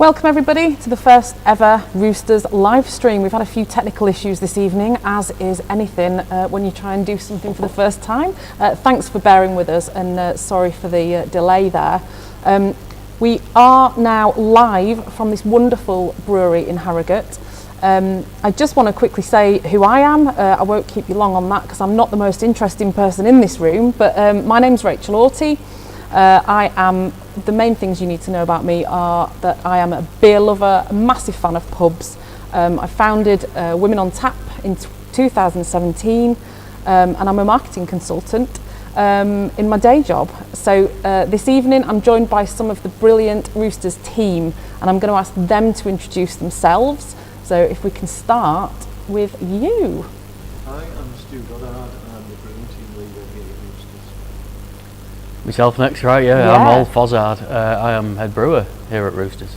Welcome everybody to the first ever Roosters live stream. We've had a few technical issues this evening, as is anything when you try and do something for the first time. Thanks for bearing with us, and sorry for the delay there. We are now live from this wonderful brewery in Harrogate. I just want to quickly say who I am. I won't keep you long on that because I'm not the most interesting person in this room, but my name's Rachel Orty. The main things you need to know about me are that I am a beer lover, a massive fan of pubs. I founded Women on Tap in 2017, and I'm a marketing consultant in my day job. So this evening I'm joined by some of the brilliant Roosters team, and I'm going to ask them to introduce themselves. So if we can start with you. Hi, I'm Stu Goddard, and I'm the brewing team leader here at Roosters. Myself next, right? Yeah. I'm Ol Fozzard. I am head brewer here at Roosters.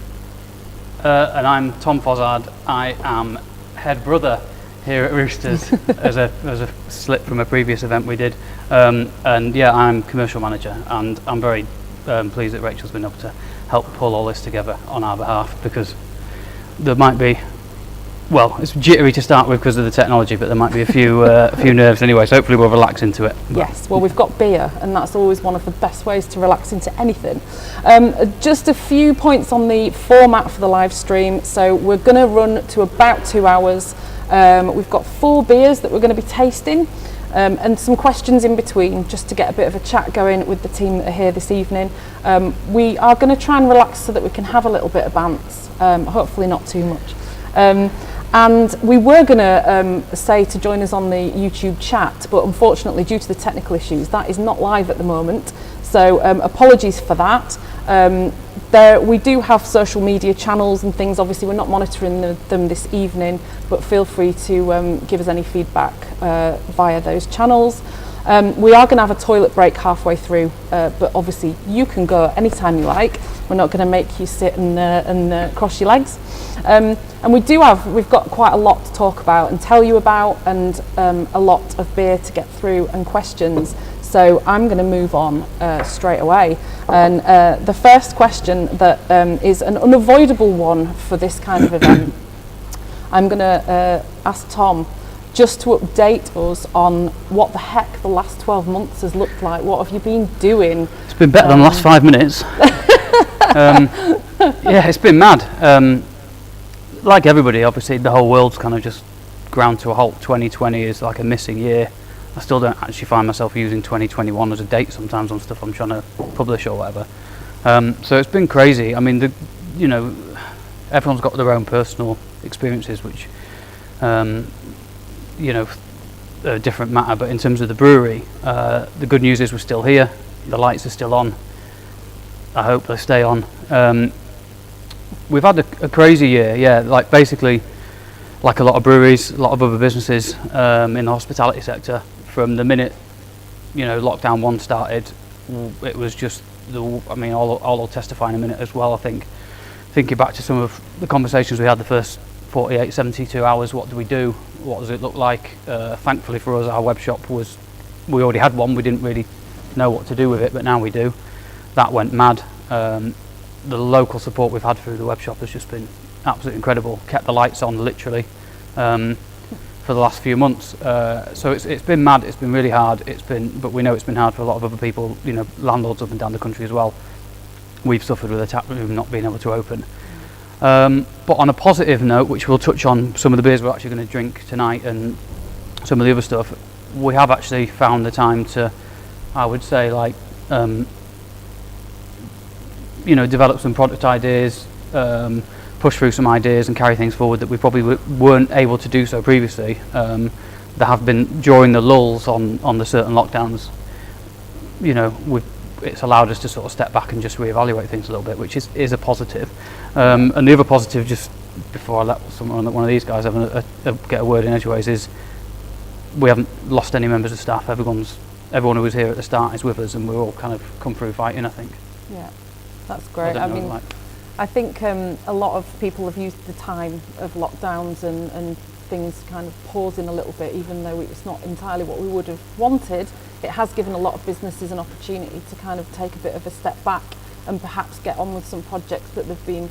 And I'm Tom Fozzard. I am head brother here at Roosters as a slip from a previous event we did. And yeah, I'm commercial manager, and I'm very pleased that Rachel's been able to help pull all this together on our behalf, because there might be, well, it's jittery to start with because of the technology, but there might be a few nerves anyway, so hopefully we'll relax into it. Yes, well, we've got beer, and that's always one of the best ways to relax into anything. Just a few points on the format for the live stream. So we're going to run to about 2 hours. We've got 4 beers that we're going to be tasting, and some questions in between, just to get a bit of a chat going with the team that are here this evening. We are going to try and relax so that we can have a little bit of bants, hopefully not too much. And we were going to say to join us on the YouTube chat, but unfortunately, due to the technical issues, that is not live at the moment. So apologies for that. We do have social media channels and things. Obviously, we're not monitoring them this evening, but feel free to give us any feedback via those channels. We are going to have a toilet break halfway through, but obviously you can go anytime you like. We're not going to make you sit and cross your legs. And we've got quite a lot to talk about and tell you about, and a lot of beer to get through and questions. So I'm going to move on straight away. And the first question that is an unavoidable one for this kind of event, I'm going to ask Tom just to update us on what the heck the last 12 months has looked like. What have you been doing? It's been better than the last 5 minutes. Yeah, it's been mad. Like everybody, obviously, the whole world's kind of just ground to a halt. 2020 is like a missing year. I still don't actually find myself using 2021 as a date sometimes on stuff I'm trying to publish or whatever. So it's been crazy. I mean, everyone's got their own personal experiences, which, a different matter. But in terms of the brewery, the good news is we're still here. The lights are still on. I hope they stay on. We've had a crazy year, yeah, like basically like a lot of breweries, a lot of other businesses in the hospitality sector. From the minute, lockdown 1 started, it was just, I'll all testify in a minute as well, I think. Thinking back to some of the conversations we had the first 48, 72 hours, what do we do? What does it look like? Thankfully for us, our web shop we already had one, we didn't really know what to do with it, but now we do. That went mad. The local support we've had through the web shop has just been absolutely incredible. Kept the lights on literally for the last few months. So it's been mad. It's been really hard. But we know it's been hard for a lot of other people. Landlords up and down the country as well. We've suffered with a tap room not being able to open. But on a positive note, which we'll touch on some of the beers we're actually going to drink tonight and some of the other stuff, we have actually found the time to, I would say, develop some product ideas, push through some ideas and carry things forward that we probably weren't able to do so previously. There have been, during the lulls on the certain lockdowns, it's allowed us to sort of step back and just reevaluate things a little bit, which is a positive. And the other positive, just before I let one of these guys get a word in edgeways, is we haven't lost any members of staff. Everyone who was here at the start is with us, and we're all kind of come through fighting, I think. Yeah, that's great. I think a lot of people have used the time of lockdowns and things kind of pausing a little bit, even though it's not entirely what we would have wanted. It has given a lot of businesses an opportunity to kind of take a bit of a step back and perhaps get on with some projects that they've been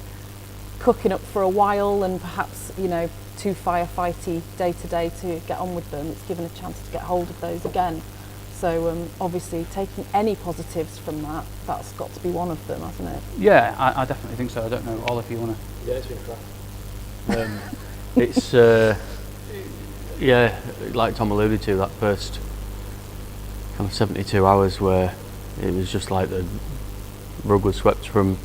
cooking up for a while and perhaps, you know, too firefighty day to day to get on with them, it's given a chance to get hold of those again. So obviously taking any positives from that, that's got to be one of them, hasn't it? Yeah, I definitely think so. I don't know, Olive, if you want to. Yeah, it's been crap. It's yeah, like Tom alluded to, that first kind of 72 hours where it was just like the rug was swept from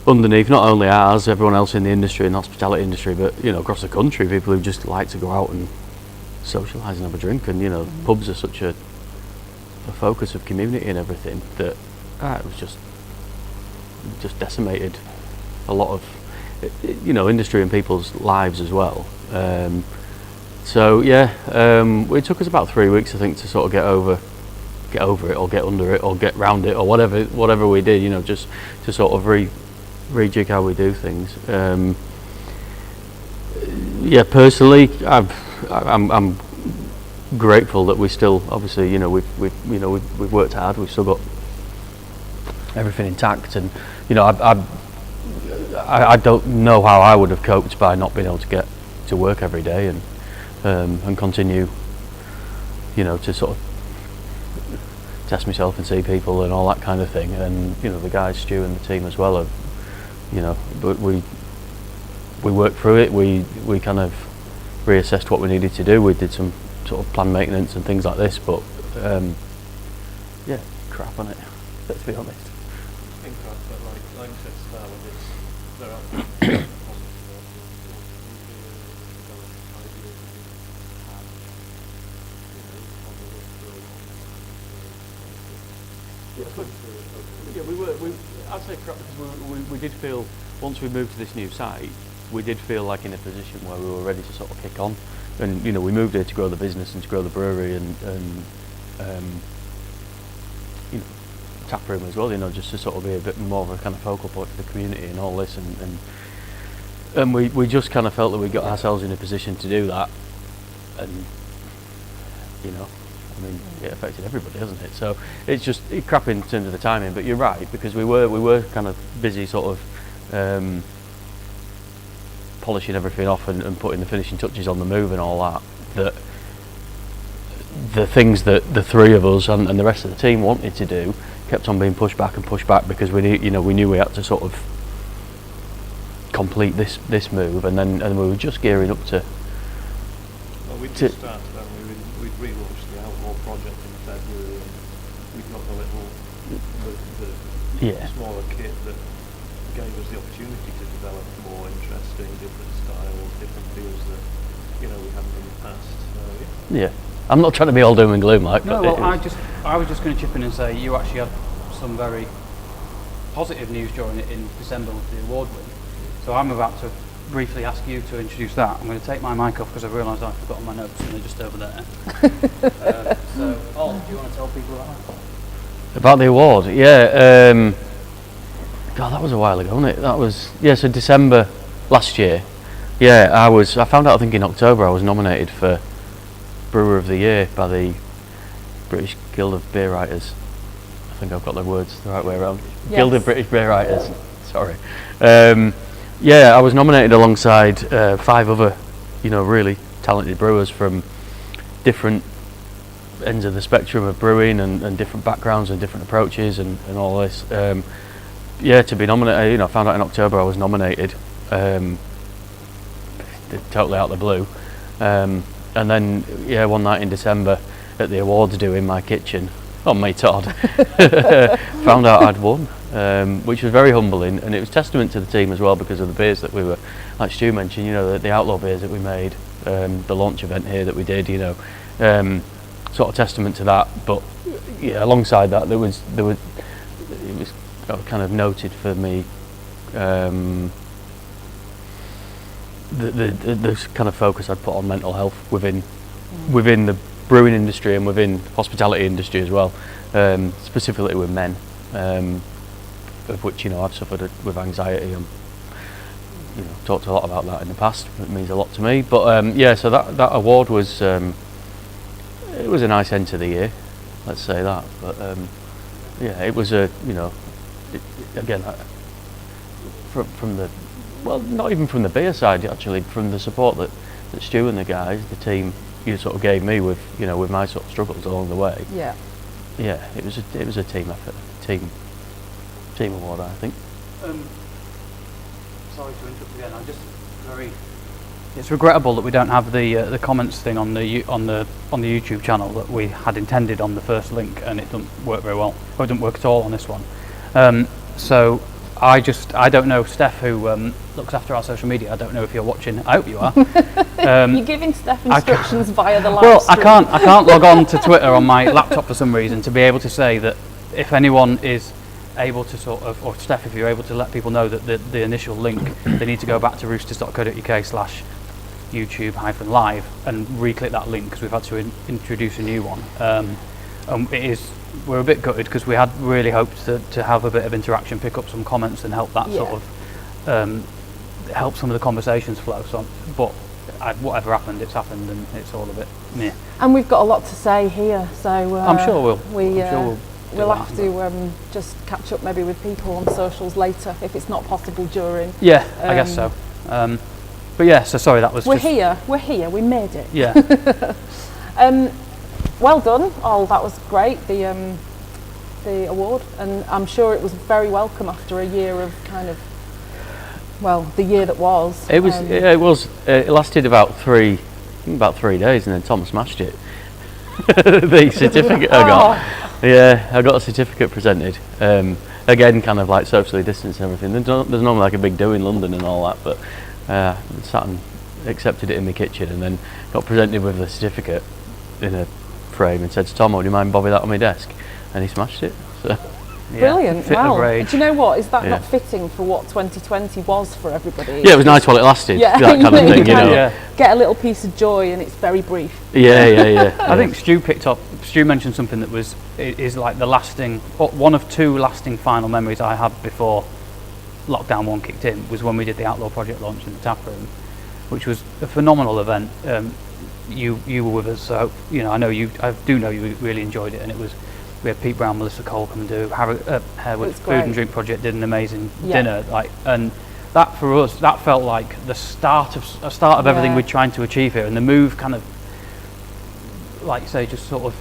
underneath, not only ours, everyone else in the industry, in the hospitality industry, but, you know, across the country, people who just like to go out and socialise and have a drink. And, you know, pubs are such a focus of community and everything that it was just decimated a lot of, you know, industry and people's lives as well. So yeah, it took us about 3 weeks, I think, to sort of get over it, or get under it, or get round it, or whatever we did, you know, just to sort of rejig how we do things. Yeah, personally, I'm grateful that we still, obviously, you know, we've worked hard, we've still got everything intact, and, you know, I don't know how I would have coped by not being able to get to work every day and continue, you know, to sort of test myself and see people and all that kind of thing. And, you know, the guys, Stu and the team as well, have, you know, but we worked through it. We kind of reassessed what we needed to do. We did some sort of planned maintenance and things like this, but yeah, crap on it, let's be honest. It's been crap, but like you said, start with this, there are I'd say crap because We did feel, once we moved to this new site, we did feel like in a position where we were ready to sort of kick on. And, you know, we moved here to grow the business and to grow the brewery and you know, tap room as well, you know, just to sort of be a bit more of a kind of focal point for the community and all this. And we just kind of felt that we got ourselves in a position to do that. And, you know, I mean, it affected everybody, hasn't it? So it's just crap in terms of the timing, but you're right, because we were kind of busy sort of polishing everything off and putting the finishing touches on the move and all that, that the things that the three of us and the rest of the team wanted to do kept on being pushed back because we knew we had to sort of complete this move, and we were just gearing up to. Well, we did start then. We'd relaunched the Outlaw project in February, and we've got the smaller kit that gave us the opportunity to develop more interesting, different styles, different feels that, you know, we haven't in the past. So, Yeah, I'm not trying to be all doom and gloom, like. No, well, I was just going to chip in and say you actually had some very positive news during it in December with the award win. So I'm about to briefly ask you to introduce that. I'm going to take my mic off because I've realised I've forgotten my notes and they're just over there. So, Ol, do you want to tell people about that? About the award, yeah. God, that was a while ago, wasn't it? That was, yeah, so December last year. Yeah, I found out, I think in October, I was nominated for Brewer of the Year by the British Guild of Beer Writers. I think I've got the words the right way around. Yes. Guild of British Beer Writers, sorry. Yeah, I was nominated alongside 5 other, you know, really talented brewers from different ends of the spectrum of brewing and different backgrounds and different approaches and all this. Yeah, to be nominated, you know, I found out in October I was nominated, totally out of the blue. And then, yeah, one night in December at the awards do in my kitchen, on my Todd, found out I'd won, which was very humbling, and it was testament to the team as well because of the beers that we were, like Stu mentioned, you know, the Outlaw beers that we made, the launch event here that we did, you know, sort of testament to that. But yeah, alongside that, it was kind of noted for me the kind of focus I'd put on mental health within the brewing industry and within hospitality industry as well, specifically with men, of which, you know, I've suffered with anxiety and, you know, talked a lot about that in the past. It means a lot to me. But yeah, so that award was it was a nice end to the year, let's say that. But yeah, it was a, you know, again, from the well, not even from the beer side, actually, from the support that Stu and the guys, the team, sort of gave me with, with my sort of struggles along the way. Yeah. Yeah, it was a team effort, team award, I think. Sorry to interrupt again. I'm just very. It's regrettable that we don't have the comments thing on the YouTube channel that we had intended on the first link, and it doesn't work very well. Or it doesn't work at all on this one. So I don't know, Steph, who looks after our social media. I don't know if you're watching. I hope you are. You're giving Steph instructions via the live Well, stream. I can't log on to Twitter on my laptop for some reason to be able to say that if anyone is able to sort of, or Steph, if you're able to let people know that the initial link, they need to go back to roosters.co.uk/YouTube-live and re-click that link, because we've had to introduce a new one. We're a bit gutted because we had really hoped to have a bit of interaction, pick up some comments and help that sort of help some of the conversations flow. So, but whatever happened, it's happened, and it's all a bit meh. And we've got a lot to say here, so I'm sure we'll we'll have to just catch up maybe with people on socials later if it's not possible during. Yeah, I guess so. But yeah, so sorry, that was. We're here. We made it. Yeah. Well done. That was great. The award, and I'm sure it was very welcome after a year of kind of, the year that was. It was. It was. It lasted about 3 days, and then Tom smashed it. The certificate I got. Yeah, I got a certificate presented. Again, kind of like socially distanced and everything. There's normally like a big do in London and all that, but sat and accepted it in my kitchen, and then got presented with the certificate in a frame and said to Tom, "Oh, do you mind bobbing that on my desk?" And he smashed it. So. Brilliant. Fit of rage. Do you know what? Is that not fitting for what 2020 was for everybody? Yeah, it was nice while it lasted. Yeah, that kind of thing, Get a little piece of joy, and it's very brief. Yeah. I think Stu mentioned something that is like the lasting, one of two lasting final memories I had before lockdown 1 kicked in, was when we did the Outlaw Project launch in the tap room, which was a phenomenal event. You were with us, so I do know you really enjoyed it, and we had Pete Brown, Melissa Cole come and do Harewood's Food and Drink Project did an amazing dinner, and that for us, that felt like the start of everything we're trying to achieve here, and the move kind of, like you say, just sort of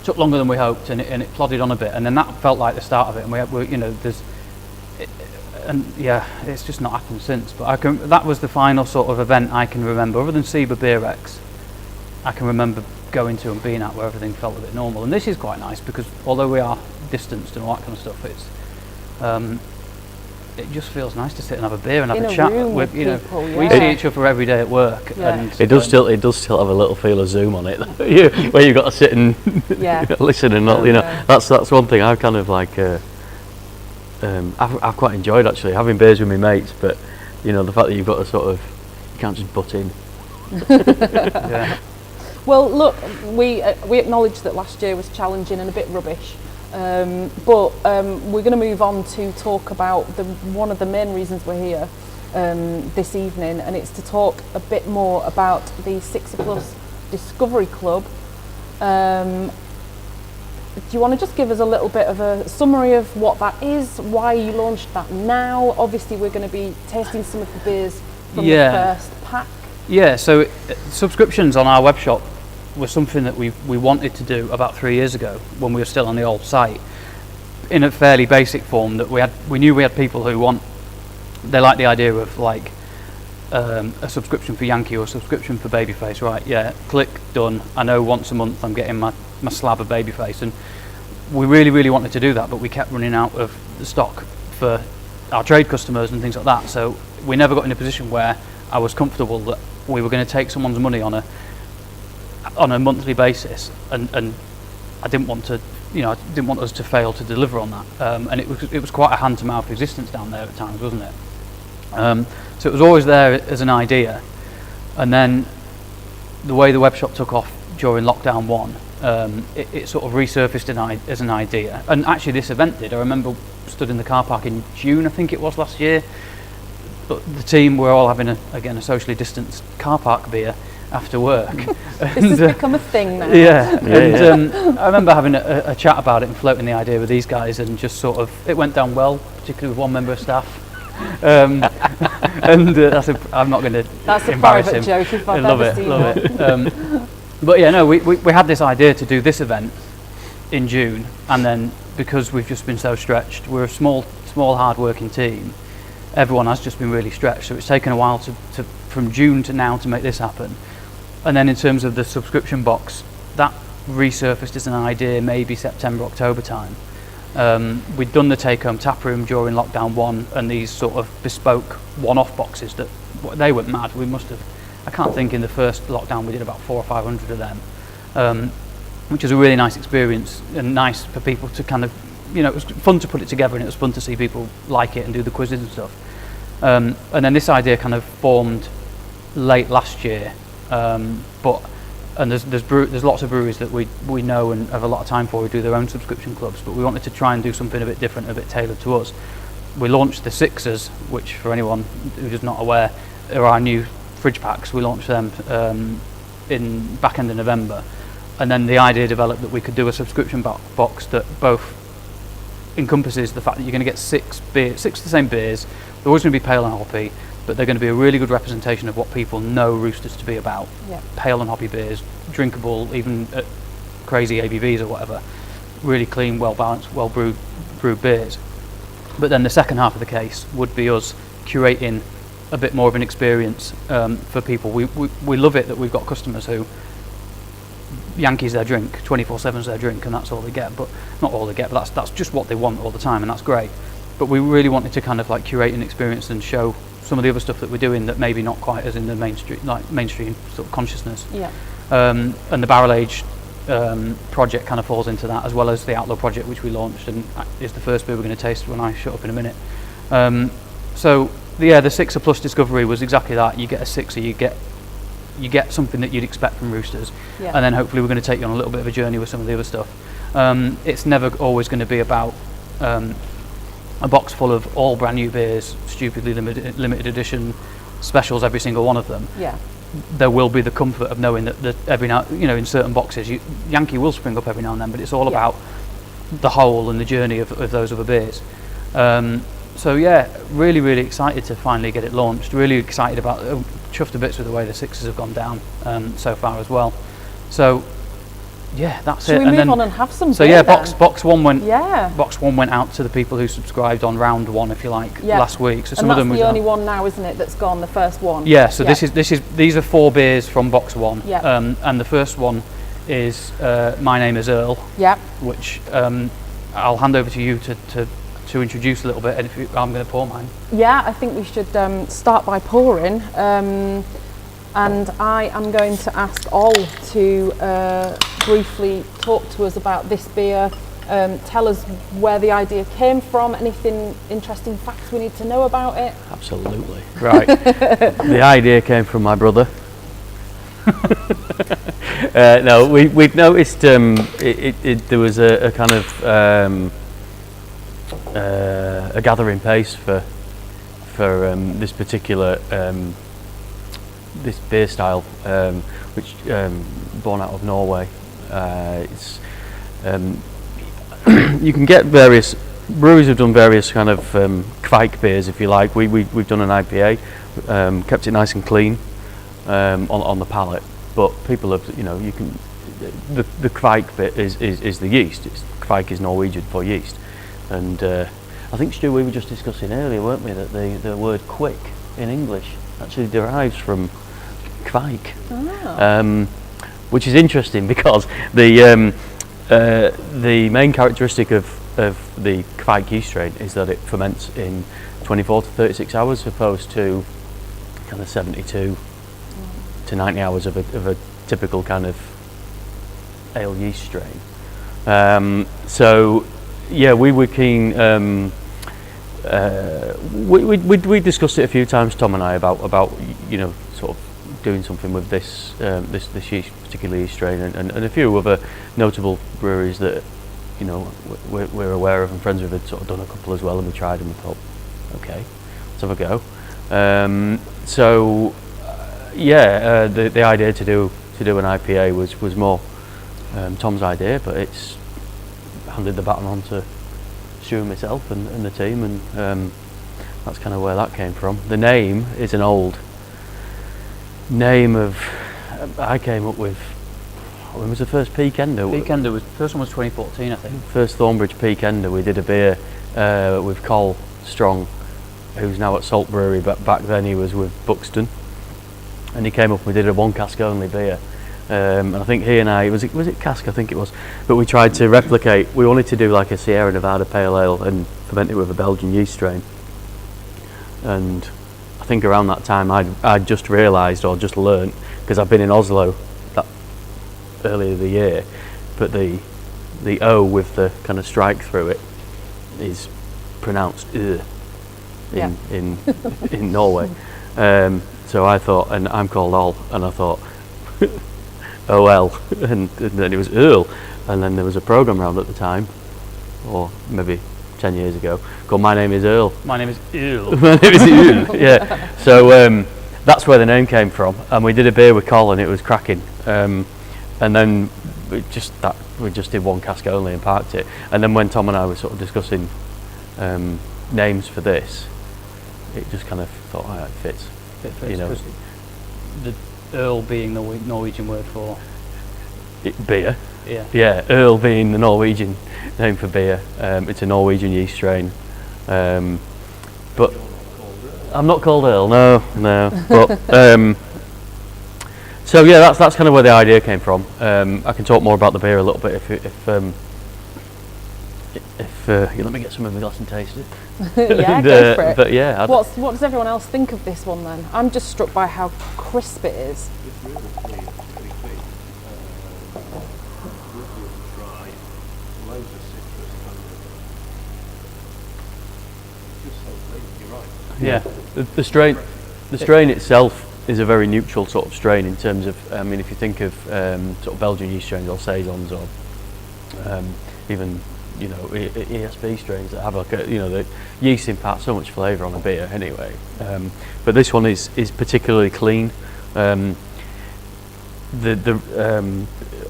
took longer than we hoped, and it plodded on a bit, and then that felt like the start of it, and it's just not happened since. But that was the final sort of event I can remember, other than SIBA BeerX, I can remember going to and being at, where everything felt a bit normal. And this is quite nice, because although we are distanced and all that kind of stuff, it just feels nice to sit and have a beer and have a chat with people, we see each other every day at work, and it does still have a little feel of Zoom on it where you've got to sit and listen and not, that's one thing I kind of like I've quite enjoyed, actually, having beers with my mates, but the fact that you've got to sort of, you can't just butt in. Well, look, we acknowledge that last year was challenging and a bit rubbish, but we're going to move on to talk about one of the main reasons we're here this evening, and it's to talk a bit more about the Sixer Plus Discovery Club. Do you want to just give us a little bit of a summary of what that is, why you launched that now? Obviously, we're going to be tasting some of the beers from the first pack. Yeah, so subscriptions on our web shop was something that we wanted to do about 3 years ago, when we were still on the old site, in a fairly basic form. That we knew we had people who they like the idea of like a subscription for Yankee or a subscription for Babyface, right? Yeah, click, done. I know once a month I'm getting my slab of Babyface, and we really, really wanted to do that, but we kept running out of the stock for our trade customers and things like that. So we never got in a position where I was comfortable that we were going to take someone's money on a monthly basis, and I didn't want to, I didn't want us to fail to deliver on that, and it was quite a hand-to-mouth existence down there at times, wasn't it? So it was always there as an idea, and then the way the web shop took off during lockdown 1, it sort of resurfaced as an idea, and actually this event did. I remember stood in the car park in June, I think it was, last year. But the team were all having a socially distanced car park beer after work. This has become a thing now. I remember having a chat about it and floating the idea with these guys, and just sort of, it went down well, particularly with one member of staff. And I'm not going to That's a embarrass private him. joke if I've Love ever it, seen love one. it. But yeah, no, we had this idea to do this event in June, and then because we've just been so stretched, we're a small, hard-working team. Everyone has just been really stretched, so it's taken a while to from June to now to make this happen. And then in terms of the subscription box, that resurfaced as an idea maybe September, October time. We'd done the take-home tap room during lockdown 1, and these sort of bespoke one-off boxes that they went mad. We must have, I can't think, in the first lockdown we did about 400 or 500 of them, which was a really nice experience and nice for people to kind of, it was fun to put it together, and it was fun to see people like it and do the quizzes and stuff. And then this idea kind of formed late last year, there's lots of breweries that we know and have a lot of time for who do their own subscription clubs, but we wanted to try and do something a bit different, a bit tailored to us. We launched the Sixers, which for anyone who's just not aware are our new fridge packs. We launched them in back end of November, and then the idea developed that we could do a subscription box that both encompasses the fact that you're going to get six of the same beers. They're always going to be pale and hoppy, but they're going to be a really good representation of what people know Roosters to be about. Yeah. Pale and hoppy beers, drinkable even at crazy ABVs or whatever. Really clean, well balanced, well brewed beers. But then the second half of the case would be us curating a bit more of an experience for people. We love it that we've got customers who Yankees their drink, 24/7's their drink, and that's all they get. But not all they get, but that's just what they want all the time, and that's great. But we really wanted to kind of like curate an experience and show some of the other stuff that we're doing that maybe not quite as in the mainstream sort of consciousness. Yeah. And the Barrel Age project kind of falls into that, as well as the Outlaw project, which we launched and is the first beer we're going to taste when I shut up in a minute. So the Sixer Plus Discovery was exactly that. You get a Sixer, you get something that you'd expect from Roosters, Yeah. and then hopefully we're going to take you on a little bit of a journey with some of the other stuff. It's never always going to be about a box full of all brand new beers, stupidly limited edition specials, every single one of them. Yeah. There will be the comfort of knowing that every now, in certain boxes, Yankee will spring up every now and then, but it's all about the whole and the journey of those other beers. So yeah, really, really excited to finally get it launched. Really excited about, chuffed to bits with the way the Sixers have gone down so far as well. So yeah, that's Should it. we And move then, on and have some so beer yeah, then? box one went. Yeah. Box one went out to the people who subscribed on round 1, if you like, Yeah. last week. So And some of that's them was the only one now, isn't it, that's gone, the first one? yeah. So these are 4 beers from box 1. Yeah. And the first one is My Name Is Earl, Yeah. which I'll hand over to you to introduce a little bit. And I'm going to pour mine. Yeah, I think we should start by pouring. And I am going to ask Ol to briefly talk to us about this beer, tell us where the idea came from, anything interesting facts we need to know about it. Absolutely. Right. The idea came from my brother. No, we've noticed there was a kind of a gathering pace for this particular this beer style, which born out of Norway. It's you can get various breweries have done various kind of kvike beers, if you like. We've done an IPA, kept it nice and clean on the palate, but people have, you can the kvike bit is the yeast. Kvike is Norwegian for yeast, and I think, Stu, we were just discussing earlier, weren't we, that the word quick in English actually derives from kvike, which is interesting because the main characteristic of the kvike yeast strain is that it ferments in 24 to 36 hours, opposed to kind of 72 to 90 hours of a typical kind of ale yeast strain. So yeah, we were keen. We discussed it a few times, Tom and I, about sort of doing something with this yeast, particular yeast strain, and a few other notable breweries that we're aware of and friends with had sort of done a couple as well, and we tried and we thought, okay, let's have a go. The idea to do an IPA was more Tom's idea, but it's handed the baton on to Stu and myself and the team, and that's kind of where that came from. The name is an old name of I came up with. When was the first Peak Ender? Peak Ender was first one was 2014, I think. First Thornbridge Peak Ender. We did a beer with Col Strong, who's now at Salt Brewery, but back then he was with Buxton, and he came up and we did a one cask only beer. And I think he and I, was it cask? I think it was. But we tried to replicate. We wanted to do like a Sierra Nevada Pale Ale and ferment it with a Belgian yeast strain. And I think around that time I'd just realised or just learnt, because I've been in Oslo that earlier the year, but the O with the kind of strike through it is pronounced in Norway. So I thought, and I'm called Ol, and I thought OL, and then it was Earl, and then there was a programme around at the time, or maybe 10 years ago, called My Name is Earl. My name is Earl. My name is Earl, yeah. So that's where the name came from, and we did a beer with Col and it was cracking. And then we just did one cask only and parked it. And then when Tom and I were sort of discussing names for this, it just kind of thought, oh, it fits. It fits, you know, 'cause the Earl being the Norwegian word for beer. yeah. Yeah, Earl being the Norwegian name for beer. It's a Norwegian yeast strain. But I'm not called Earl, no. But so yeah, that's kind of where the idea came from. I can talk more about the beer a little bit if you let me get some of my glass and taste it. Yeah, go for it. But yeah, what does everyone else think of this one then? I'm just struck by how crisp it is. It's really clean, pretty clean. Really dry, loads of citrus, kind of. Just so clean, you're right. yeah. The strain itself is a very neutral sort of strain in terms of, I mean, if you think of sort of Belgian yeast strains or saisons or even, you know, ESB strains that have like a, you know, the yeast imparts so much flavour on a beer anyway. But this one is particularly clean. A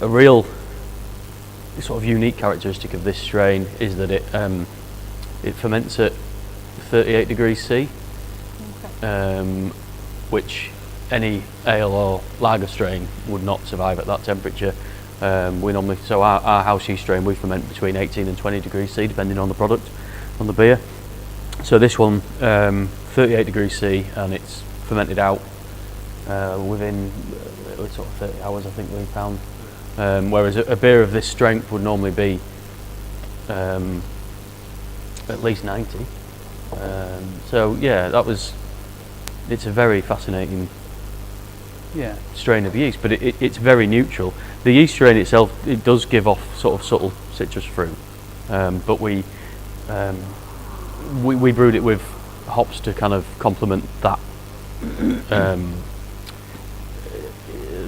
real sort of unique characteristic of this strain is that it ferments at 38 degrees C, which any ale or lager strain would not survive at that temperature. We normally, so our house yeast strain, we ferment between 18 and 20 degrees C, depending on the product, on the beer. So this one, 38 degrees C, and it's fermented out within sort of 30 hours, I think we found. Whereas a beer of this strength would normally be at least 90. So yeah, it's a very fascinating strain of yeast, but it's very neutral. The yeast strain itself, it does give off sort of subtle citrus fruit, but we brewed it with hops to kind of complement that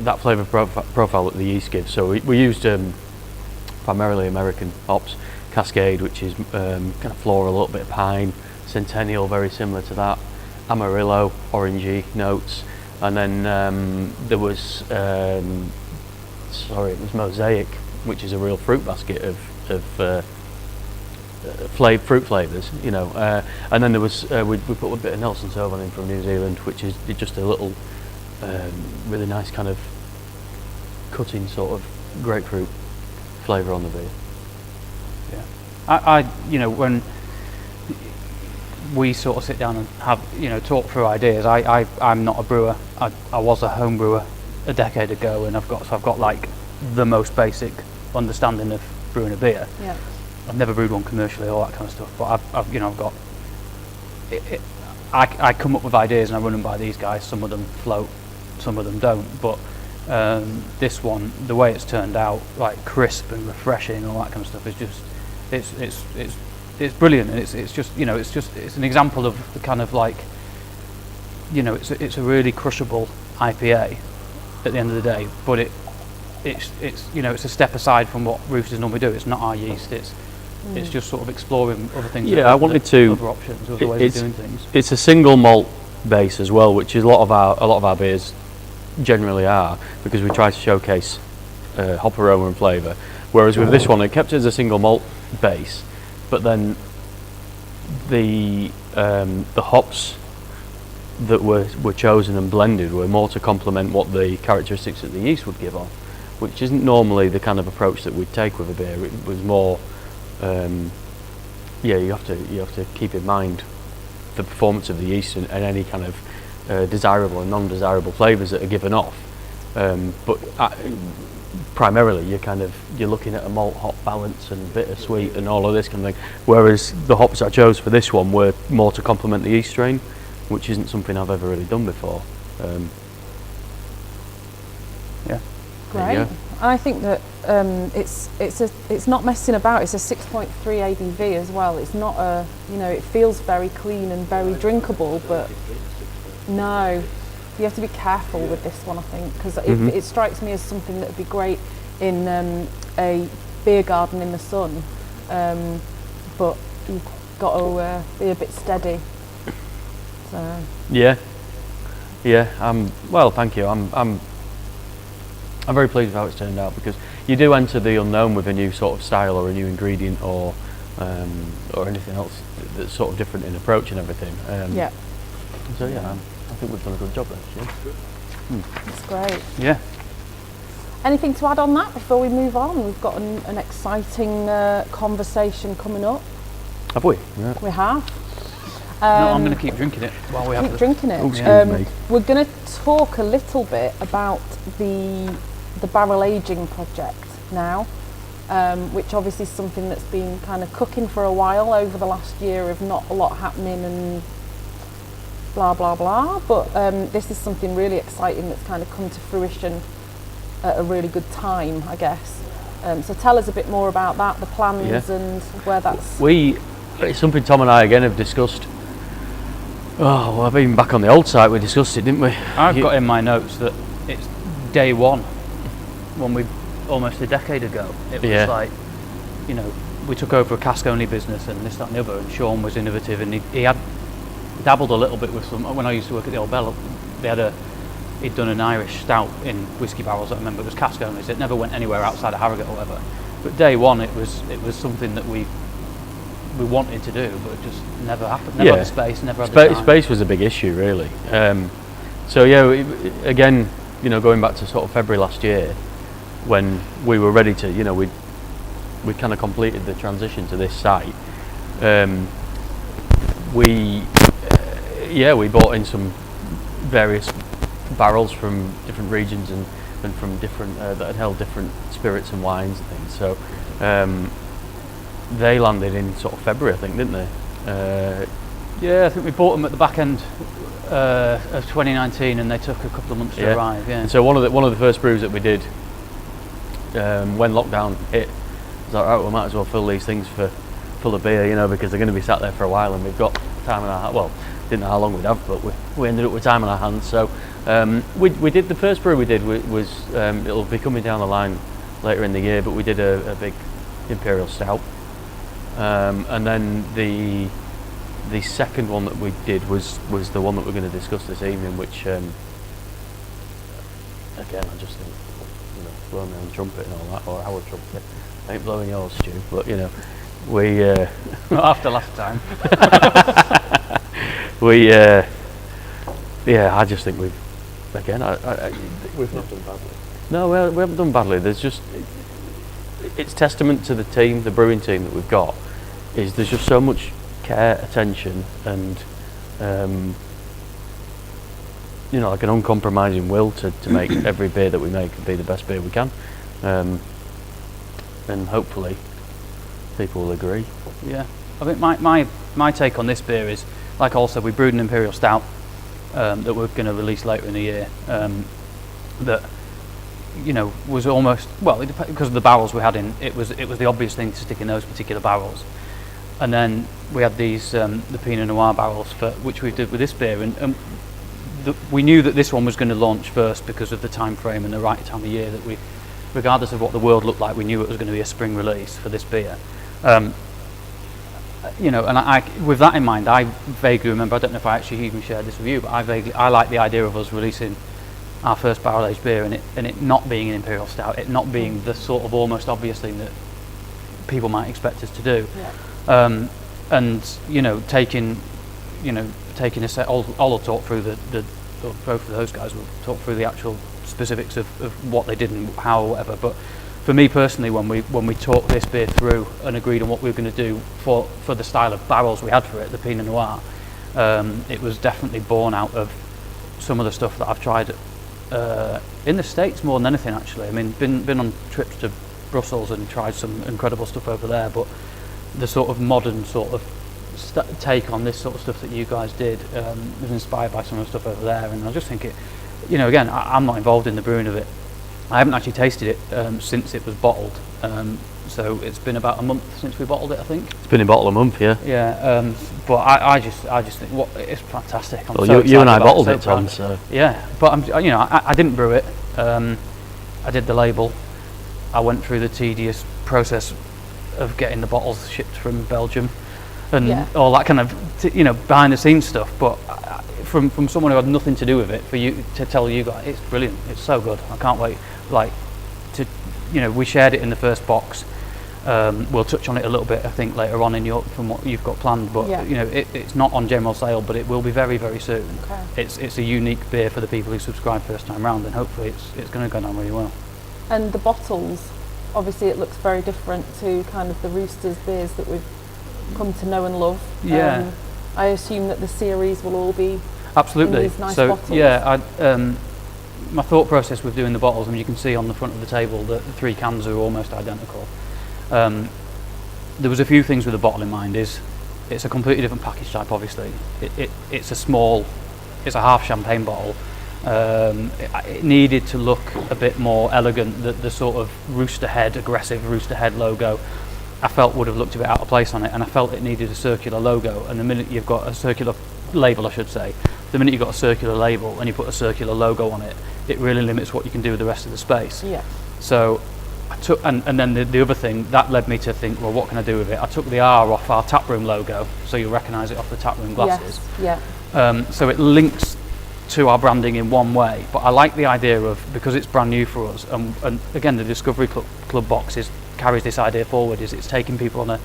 that flavour profile that the yeast gives. So we used primarily American hops, Cascade, which is kind of floral, a little bit of pine, Centennial, very similar to that, Amarillo, orangey notes, and then there was it was Mosaic, which is a real fruit basket of fruit flavours, you know, and then there was we put a bit of Nelson Sauvin in from New Zealand, which is just a little really nice kind of cutting sort of grapefruit flavour on the beer. Yeah, I you know, when we sort of sit down and have, you know, talk through ideas, I'm not a brewer. I was a home brewer a decade ago, and I've got like the most basic understanding of brewing a beer. Yeah. I've never brewed one commercially, all that kind of stuff, but I've you know, I've got I come up with ideas and I run them by these guys. Some of them float, some of them don't, but this one, the way it's turned out, like crisp and refreshing and all that kind of stuff, is just it's brilliant. And it's just, you know, it's an example of the kind of, like, you know, it's a really crushable IPA at the end of the day, but it's you know, it's a step aside from what roosters normally do. It's not our yeast. It's just sort of exploring other things. Yeah, I wanted to. Other options, other ways of doing things. It's a single malt base as well, which is a lot of our beers generally are, because we try to showcase hop aroma and flavour. Whereas with this one, it kept it as a single malt base, but then the the hops that were chosen and blended were more to complement what the characteristics that the yeast would give off, which isn't normally the kind of approach that we'd take with a beer. It was more, you have to keep in mind the performance of the yeast and any kind of desirable and non-desirable flavours that are given off. But primarily you're looking at a malt hop balance and bitter sweet and all of this kind of thing, whereas the hops I chose for this one were more to complement the yeast strain, which isn't something I've ever really done before. Yeah. Great. Yeah. I think that it's not messing about. It's a 6.3 ABV as well. It's not a, it feels very clean and very drinkable, but no, you have to be careful with this one, I think, because it strikes me as something that would be great in a beer garden in the sun, but you've got to be a bit steady. So. Yeah. Well, thank you. I'm very pleased with how it's turned out, because you do enter the unknown with a new sort of style or a new ingredient or anything else that's sort of different in approach and everything. Yeah. So yeah, I think we've done a good job there. That's great. Yeah. Anything to add on that before we move on? We've got an exciting conversation coming up. Have we? Yeah. We have. No, I'm going to keep drinking it while we have Keep this. drinking it. Oh, excuse me. We're going to talk a little bit about the barrel aging project now, which obviously is something that's been kind of cooking for a while over the last year of not a lot happening and blah blah blah, but this is something really exciting that's kind of come to fruition at a really good time, I guess. So tell us a bit more about that, the plans and where that's... It's something Tom and I again have discussed. Oh, well, even back on the old site we discussed it, didn't we? I've got in my notes that it's day one, when we almost a decade ago. It was like, we took over a cask only business and this, that and the other, and Sean was innovative, and he had dabbled a little bit with some. When I used to work at the Old Bell, he'd done an Irish stout in whiskey barrels. I remember it was cask only, so it never went anywhere outside of Harrogate or whatever. But day one, it was something that we wanted to do, but it just never happened. Never had the space, never had the time. Space was a big issue, really. So again, going back to sort of February last year, when we were ready to, we kind of completed the transition to this site. We bought in some various barrels from different regions and from different that had held different spirits and wines and things. So they landed in sort of February, I think, didn't they? I think we bought them at the back end of 2019, and they took a couple of months to arrive. Yeah. And so one of the first brews that we did when lockdown hit, was like, right, we might as well fill these things full of beer, because they're going to be sat there for a while, and we've got time on our hands. Well, didn't know how long we'd have, but we ended up with time on our hands. So we did the first brew we did was it'll be coming down the line later in the year, but we did a big imperial stout, and then the second one that we did was the one that we're going to discuss this evening, which again I just think blowing my own trumpet and all that, or our trumpet. I ain't blowing yours, Stu, but we not after last time. I just think we've not done badly. No, we haven't done badly. There's just it's testament to the team, the brewing team that we've got. There's just so much care, attention, and like an uncompromising will to make every beer that we make be the best beer we can, and hopefully people will agree. Yeah, I think my take on this beer is, like also we brewed an imperial stout that we're going to release later in the year, that was almost, because of the barrels we had in, it was the obvious thing to stick in those particular barrels. And then we had these the Pinot Noir barrels, which we did with this beer, and we knew that this one was going to launch first because of the time frame and the right time of year that we, regardless of what the world looked like, we knew it was going to be a spring release for this beer. And I, with that in mind, I vaguely remember, I don't know if I actually even shared this with you, but I like the idea of us releasing our first barrel aged beer and it not being an imperial stout, it not being the sort of almost obvious thing that people might expect us to do. Yeah. And taking you know, taking a set. I'll talk through or both of those guys will talk through the actual specifics of what they did and how, or whatever. But for me personally, when we talked this beer through and agreed on what we were going to do for the style of barrels we had for it, the Pinot Noir, it was definitely born out of some of the stuff that I've tried in the States more than anything, actually. I mean, been on trips to Brussels and tried some incredible stuff over there, but the sort of modern sort of take on this sort of stuff that you guys did was inspired by some of the stuff over there. And I just think it, you know, again, I'm not involved in the brewing of it. I haven't actually tasted it since it was bottled, so it's been about a month since we bottled it, I think. It's been in bottle a month, yeah. Yeah, but I just think it's fantastic. I'm Well, so you and I excited about bottled it, so Tom. proud. So Yeah, but I didn't brew it. I did the label. I went through the tedious process of getting the bottles shipped from Belgium and Yeah. all that kind of behind the scenes stuff. But from someone who had nothing to do with it, for you to tell you guys, it's brilliant. It's so good. I can't wait. We shared it in the first box. We'll touch on it a little bit, I think, later on from what you've got planned. But Yeah. it's not on general sale, but it will be very, very soon. Okay. It's a unique beer for the people who subscribe first time round, and hopefully it's going to go down really well. And the bottles, obviously it looks very different to kind of the Roosters beers that we've come to know and love. Yeah. I assume that the series will all be Absolutely. in these nice So bottles. yeah, my thought process with doing the bottles, I mean, you can see on the front of the table that the three cans are almost identical. There was a few things with the bottle in mind. It's a completely different package type, obviously. It's a half champagne bottle. It needed to look a bit more elegant. The sort of aggressive rooster head logo, I felt would have looked a bit out of place on it, and I felt it needed a circular logo. And the minute you've got a circular label, I should say, the minute you've got a circular label and you put a circular logo on it, it really limits what you can do with the rest of the space. Yeah. So I took, and then the other thing that led me to think, well, what can I do with it? I took the R off our taproom logo, so you'll recognise it off the taproom glasses. Yes. Yeah. So it links to our branding in one way, but I like the idea of, because it's brand new for us, and again the Discovery Club box carries this idea forward, is it's taking people on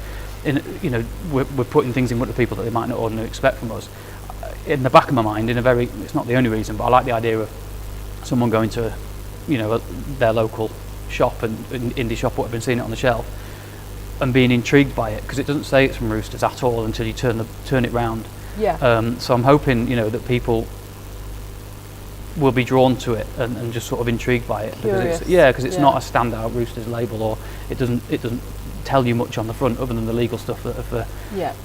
we're putting things in front of people that they might not ordinarily expect from us. In the back of my mind, it's not the only reason, but I like the idea of someone going to their local shop and indie shop, what have been seeing it on the shelf and being intrigued by it, because it doesn't say it's from Roosters at all until you turn it round. Yeah. So I'm hoping that people will be drawn to it and just sort of intrigued by it, Curious. because it's not a standout Roosters label, or it doesn't tell you much on the front other than the legal stuff that for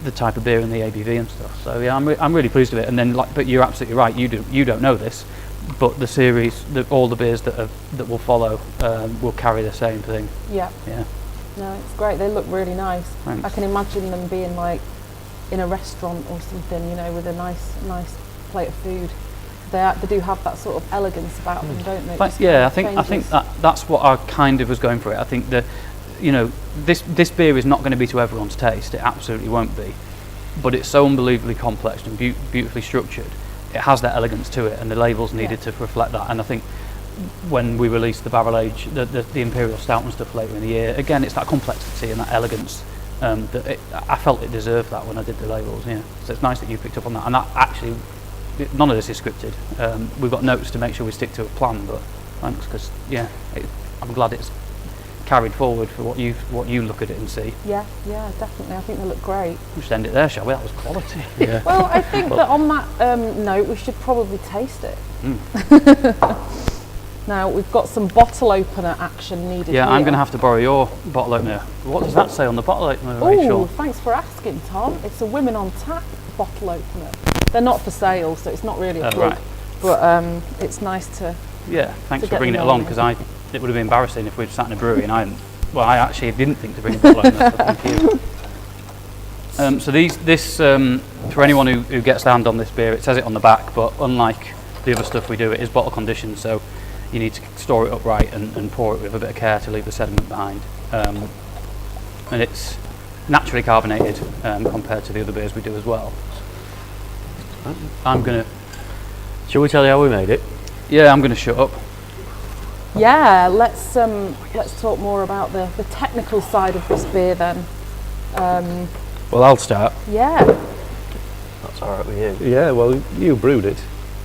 the type of beer and the ABV and stuff. So yeah, I'm really pleased with it. And then but you're absolutely right, you don't know this, but the series, all the beers that will follow will carry the same thing. Yeah. Yeah. No, it's great. They look really nice. Thanks. I can imagine them being like in a restaurant or something, with a nice plate of food. They do have that sort of elegance about them, don't they? But Just yeah, I kind of think changes. that's what I kind of was going for it. I think that this beer is not going to be to everyone's taste. It absolutely won't be, but it's so unbelievably complex and beautifully structured. It has that elegance to it, and the labels needed to reflect that. And I think when we released the barrel age, the Imperial Stout and stuff later in the year, again, it's that complexity and that elegance. I felt it deserved that when I did the labels. Yeah, so it's nice that you picked up on that. And that actually, none of this is scripted. We've got notes to make sure we stick to a plan. But thanks, because I'm glad it's carried forward for what you look at it and see. Yeah, definitely. I think they look great. We should end it there, shall we? That was quality. yeah. Well, I think that on that note, we should probably taste it. Now, we've got some bottle opener action needed Yeah, here. I'm going to have to borrow your bottle opener. What does that say on the bottle opener, Oh, Rachel? thanks for asking, Tom. It's a Women on Tap bottle opener. They're not for sale, so it's not really a plug. Right. But it's nice to... Yeah, thanks to for get bringing it them along, on. because it would have been embarrassing if we'd sat in a brewery and I actually didn't think to bring a bottle opener, so thank you. So this for anyone who gets their hand on this beer, it says it on the back, but unlike the other stuff we do, it is bottle conditioned, so you need to store it upright and pour it with a bit of care to leave the sediment behind. And it's naturally carbonated compared to the other beers we do as well. Shall we tell you how we made it? Yeah, I'm going to shut up. Yeah, let's talk more about the technical side of this beer then. Well, I'll start. Yeah. That's that's all right with you. Yeah, well, you brewed it.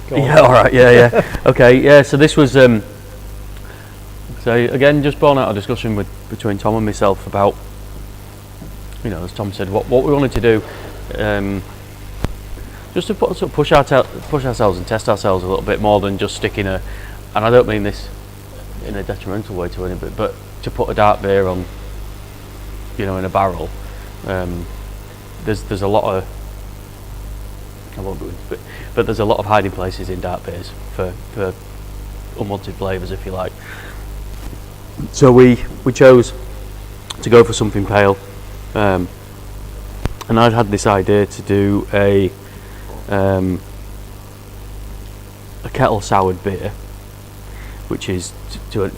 Go on. Yeah, all right. Yeah. Okay. Yeah. So this was. So again, just born out of discussion between Tom and myself about, as Tom said, what we wanted to do, just to sort of push ourselves and test ourselves a little bit more than just sticking and I don't mean this in a detrimental way to anybody, but to put a dark beer on, in a barrel. There's a lot of, I won't go into it, but there's a lot of hiding places in dark beers for unwanted flavours, if you like. So we chose to go for something pale, and I'd had this idea to do a kettle soured beer, which is to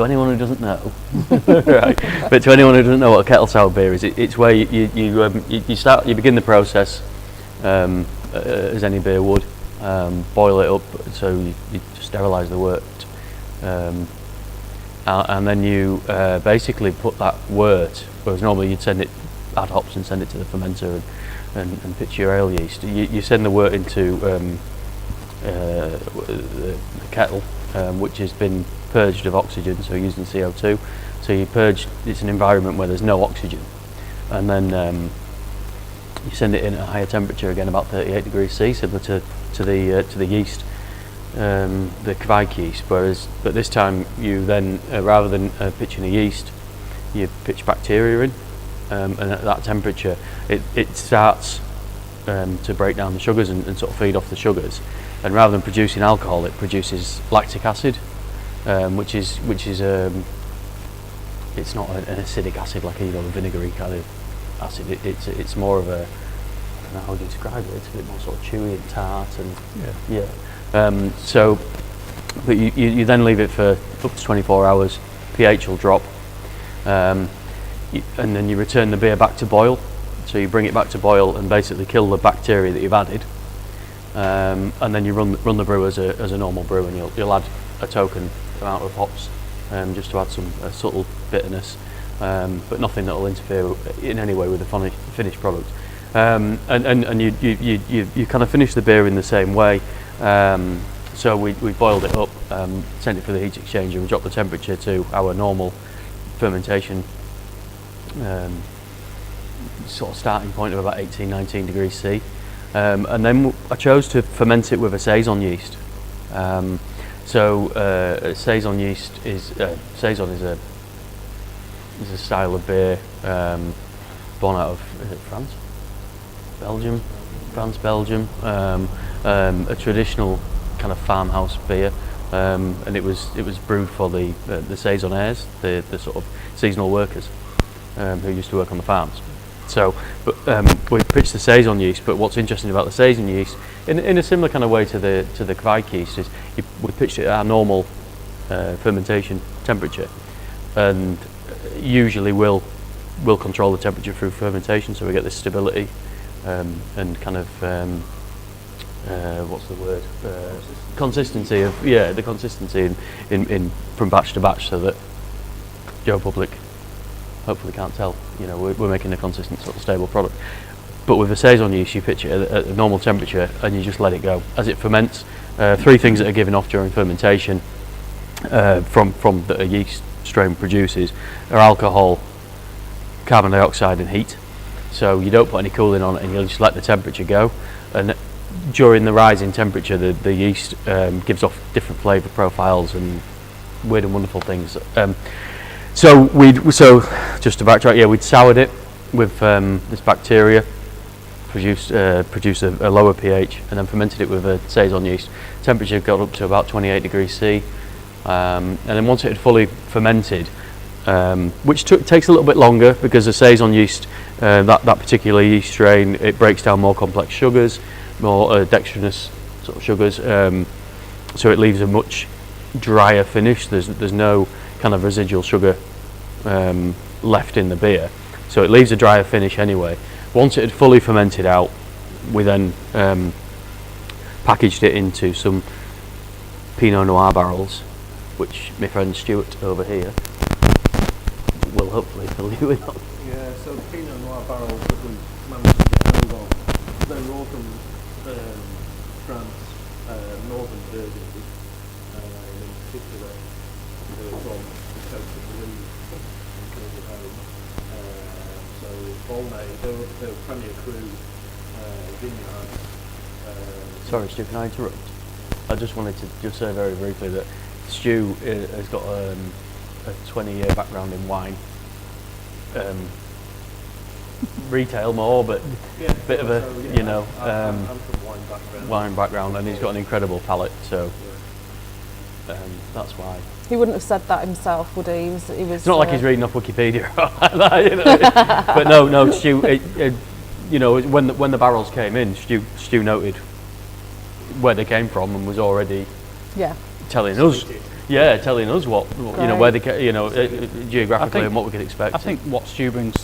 anyone who doesn't know, right? But to anyone who doesn't know what a kettle soured beer is, it's where you begin the process as any beer would, boil it up, so you sterilise the wort, and then you basically put that wort, whereas normally you'd add hops and send it to the fermenter and pitch your ale yeast. You send the wort into the kettle, which has been purged of oxygen, so using CO2. So you purge, it's an environment where there's no oxygen, and then you send it in at a higher temperature, again about 38 degrees C, similar to the yeast, the Kveik yeast. But this time you then, rather than pitching a yeast, you pitch bacteria in, and at that temperature it starts to break down the sugars and sort of feed off the sugars. And rather than producing alcohol, it produces lactic acid, which is it's not an acidic acid like a vinegary kind of acid. It's more of a, I don't know how to describe it. It's a bit more sort of chewy and tart and yeah. So, but you then leave it for up to 24 hours. pH will drop, and then you return the beer back to boil. So you bring it back to boil and basically kill the bacteria that you've added. And then you run the brew as a normal brew, and you'll add a token amount of hops, just to add some subtle bitterness, but nothing that will interfere in any way with the finished product. And you kind of finish the beer in the same way. So we boiled it up, sent it for the heat exchanger, and dropped the temperature to our normal fermentation sort of starting point of about 18-19 degrees C. And then I chose to ferment it with a saison yeast. Saison yeast is saison is a style of beer born out of, is it France, Belgium. A traditional kind of farmhouse beer, and it was brewed for the saisonniers, the sort of seasonal workers who used to work on the farms. So, we pitched the saison yeast. But what's interesting about the saison yeast, in a similar kind of way to the Kveik yeast, is we pitched it at our normal fermentation temperature, and usually we'll control the temperature through fermentation, so we get this stability and kind of what's the word? Consistency of the consistency in from batch to batch, so that Joe Public hopefully can't tell, we're making a consistent sort of stable product. But with a saison yeast, you pitch it at a normal temperature and you just let it go as it ferments. Three things that are given off during fermentation from that a yeast strain produces are alcohol, carbon dioxide and heat. So you don't put any cooling on it, and you'll just let the temperature go. And during the rising temperature, the yeast gives off different flavour profiles and weird and wonderful things. So just to backtrack, we'd soured it with this bacteria, produced a lower pH, and then fermented it with a saison yeast. Temperature got up to about 28 degrees C, and then once it had fully fermented, which takes a little bit longer because the saison yeast, that particular yeast strain, it breaks down more complex sugars, more dextrinous sort of sugars, so it leaves a much drier finish. There's no kind of residual sugar left in the beer, so it leaves a drier finish anyway. Once it had fully fermented out, we then packaged it into some Pinot Noir barrels, which my friend Stuart over here will hopefully fill you in on. Yeah, so the Pinot Noir barrels that we managed to get hold of they're all from France, northern Burgundy, in particular, they're from the coast of Lille, further home. So Volnay, they're Premier Cru vineyards. Sorry, Stu, can I interrupt? I just wanted to just say very briefly that Stu has got a 20-year background in wine. Retail more, but Yeah, bit of a, so, yeah, you know, I'm from wine background. and he's got an incredible palate, so that's why. He wouldn't have said that himself, would he? He was It's not like he's reading off Wikipedia or like that, you know. But no, Stu, you know, when the barrels came in, Stu noted where they came from and was already Yeah. telling us what, you know, where they you know, geographically think- and what we could expect. I think what Stu brings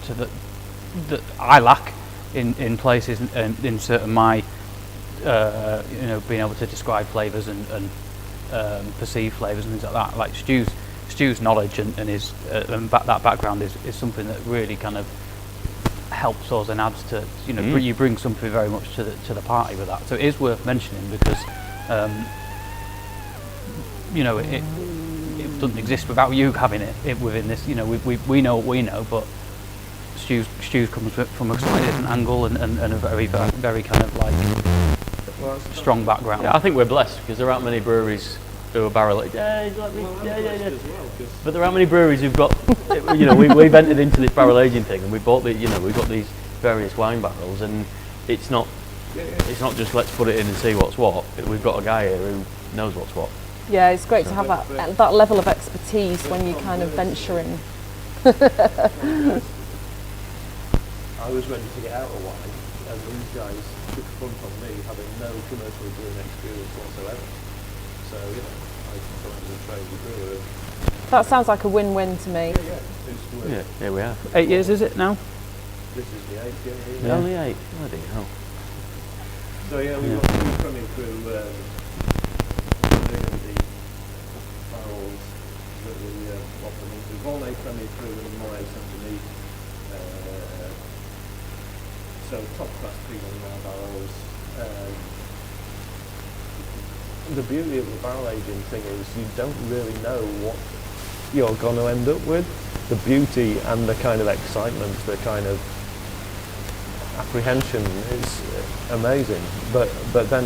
to that I lack in places and in certain my you know, being able to describe flavours and perceive flavours and things like that. Like Stu's knowledge and his that background is something that really kind of helps us and adds to, you know, you bring something very much to the party with that. So it is worth mentioning because you know, it doesn't exist without you having it within this. You know, we know what we know, but Stu's comes from a slightly different angle and a very kind of like strong background. Yeah, I think we're blessed because there aren't many breweries who are barrel aged. Yeah. But there aren't many breweries who've got, you know, we've entered into this barrel aging thing and we bought the, you know, we've got these various wine barrels and it's not just let's put it in and see what's what. We've got a guy here who knows what's what. Yeah, it's great to have that level of expertise when you kind of venturing. I was ready to get out of wine, and these guys took a punt on me having no commercial brewing experience whatsoever. So, you know, I thought I was a trained brewer. That sounds like a win-win to me. It's worth. Yeah, here we are. 8 years is it now? This is the 8th year. Only 8. Bloody hell. So yeah, we've got two coming through Burgundy barrels that we offer them into. Volnay Premier Cru and Moray Saint-Denis. So top class Pinot Noir barrels. The beauty of the barrel aging thing is you don't really know what you're going to end up with. The beauty and the kind of excitement, the kind of apprehension is amazing. But then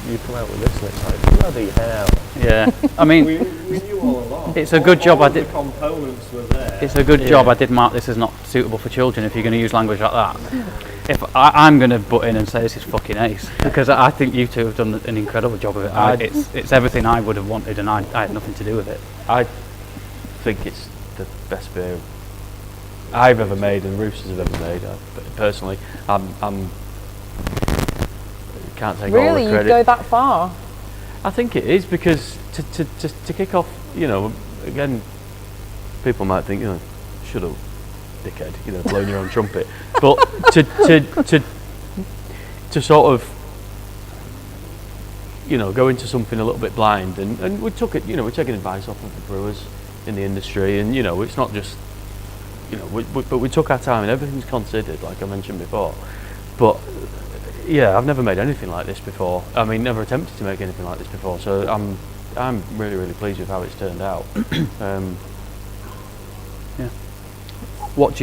you come out with this and it's like, bloody hell. Yeah. I mean, We knew all along. It's a good job all I of did- The components were there. it's a good job I did mark this as not suitable for children if you're going to use language like that. If I'm going to butt in and say this is fucking ace because I think you two have done an incredible job of it. It's everything I would have wanted and I had nothing to do with it. I think it's the best beer I've ever made and Roosters have ever made. Personally, I'm can't take all Really, the you credit. go that far? I think it is because to kick off, you know, again, people might think, you know, shut up, dickhead, you know, blowing your own trumpet. But to sort of, you know, go into something a little bit blind, and we took it, you know, we're taking advice off of the brewers in the industry, and you know, it's not just, you know, but we took our time and everything's considered, like I mentioned before. But yeah, I've never made anything like this before. I mean, never attempted to make anything like this before. So I'm really pleased with how it's turned out. What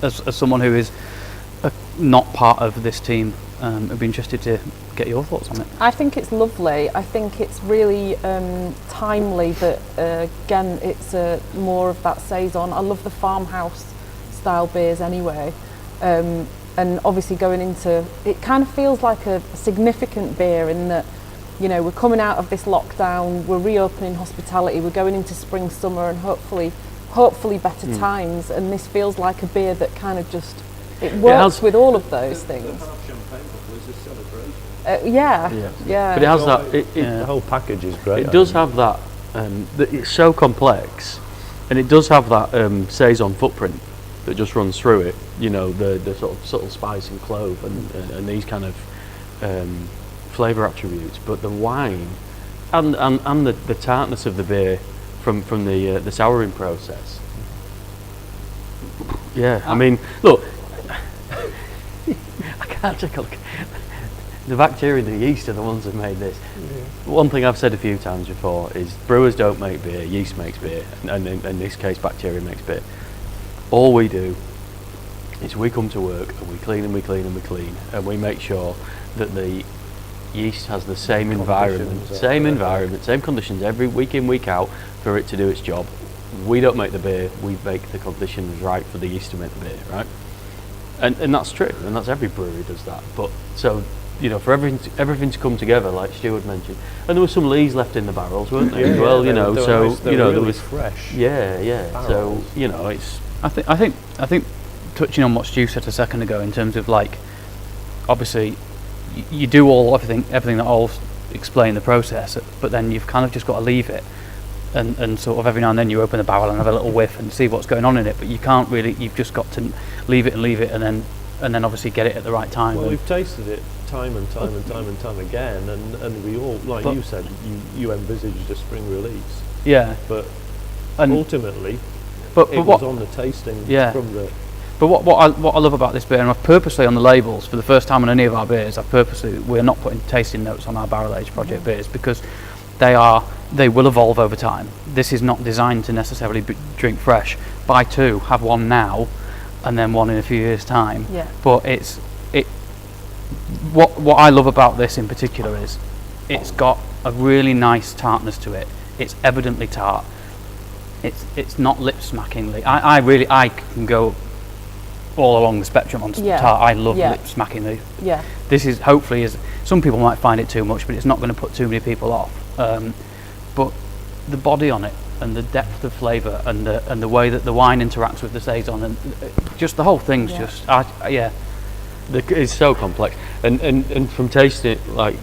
as someone who is not part of this team, I'd be interested to get your thoughts on it. I think it's lovely. I think it's really timely that, again, it's more of that saison. I love the farmhouse style beers anyway. And obviously going into, it kind of feels like a significant beer in that, you know, we're coming out of this lockdown, we're reopening hospitality, we're going into spring, summer and hopefully better times. And this feels like a beer that kind of just, it works with all of those things. Yeah. But it has that. The whole package is great. It does have that. It's so complex, and it does have that saison footprint that just runs through it. You know, the sort of subtle spice and clove and these kind of flavour attributes. But the wine and the tartness of the beer from the souring process. Yeah, I mean, look, The bacteria in the yeast are the ones that made this. One thing I've said a few times before is brewers don't make beer, yeast makes beer, and in this case bacteria makes beer. All we do is we come to work and we clean and we clean and we clean, and we make sure that the yeast has the same environment, same conditions every week in, week out for it to do its job. We don't make the beer, we make the conditions right for the yeast to make the beer, right? And that's true, and that's every brewery does that. But so, you know, for everything to come together, like Stuart mentioned, and there were some lees left in the barrels, weren't there? as well, you know, so nice, you know really there was fresh. Yeah. So you know, it's I think touching on what Stu said a second ago in terms of like, obviously, you do everything that all explain the process, but then you've kind of just got to leave it, and sort of every now and then you open the barrel and have a little whiff and see what's going on in it, but you can't really. You've just got to leave it, and then obviously get it at the right time. Well, we've tasted it time and time again, and we all, like you said, you envisaged a spring release. Yeah. But and ultimately, but it what was on the tasting from the. But what I love about this beer, and I've purposely on the labels for the first time on any of our beers, we're not putting tasting notes on our barrel aged project beers because they will evolve over time. This is not designed to necessarily drink fresh. Buy two, have one now, and then one in a few years' time. Yeah. But what I love about this in particular is it's got a really nice tartness to it. It's evidently tart. It's not lip smackingly. I can go all along the spectrum on tart. I love lip smackingly. Yeah. This is hopefully some people might find it too much, but it's not going to put too many people off. But the body on it and the depth of flavour and the way that the wine interacts with the saison and just the whole thing's it's so complex. And from tasting it, like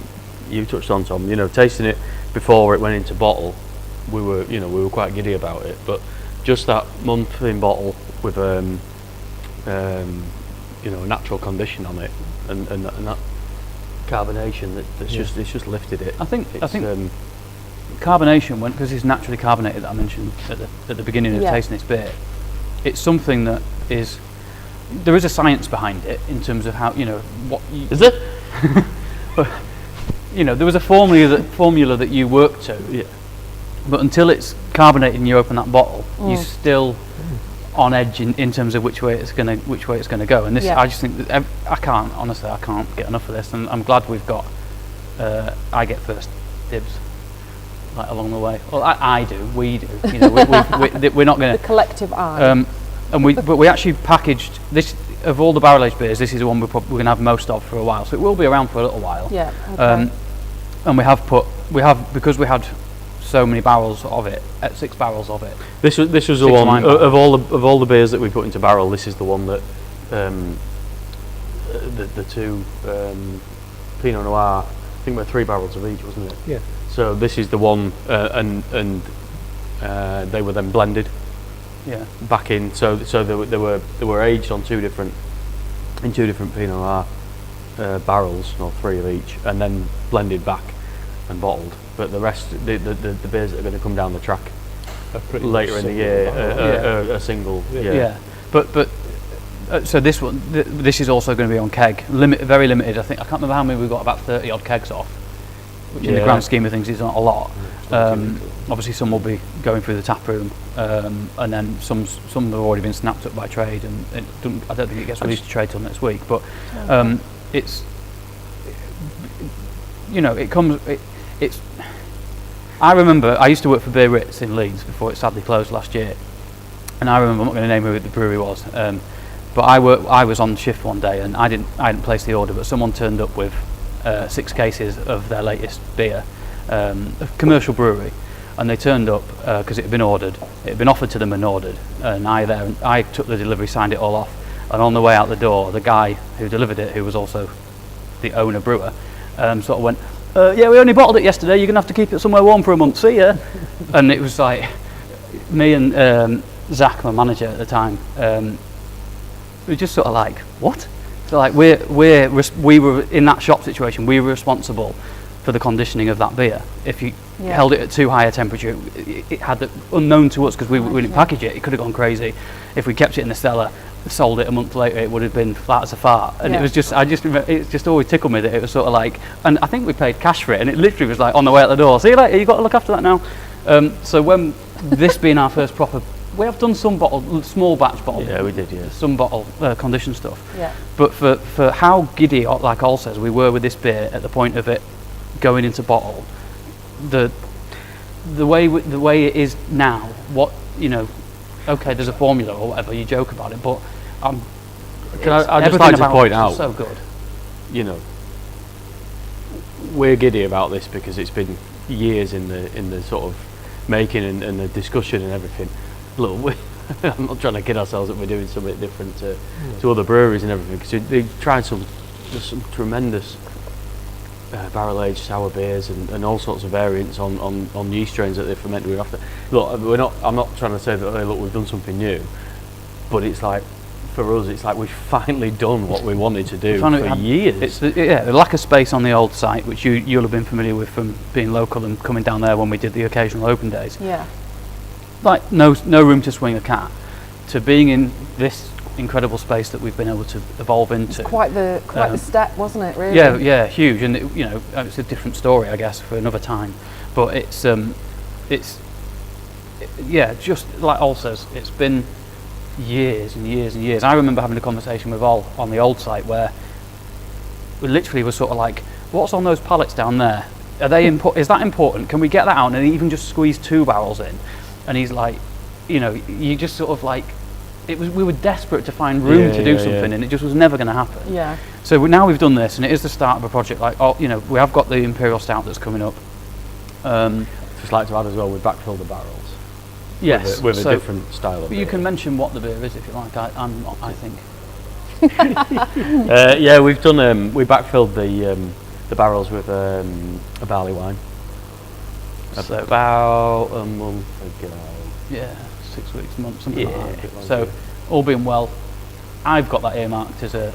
you touched on, Tom, you know, tasting it before it went into bottle, we were quite giddy about it. But just that month in bottle with you know, a natural condition on it and that carbonation it's just lifted it. I think carbonation, because it's naturally carbonated that I mentioned at the beginning of tasting this beer, it's something that there is a science behind it in terms of how, you know, is it? You know, there was a formula that you work to, but until it's carbonated and you open that bottle, you're still on edge in terms of which way it's gonna go. And this, I just think that I can't get enough of this, and I'm glad we've got. I get first dibs, like along the way. Well, I do. We do. You know, we're not going to. The collective eye. But we actually packaged this of all the barrel aged beers. This is the one we're going to have most of for a while, so it will be around for a little while. Yeah. Okay. And we have because we had so many barrels of it, 6 barrels of it. This was the one of all the beers that we put into barrel. This is the one that the two Pinot Noir. I think we're 3 barrels of each, wasn't it? Yeah. So this is the one, and they were then blended. Yeah. Back in, so they were aged on two different Pinot Noir barrels, or 3 of each, and then blended back and bottled. But the rest, the beers that are going to come down the track later in the year are single. Yeah. But so this one, this is also going to be on keg, very limited. I can't remember how many we've got, about 30 odd kegs off, which in the grand scheme of things is not a lot. Obviously, some will be going through the tap room, and then some have already been snapped up by trade, and I don't think it gets released to trade till next week. But it's, you know, it's. I remember I used to work for Beer Ritz in Leeds before it sadly closed last year, and I remember, I'm not going to name who the brewery was, but I was on shift one day and I didn't place the order, but someone turned up with 6 cases of their latest beer, a commercial brewery, and they turned up because it had been ordered, it had been offered to them and ordered, and I took the delivery, signed it all off, and on the way out the door, the guy who delivered it, who was also the owner brewer, sort of went, yeah, we only bottled it yesterday, you're going to have to keep it somewhere warm for a month, see ya. And it was like, me and Zach, my manager at the time, we were just sort of like, what? So like we were in that shop situation, we were responsible for the conditioning of that beer. If you Yeah. held it at too high a temperature, it had the unknown to us, because we didn't yeah. package it. It could have gone crazy. If we kept it in the cellar, sold it a month later, it would have been flat as a fart. And Yeah. it was just, it just always tickled me that it was sort of like, and I think we paid cash for it, and it literally was like on the way out the door. See you later. You got to look after that now. So when this being our first proper, we have done some small batch bottle. Yeah, we did, yeah. Some bottle condition stuff. Yeah. But for how giddy, like Ol says, we were with this beer at the point of it going into bottle, the way it is now, what, you know, okay, there's a formula or whatever, you joke about it, but I'd just everything like to about point it is out, so good. you know, we're giddy about this because it's been years in the sort of making and the discussion and everything. Look, I'm not trying to kid ourselves that we're doing something different to other breweries and everything, because they've tried there's some tremendous barrel aged sour beers and all sorts of variants on yeast strains that they're fermented with after. Look, I'm not trying to say that, hey, look, we've done something new, but it's like, for us, it's like we've finally done what we wanted to do for years. It's the lack of space on the old site, which you'll have been familiar with from being local and coming down there when we did the occasional open days. Yeah. Like no room to swing a cat, to being in this incredible space that we've been able to evolve into. Quite the step, wasn't it? Really. Yeah, huge, and it's a different story, I guess, for another time. But it's just like Ol says, it's been years and years and years. I remember having a conversation with Ol on the old site where we literally were sort of like, what's on those pallets down there? Are they is that important? Can we get that out and even just squeeze 2 barrels in? And he's like, you just sort of like, we were desperate to find room to do something, and it just was never going to happen. Yeah. So now we've done this, and it is the start of a project. Like, we have got the Imperial Stout that's coming up. Just like to add as well, we backfilled the barrels. Yes, with a different style of beer. You can mention what the beer is if you like. I'm not, I think. Yeah, we've done. We backfilled the barrels with a barley wine. So- About a month ago. Yeah, 6 weeks, months, something Yeah. like that. So, all being well, I've got that earmarked as a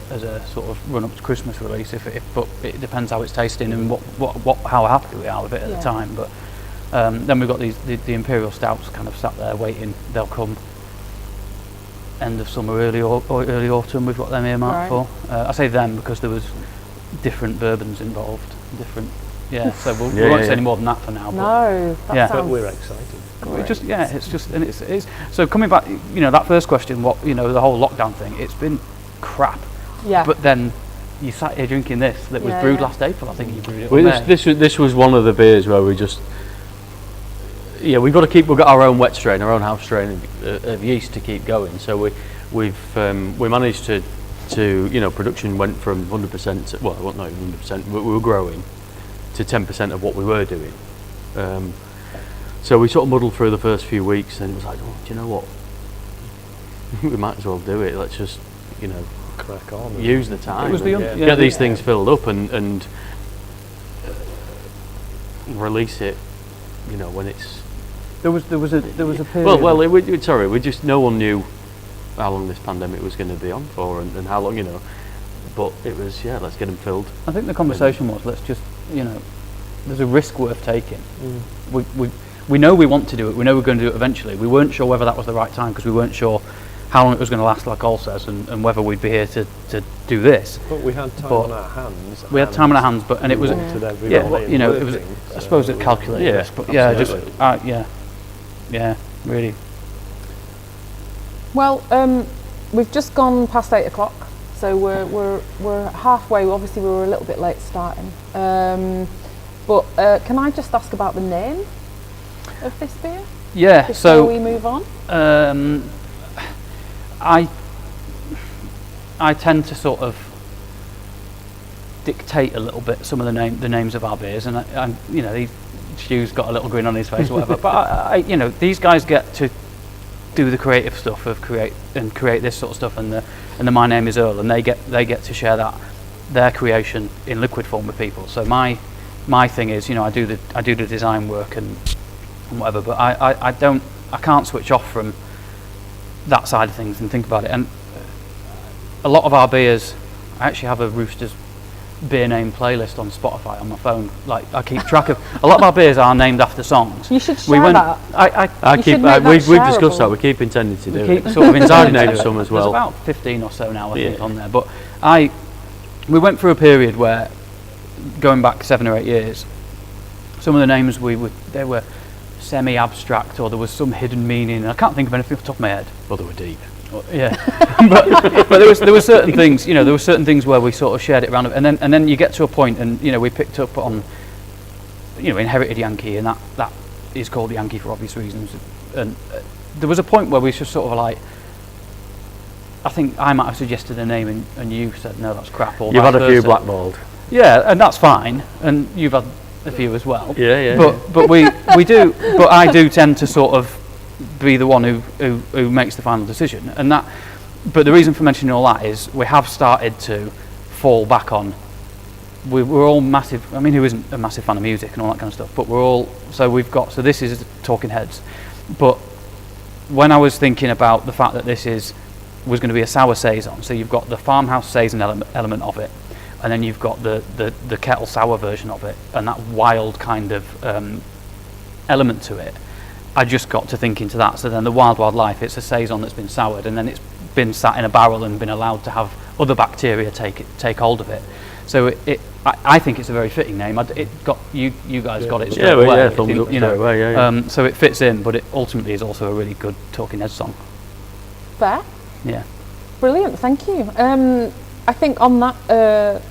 sort of run up to Christmas release. But it depends how it's tasting and how happy we are with it at the time. But then we've got the Imperial Stouts kind of sat there waiting. They'll come end of summer, early autumn. We've got them earmarked for. I say them because there was different bourbons involved. Yeah. So we won't say any more than that for now. No, that Yeah. sounds But we're excited. great. It's so coming back. That first question, the whole lockdown thing. It's been crap. Yeah. But then you sat here drinking this that was Yeah, brewed yeah. last April. I think you brewed it. Well, on there. this was one of the beers where we just, we've got our own wet strain, our own house strain of yeast to keep going. So we managed to production went from 100% to, well, not even 100%, but we were growing to 10% of what we were doing. So we sort of muddled through the first few weeks, and it was like, oh, do you know what? We might as well do it. Let's just, Crack on. use the time. It was the and get these things filled up and release it. When it's There was a period. no one knew how long this pandemic was going to be on for and how long, but it was, let's get them filled. I think the conversation was, let's just, there's a risk worth taking. We know we want to do it. We know we're going to do it eventually. We weren't sure whether that was the right time because we weren't sure how long it was going to last, like Ol says, and whether we'd be here to do this. But we had time But on our hands. We had time on our hands, and it was, wanted everybody it was. working, I suppose so it calculated Yeah, risk, but absolutely. really. Well, we've just gone past 8 o'clock, so we're halfway. Obviously, we were a little bit late starting. But can I just ask about the name of this beer Yeah. before So we move on? I tend to sort of dictate a little bit some of the names of our beers, and Stu's got a little grin on his face or whatever. But these guys get to do the creative stuff of create this sort of stuff, and the My Name Is Earl, and they get to share their creation in liquid form with people. So my thing is, I do the design work and whatever, but I can't switch off from that side of things and think about it. And a lot of our beers, I actually have a Roosters beer name playlist on Spotify on my phone. Like I keep track of a lot of our beers are named after songs. You should share that. You should make that we've discussed that. shareable. We keep intending to do We keep it. sort of intending Name to do it. some as well. There's about 15 or so now, I think, Yeah. on there. But we went through a period where, going back 7 or 8 years, some of the names they were semi-abstract, or there was some hidden meaning. I can't think of anything off the top of my head. Well, they were deep. Yeah, but there were certain things, you know, there were certain things where we sort of shared it around, and then you get to a point, and you know, we picked up on, you know, Inherited Yankee, and that is called Yankee for obvious reasons, and there was a point where we was just sort of like, I think I might have suggested a name, and you said no, that's crap. Or You've vice had a few versa. blackballed. Yeah, and that's fine, and you've had a few as well. Yeah. But we do. But I do tend to sort of be the one who makes the final decision, and that. But the reason for mentioning all that is we have started to fall back on. We're all massive. I mean, who isn't a massive fan of music and all that kind of stuff? But we're all. So so this is Talking Heads, but when I was thinking about the fact that was going to be a sour saison, so you've got the farmhouse saison element of it, and then you've got the kettle sour version of it, and that wild kind of element to it. I just got to thinking to that. So then the Wild Life, it's a saison that's been soured, and then it's been sat in a barrel and been allowed to have other bacteria take hold of it. So I think it's a very fitting name. You guys got it straight away. Yeah, thumbs up straight away. Yeah. So it fits in, but it ultimately is also a really good Talking Heads song. Fair. Yeah. Brilliant, thank you. I think on that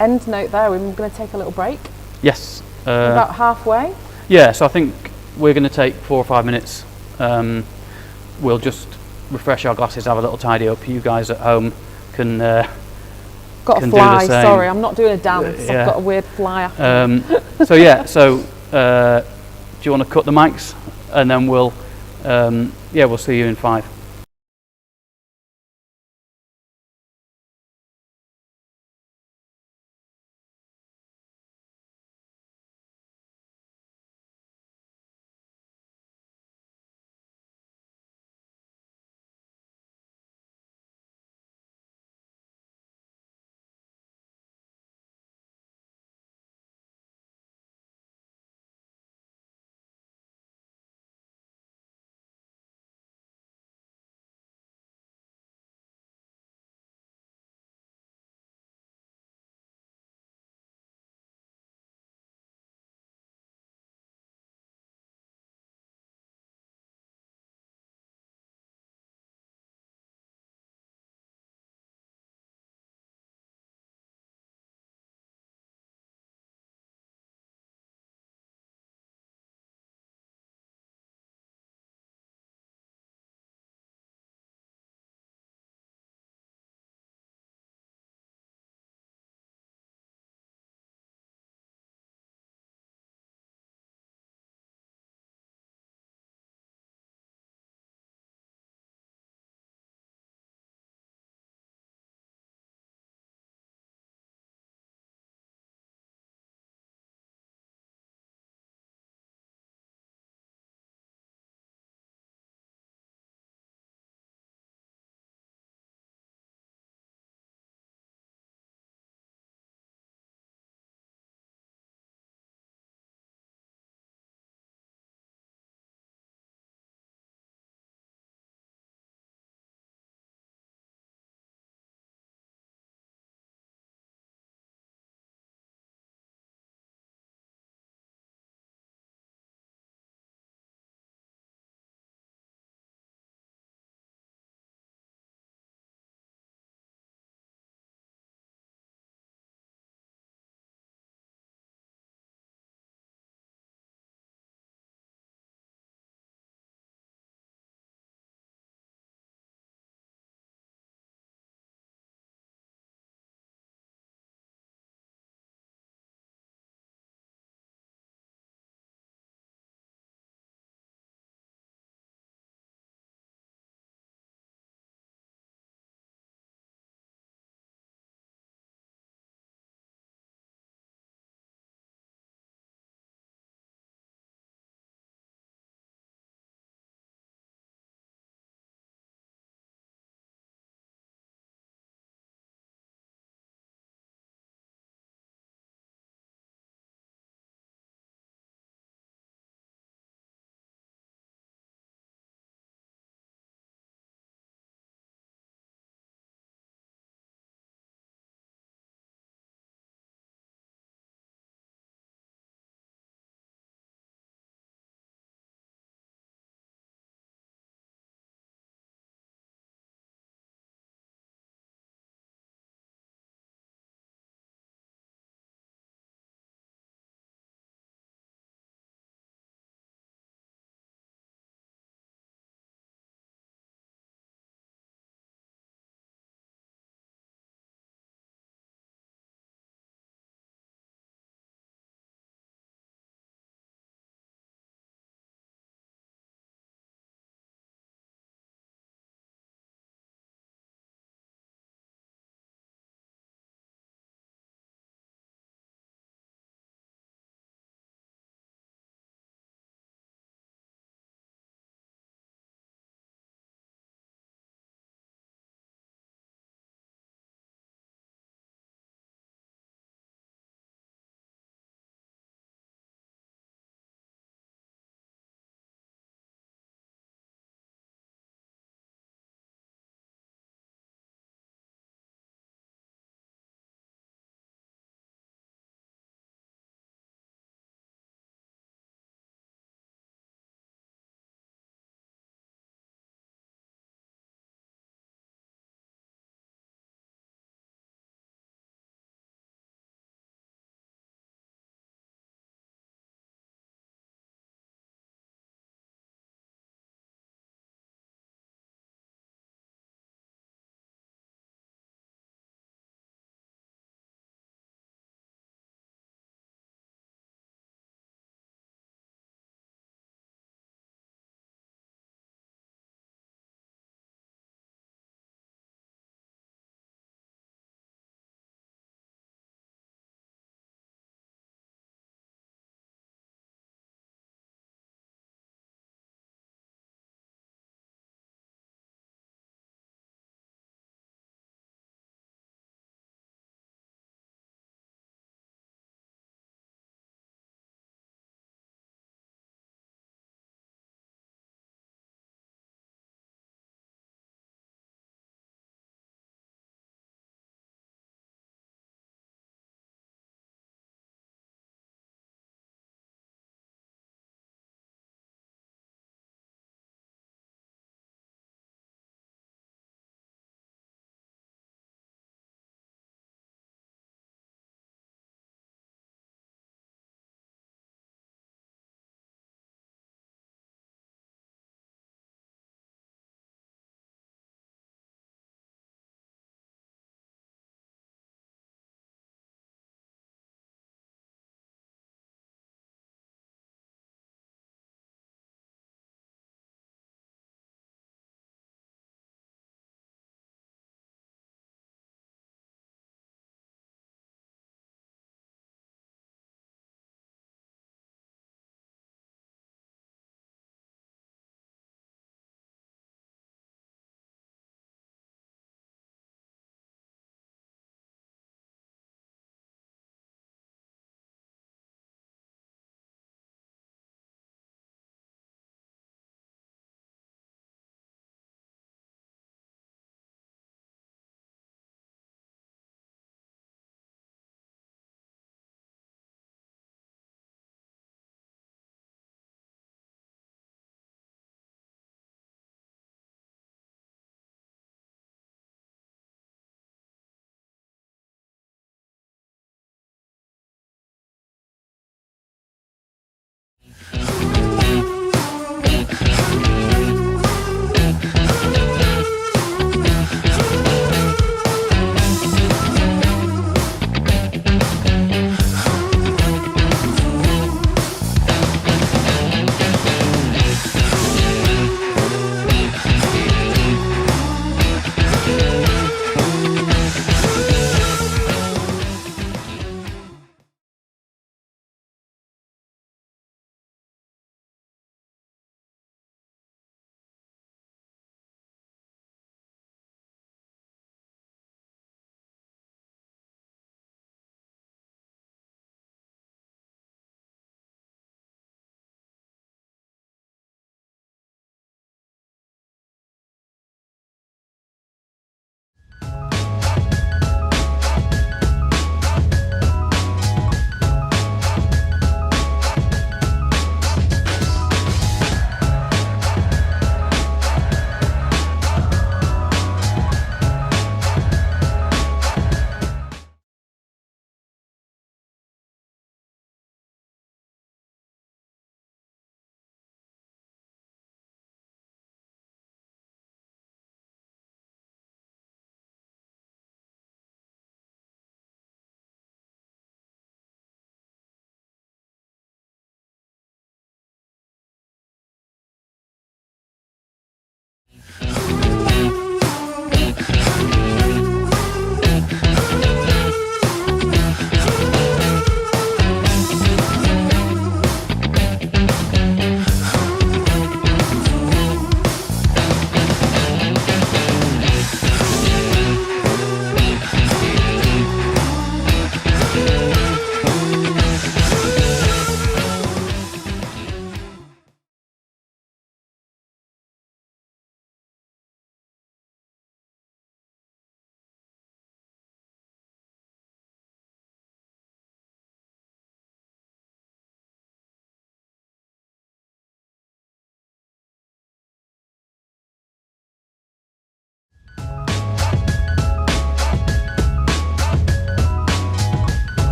end note there, we're going to take a little break. Yes. About halfway. Yeah, so I think we're going to take 4 or 5 minutes. We'll just refresh our glasses, have a little tidy up. You guys at home can Got can a do the fly, same. sorry, I'm not doing a dance. Yeah. I've got a weird fly. So do you want to cut the mics, and then we'll see you in 5.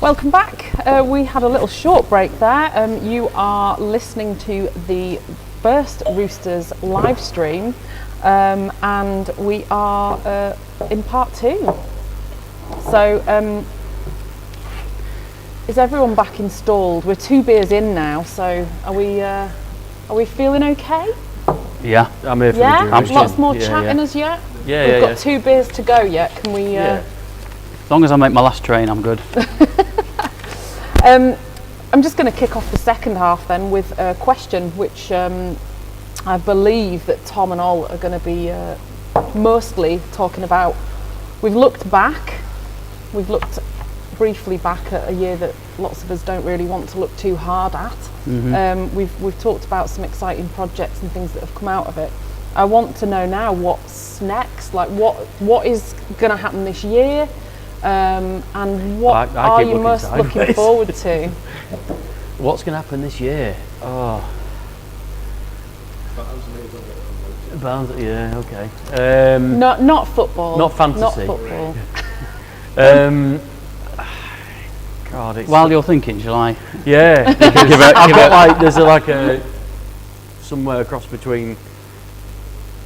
Welcome back. We had a little short break there. You are listening to the first Roosters live stream, and we are in part 2. So, is everyone back installed? We're 2 beers in now, so are we feeling okay? Yeah. I'm here for Yeah, the duration. lots more Yeah, chat in yeah. us yet. Yeah, We've yeah, got yeah. 2 beers to go yet. Can we? Yeah. As long as I make my last train, I'm good. I'm just going to kick off the second half then with a question, which I believe that Tom and Ol are going to be mostly talking about. We've looked back. We've looked briefly back at a year that lots of us don't really want to look too hard at. We've talked about some exciting projects and things that have come out of it. I want to know now what's next. Like what is going to happen this year, and what I are keep you looking most looking sideways. forward to? What's going to happen this year? Oh, Barnsley, yeah, okay. Not football. Not fantasy. Not football. God, it's While you're thinking, shall I? yeah. I've got like there's a somewhere across between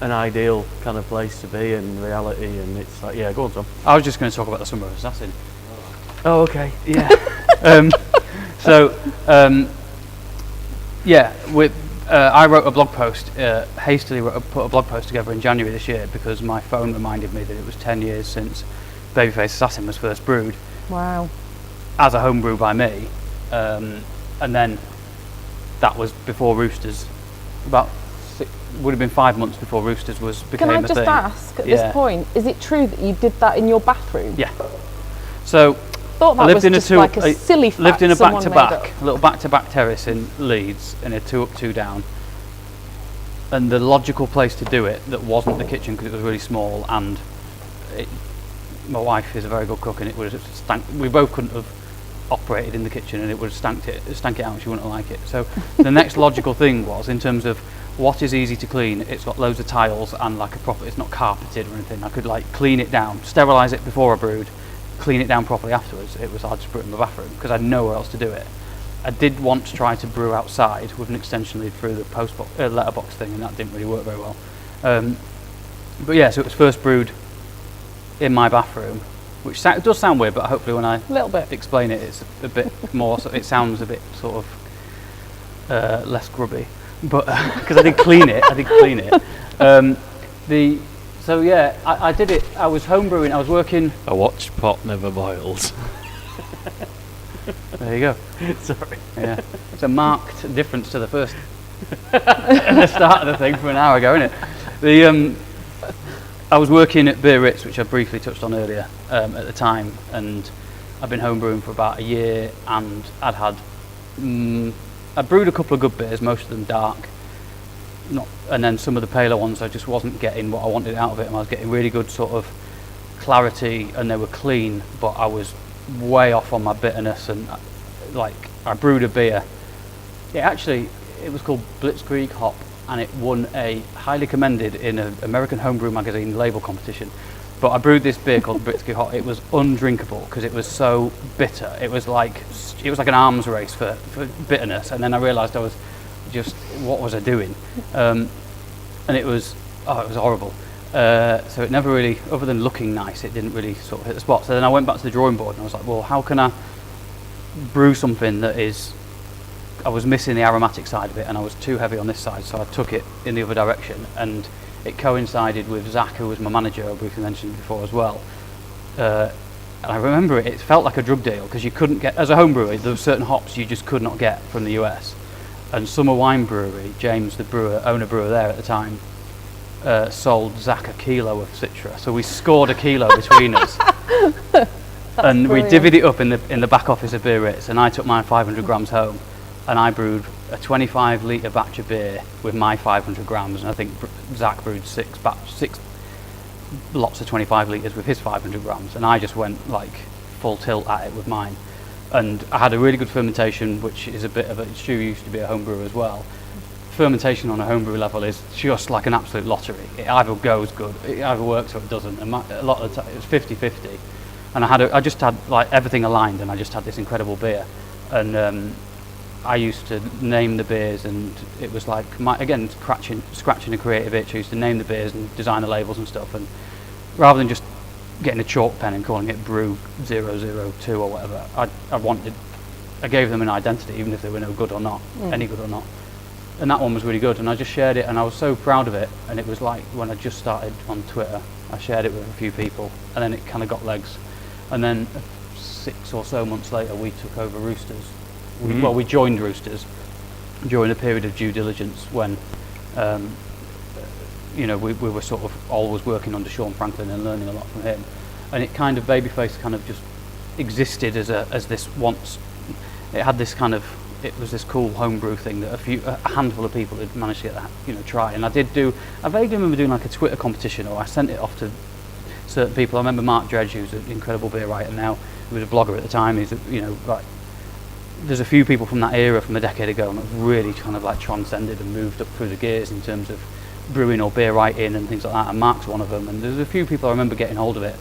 an ideal kind of place to be and reality, and it's like, yeah, go on, Tom. I was just going to talk about the Summer of Assassin. Oh, okay. Yeah. I wrote a blog post, hastily put a blog post together in January this year because my phone reminded me that it was 10 years since Babyface Assassin was first brewed Wow. as a home brew by me. And then that was before Roosters, would have been 5 months before Roosters became Can I a just thing. ask at Yeah. this point, is it true that you did that in your bathroom? Yeah. So Thought that I lived was in just a like a silly fact lived in a someone made back-to-back, up. a little back-to-back terrace in Leeds, in a 2 up, 2 down. And the logical place to do it that wasn't the kitchen because it was really small, and my wife is a very good cook, and it would have stank. We both couldn't have operated in the kitchen, and it would have stank it out, and she wouldn't have liked it. So the next logical thing was, in terms of what is easy to clean, it's got loads of tiles and like a proper, it's not carpeted or anything. I could like clean it down, sterilise it before I brewed, clean it down properly afterwards. It was hard to brew it in my bathroom because I had nowhere else to do it. I did want to try to brew outside with an extension lead through the letterbox thing, and that didn't really work very well. But yeah, so it was first brewed in my bathroom, which does sound weird, but hopefully when I Little bit. explain it, it's a bit more. So it sounds a bit sort of less grubby, but because I did clean it, So yeah, I did it. I was homebrewing. I was working. A watch pot never boils. There you go. Sorry. Yeah, it's a marked difference to the first, the start of the thing from an hour ago, isn't it? I was working at Beer Ritz, which I briefly touched on earlier at the time, and I've been homebrewing for about a year, and I brewed a couple of good beers, most of them dark, and then some of the paler ones I just wasn't getting what I wanted out of it, and I was getting really good sort of clarity, and they were clean, but I was way off on my bitterness, and I brewed a beer. It was called Blitzkrieg Hop, and it won a highly commended in an American homebrew magazine label competition. But I brewed this beer called Blitzkrieg Hop. It was undrinkable because it was so bitter. It was like an arms race for bitterness, and then I realised I was just, what was I doing? And it was horrible. So it never really, other than looking nice, it didn't really sort of hit the spot. So then I went back to the drawing board and I was like, well, how can I brew something that is, I was missing the aromatic side of it, and I was too heavy on this side, so I took it in the other direction, and it coincided with Zach, who was my manager, I briefly mentioned before as well. And I remember it felt like a drug deal, because you couldn't get, as a home brewer, there were certain hops you just could not get from the US. And Summer Wine Brewery, James, the owner brewer there at the time, sold Zach a kilo of Citra, so we scored a kilo between us. And brilliant. We divvied it up in the back office of Beer Ritz, and I took mine 500 grams home, and I brewed a 25 litre batch of beer with my 500 grams, and I think Zach brewed six lots of 25 litres with his 500 grams, and I just went like full tilt at it with mine. And I had a really good fermentation, which is a bit of a, Stu used to be a home brewer as well. Fermentation on a homebrew level is just like an absolute lottery. It either goes good, it either works or it doesn't, and a lot of the time it was 50-50. And I just had like everything aligned, and I just had this incredible beer. And I used to name the beers, and it was like scratching a creative itch. I used to name the beers and design the labels and stuff. And rather than just getting a chalk pen and calling it Brew 002 or whatever, I gave them an identity, even if they were no good or not, any good or not. And that one was really good, and I just shared it, and I was so proud of it. And it was like when I just started on Twitter, I shared it with a few people, and then it kind of got legs. And then 6 or so months later, we took over Roosters. We joined Roosters during a period of due diligence when, we were sort of always working under Sean Franklin and learning a lot from him. And it kind of, Babyface kind of just existed as this once. It had this kind of, it was this cool homebrew thing that a handful of people had managed to get that, try. And I vaguely remember doing like a Twitter competition, or I sent it off to certain people. I remember Mark Dredge, who's an incredible beer writer now, who was a blogger at the time. He's, like, there's a few people from that era from a decade ago that really kind of like transcended and moved up through the gears in terms of brewing or beer writing and things like that. And Mark's one of them. And there's a few people I remember getting hold of it.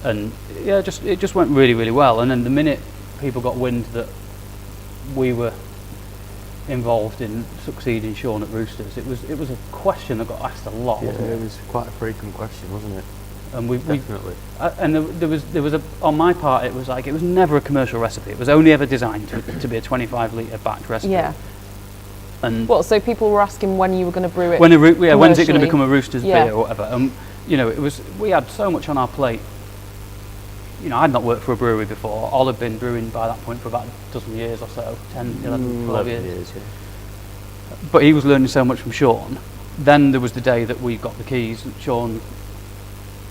And yeah, it just went really, really well. And then the minute people got wind that we were involved in succeeding Sean at Roosters, it was a question that got asked a lot. Yeah, wasn't it? it was quite a frequent question, wasn't it? And Definitely. And there was on my part, it was never a commercial recipe. It was only ever designed to be a 25-litre batch recipe. Yeah. And So people were asking when you were going to brew it. when's it going to commercially? become a Roosters Yeah. beer or whatever? We had so much on our plate. I'd not worked for a brewery before. All had been brewing by that point for about a dozen years or so, 10, 11, 12 years. Yeah. But he was learning so much from Sean. Then there was the day that we got the keys. Sean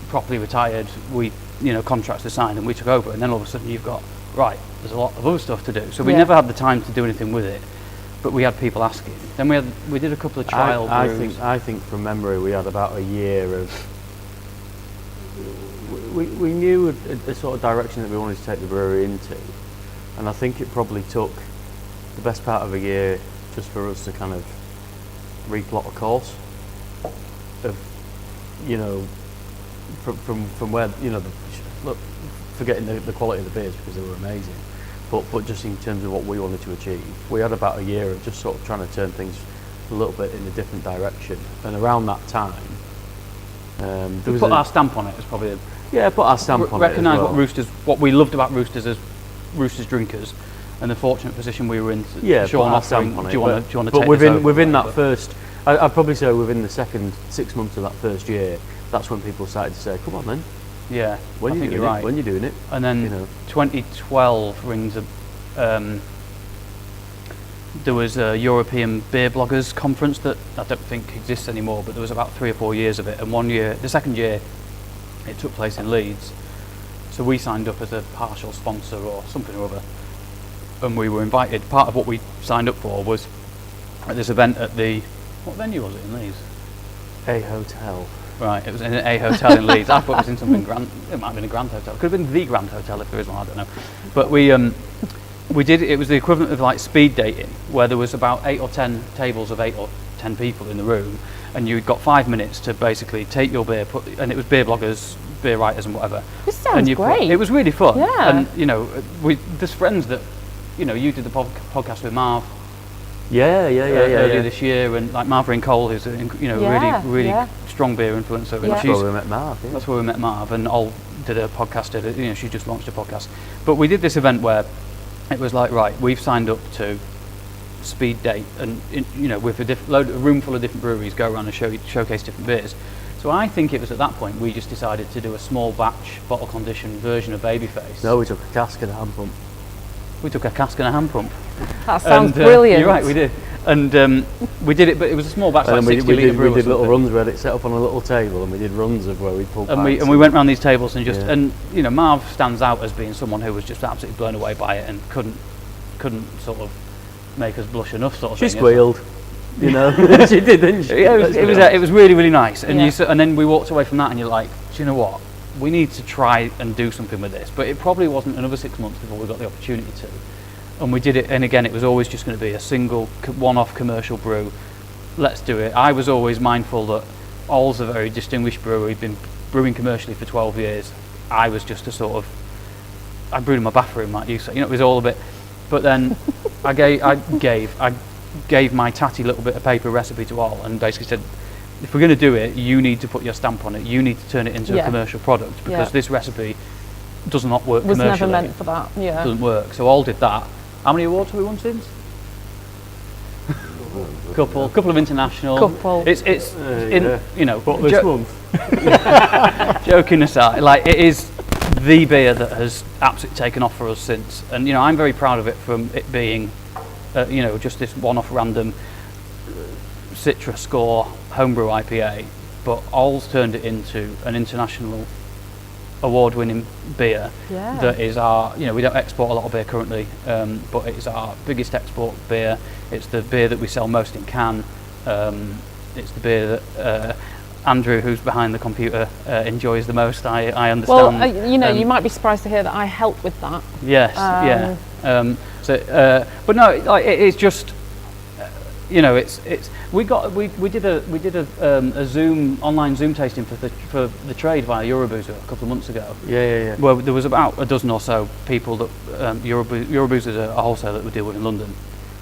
properly retired. We, contracts were signed, and we took over. And then all of a sudden, you've got there's a lot of other stuff to do. So we never had the time to do anything with it. But we had people asking. Then we did a couple of trial brews. I think from memory we had about a year of. We knew the sort of direction that we wanted to take the brewery into, and I think it probably took the best part of a year just for us to kind of replot a course of, from where, look, forgetting the quality of the beers because they were amazing, but just in terms of what we wanted to achieve, we had about a year of just sort of trying to turn things a little bit in a different direction, and around that time, We put our stamp on it. It's probably put our stamp on it. Recognise what we loved about Roosters as Roosters drinkers, and the fortunate position we were in. Sean offering, do you want to take but this over? within that first, I'd probably say within the second 6 months of that first year, that's when people started to say, "Come on, then." Yeah, When I you think doing you're it? right. When you're doing it, And then 2012 rings a. There was a European Beer Bloggers conference that I don't think exists anymore, but there was about 3 or 4 years of it. And the second year, it took place in Leeds. So we signed up as a partial sponsor or something or other. And we were invited. Part of what we signed up for was at this event at what venue was it in Leeds? a hotel. Right, it was in a hotel in Leeds. I thought it was in something grand. It might have been a Grand Hotel. Could have been the Grand Hotel if there is one, I don't know. But we did, it was the equivalent of like speed dating, where there was about 8 or 10 tables of 8 or 10 people in the room, and you got 5 minutes to basically take your beer, and it was beer bloggers, beer writers and whatever. This sounds great. It was really fun. Yeah. And, there's friends that, you did the podcast with Marv earlier this year, and like Marvin Cole, who's a really strong beer influencer. Yeah. That's where we met Marv. Yeah. That's where we met Marv, and Ol did a podcast. She just launched a podcast. But we did this event where it was like, right, we've signed up to speed date, and with a room full of different breweries, go around and showcase different beers. So I think it was at that point we just decided to do a small batch bottle conditioned version of Babyface. No, we took a cask and a hand pump. We took a cask and a hand pump. That sounds And, brilliant. You're right, we did. And we did it, but it was a small batch, like And 60 we litre did brew or little something. runs. We had it set up on a little table, and we did runs of where we pulled And pints. we went around these tables and just Yeah. Marv stands out as being someone who was just absolutely blown away by it and couldn't sort of make us blush enough, sort of She thing. squealed, she did, didn't she? Yeah, it was really, really nice. And Yeah. and then we walked away from that, and you're like, do you know what? We need to try and do something with this. But it probably wasn't another 6 months before we got the opportunity to. And we did it, and again, it was always just going to be a single, one-off commercial brew. Let's do it. I was always mindful that Ol's a very distinguished brewer. He'd been brewing commercially for 12 years. I was just a sort of, I brewed in my bathroom, like you say. You know, it was all a bit. But then I gave my tatty little bit of paper recipe to Al, and basically said, if we're going to do it, you need to put your stamp on it. You need to turn it into a commercial product, because this recipe does not work Was commercially. never meant for that. Yeah. Doesn't work. So Al did that. How many awards have we won since? couple of international. Couple. It's in, you know. What, this month? Joking aside, like, it is the beer that has absolutely taken off for us since, and you know, I'm very proud of it from it being, you know, just this one-off random Citra Score homebrew IPA, but Al's turned it into an international award-winning beer that is our, you know, we don't export a lot of beer currently, but it's our biggest export beer. It's the beer that we sell most in can. It's the beer that Andrew, who's behind the computer, enjoys the most. I understand. Well, you know, you might be surprised to hear that I help with that. Yes, but no, like, it's just, you know, it's we did a Zoom online Zoom tasting for the trade via Euroboozer a couple of months ago. Yeah. Well, there was about a dozen or so people that Euroboozer is a wholesaler that we deal with in London,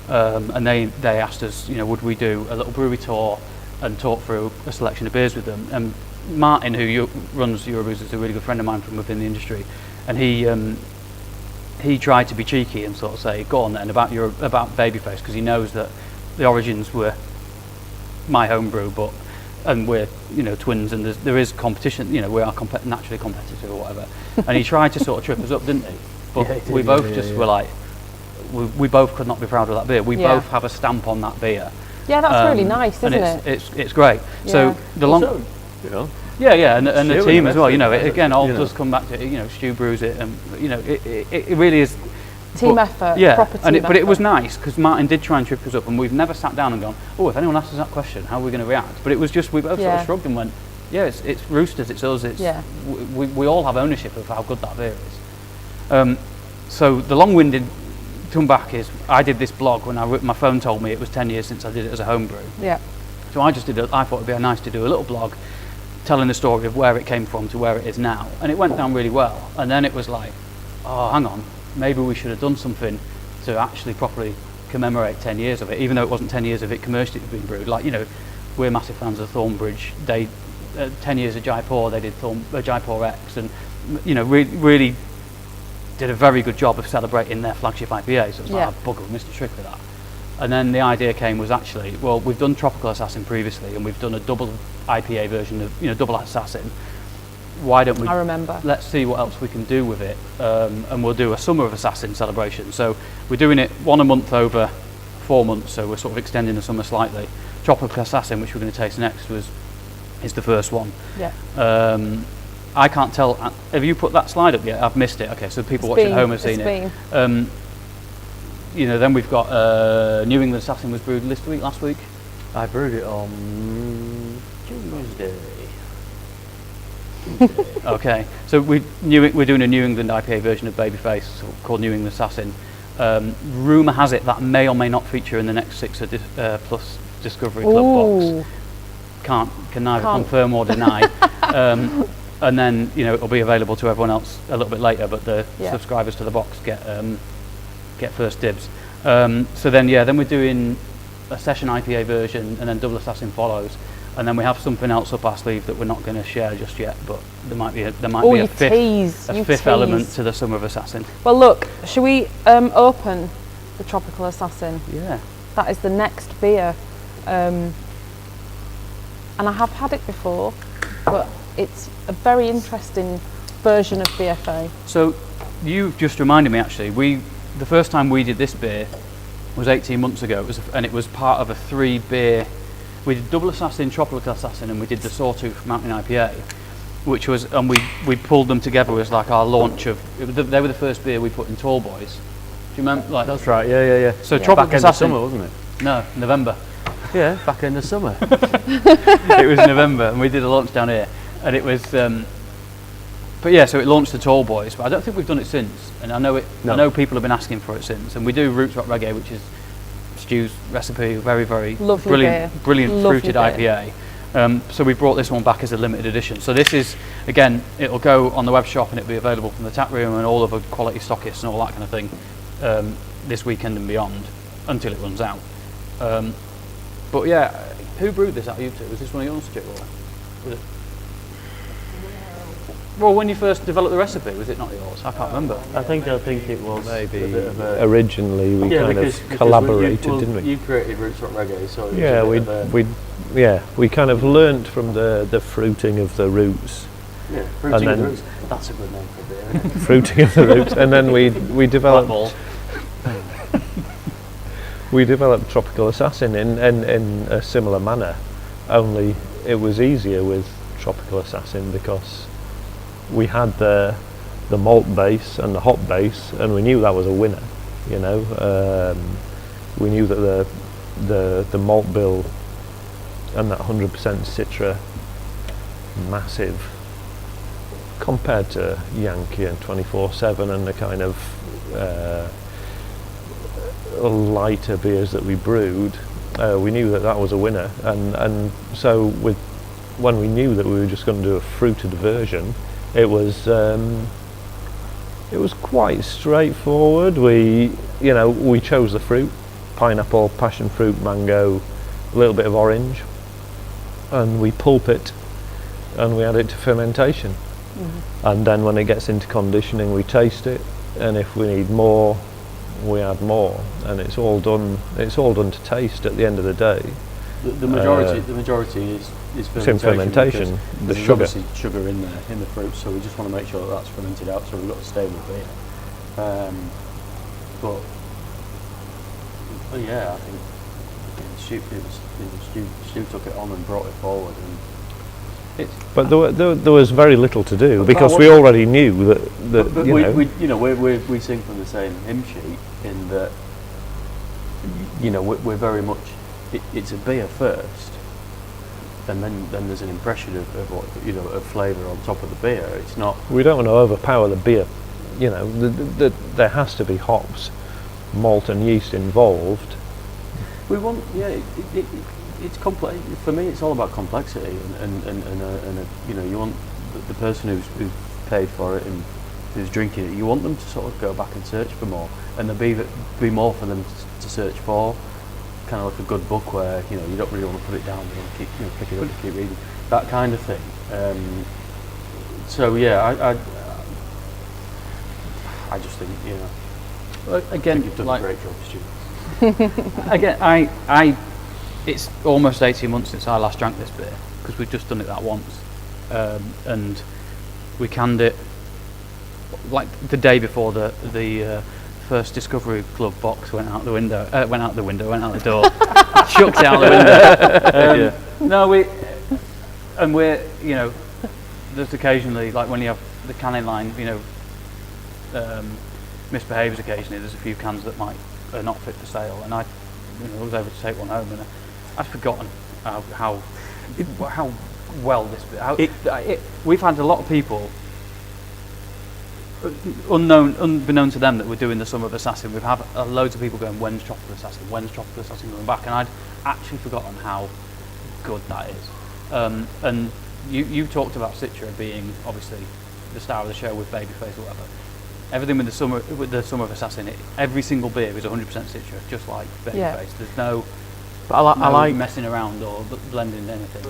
and they asked us, you know, would we do a little brewery tour and talk through a selection of beers with them. And Martin, who runs Euroboozer, is a really good friend of mine from within the industry, and he tried to be cheeky and sort of say, go on then about Babyface, because he knows that the origins were my homebrew, and we're, you know, twins, and there is competition, you know, we are naturally competitive or whatever. And he tried to sort of trip us up, didn't he? But Yeah, he did, we both were like, we both could not be proud of that beer. We both have a stamp on that beer. Yeah, that's really nice, isn't and it? It's great. Yeah. So the long, Also, you know, and the Stu team and as well. You know, everything, again, all you know. does come back to, you know, Stu brews it, and you know, it really is Team but- effort, Yeah, proper team but it was effort. nice because Martin did try and trip us up, and we've never sat down and gone, oh, if anyone asks us that question, how are we going to react? But it was just we both sort of shrugged and went, yeah, it's Roosters, it's us, it's we all have ownership of how good that beer is. So the long-winded comeback is, I did this blog when my phone told me it was 10 years since I did it as a homebrew. Yeah. So I thought it'd be nice to do a little blog telling the story of where it came from to where it is now, and it went down really well. And then it was like, oh, hang on, maybe we should have done something to actually properly commemorate 10 years of it, even though it wasn't 10 years of it commercially being brewed. Like, you know, we're massive fans of Thornbridge. They 10 years of Jaipur, they did Jaipur X, and you know, really did a very good job of celebrating their flagship IPA. So it's like, I bugger, missed a trick with that. And then the idea came was actually, well, we've done Tropical Assassin previously, and we've done a double IPA version of, you know, Double Assassin. Why don't we? I remember. Let's see what else we can do with it, and we'll do a Summer of Assassin celebration. So we're doing it one a month over 4 months. So we're sort of extending the summer slightly. Tropical Assassin, which we're going to taste next, is the first one. Yeah. I can't tell. Have you put that slide up yet? I've missed it. Okay, so people watching at home have seen it. You know, then we've got New England Assassin was brewed last week. I brewed it on Tuesday. Okay, so we're doing a New England IPA version of Babyface called New England Assassin. Rumour has it that may or may not feature in the next Sixer Plus Discovery Club box. Can neither confirm or deny. And then, you know, it'll be available to everyone else a little bit later, but the subscribers to the box get first dibs. So then we're doing a session IPA version, and then Double Assassin follows, and then we have something else up our sleeve that we're not going to share just yet, but there might be a fifth element to the Summer of Assassin. Well, look, shall we open the Tropical Assassin? Yeah. That is the next beer, and I have had it before, but it's a very interesting version of BFA. So you've just reminded me, actually, the first time we did this beer was 18 months ago, and it was part of a 3 beer. We did Double Assassin, Tropical Assassin, and we did the Sawtooth Mountain IPA, which was, and we pulled them together as like our launch of, they were the first beer we put in Tall Boys. Do you remember? Like, That's right, yeah. So Tropical Back end of Assassin, summer, wasn't it? No, November. Yeah, back end of summer. It was November, and we did a launch down here, and it was. But yeah, so it launched the Tall Boys, but I don't think we've done it since. And I know I know people have been asking for it since, and we do Roots Rock Reggae, which is Stu's recipe, very, very Lovely brilliant Lovely fruited beer. IPA. So we brought this one back as a limited edition. So this is, again, it'll go on the web shop and it'll be available from the tap room and all of the quality stockists and all that kind of thing this weekend and beyond until it runs out. But yeah, who brewed this out of you two? Was this one of yours, Chip? Or was it? Well, when you first developed the recipe, was it not yours? I can't remember. I think it was Maybe a bit of a... originally we kind of because collaborated, didn't didn't we? You created Roots Rock Reggae, so it was Yeah, a bit of a- we kind of learnt from the fruiting of the roots, yeah, Fruiting then- the Roots. That's a good name for a beer, isn't it? fruiting of the roots, and then we Black developed Ball. we developed Tropical Assassin in a similar manner. Only it was easier with Tropical Assassin because we had the malt base and the hop base, and we knew that was a winner. You know, we knew that the malt bill and that 100% Citra, massive compared to Yankee and 24/7 and the kind of lighter beers that we brewed. We knew that was a winner, and so when we knew that we were just going to do a fruited version, it was quite straightforward. We chose the fruit: pineapple, passion fruit, mango, a little bit of orange, and we pulp it and we add it to fermentation. And then when it gets into conditioning, we taste it, and if we need more, we add more, and it's all done to taste at the end of the day. The majority is It's in fermentation, because the there's sugar. obviously sugar in there, in the fruit, so we just want to make sure that that's fermented out, so we've got a stable beer. But yeah, I think Stu took it on and brought it forward, and But there was very little to do because well, we already knew that but we sing from the same hymn sheet in that we're very much it's a beer first, and then there's an impression of what of flavour on top of the beer. It's not. we don't want to overpower the beer. There has to be hops, malt and yeast involved. We want it's complex. For me, it's all about complexity, and you want the person who's paid for it and who's drinking it. You want them to sort of go back and search for more, and there'll be more for them to search for. Kind of like a good book where you don't really want to put it down. You want to keep pick it up and keep reading, that kind of thing. So yeah, I just think Again, you've done like, a great job, Stu. again, it's almost 18 months since I last drank this beer because we've just done it that once, and we canned it like the day before the first Discovery Club box went out the door, chucked it out the window. No, we're there's occasionally, like when you have the canning line, misbehaves occasionally. There's a few cans that are not fit for sale, and I was able to take one home, and I'd forgotten how well this. We've had a lot of people, unbeknown to them, that we're doing the Summer of Assassin. We've had loads of people going, "When's Tropical Assassin? When's Tropical Assassin coming back?" And I'd actually forgotten how good that is. And you talked about Citra being obviously the star of the show with Babyface or whatever. Everything with the Summer of Assassin, every single beer is 100% Citra, just like Babyface. Yeah. There's no, But I like messing around or blending anything.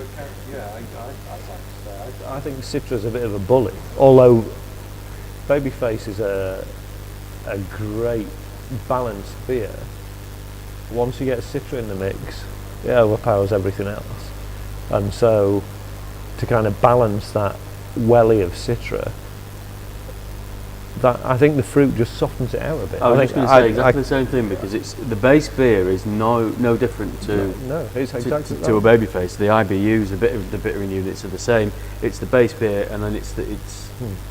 I think Citra's a bit of a bully, although Babyface is a great balanced beer. Once you get Citra in the mix, it overpowers everything else, and so to kind of balance that welly of Citra, that I think the fruit just softens it out a bit. I was think just going to say exactly the same thing, because it's the base beer is no different to no, it's exactly to a Babyface. The IBUs, the bittering units are the same. It's the base beer, and then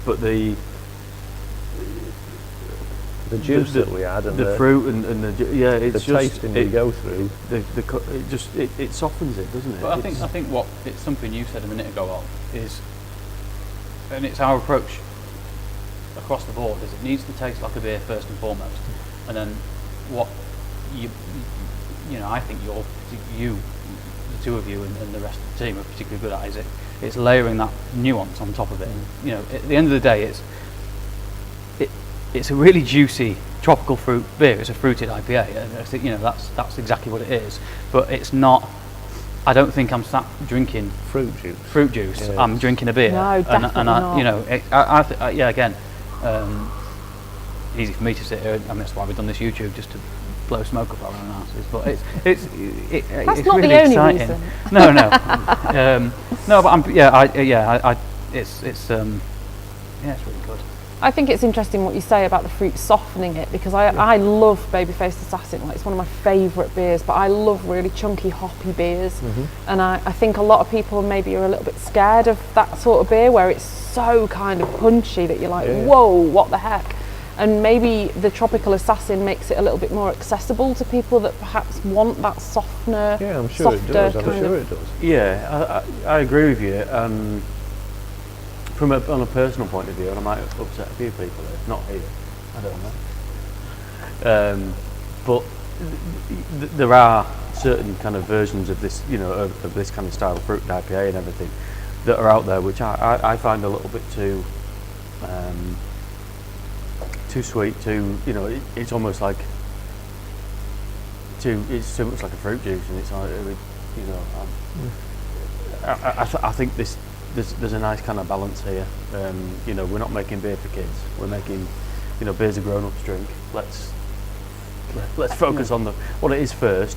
but the juice that we add and the fruit and it's the just tasting you go through. It softens it, doesn't it? But I think what it's something you said a minute ago, Al, is, and it's our approach across the board, is it needs to taste like a beer first and foremost, and then what I think the two of you and the rest of the team are particularly good at, is it's layering that nuance on top of it. And, you know, at the end of the day, it's a really juicy tropical fruit beer. It's a fruited IPA, and I think, you know, that's exactly what it is. But it's not. I don't think I'm sat drinking Fruit juice. Yeah. Yeah. I'm drinking a beer. No, definitely and I, not. you know, yeah, again, easy for me to sit here. I mean, that's why we've done this YouTube, just to blow smoke up our own asses. But it's That's not really the only exciting. reason. No, no, but it's it's really good. I think it's interesting what you say about the fruit softening it, because I love Babyface Assassin. Like, it's one of my favourite beers, but I love really chunky, hoppy beers. And I think a lot of people maybe are a little bit scared of that sort of beer where it's so kind of punchy that you're like, whoa, what the heck? And maybe the Tropical Assassin makes it a little bit more accessible to people that perhaps want that softener, Yeah, I'm sure it does. I'm kind sure of- it does. Yeah, I agree with you. On a personal point of view, and I might upset a few people here, not here, I don't know. But there are certain kind of versions of this, you know, of this kind of style of fruit IPA and everything that are out there, which I find a little bit too sweet. You know, it's almost like it's too much like a fruit juice, and it's like, you know, I think there's a nice kind of balance here. You know, we're not making beer for kids. We're making, you know, beers a grown-ups drink. Let's focus on what it is first,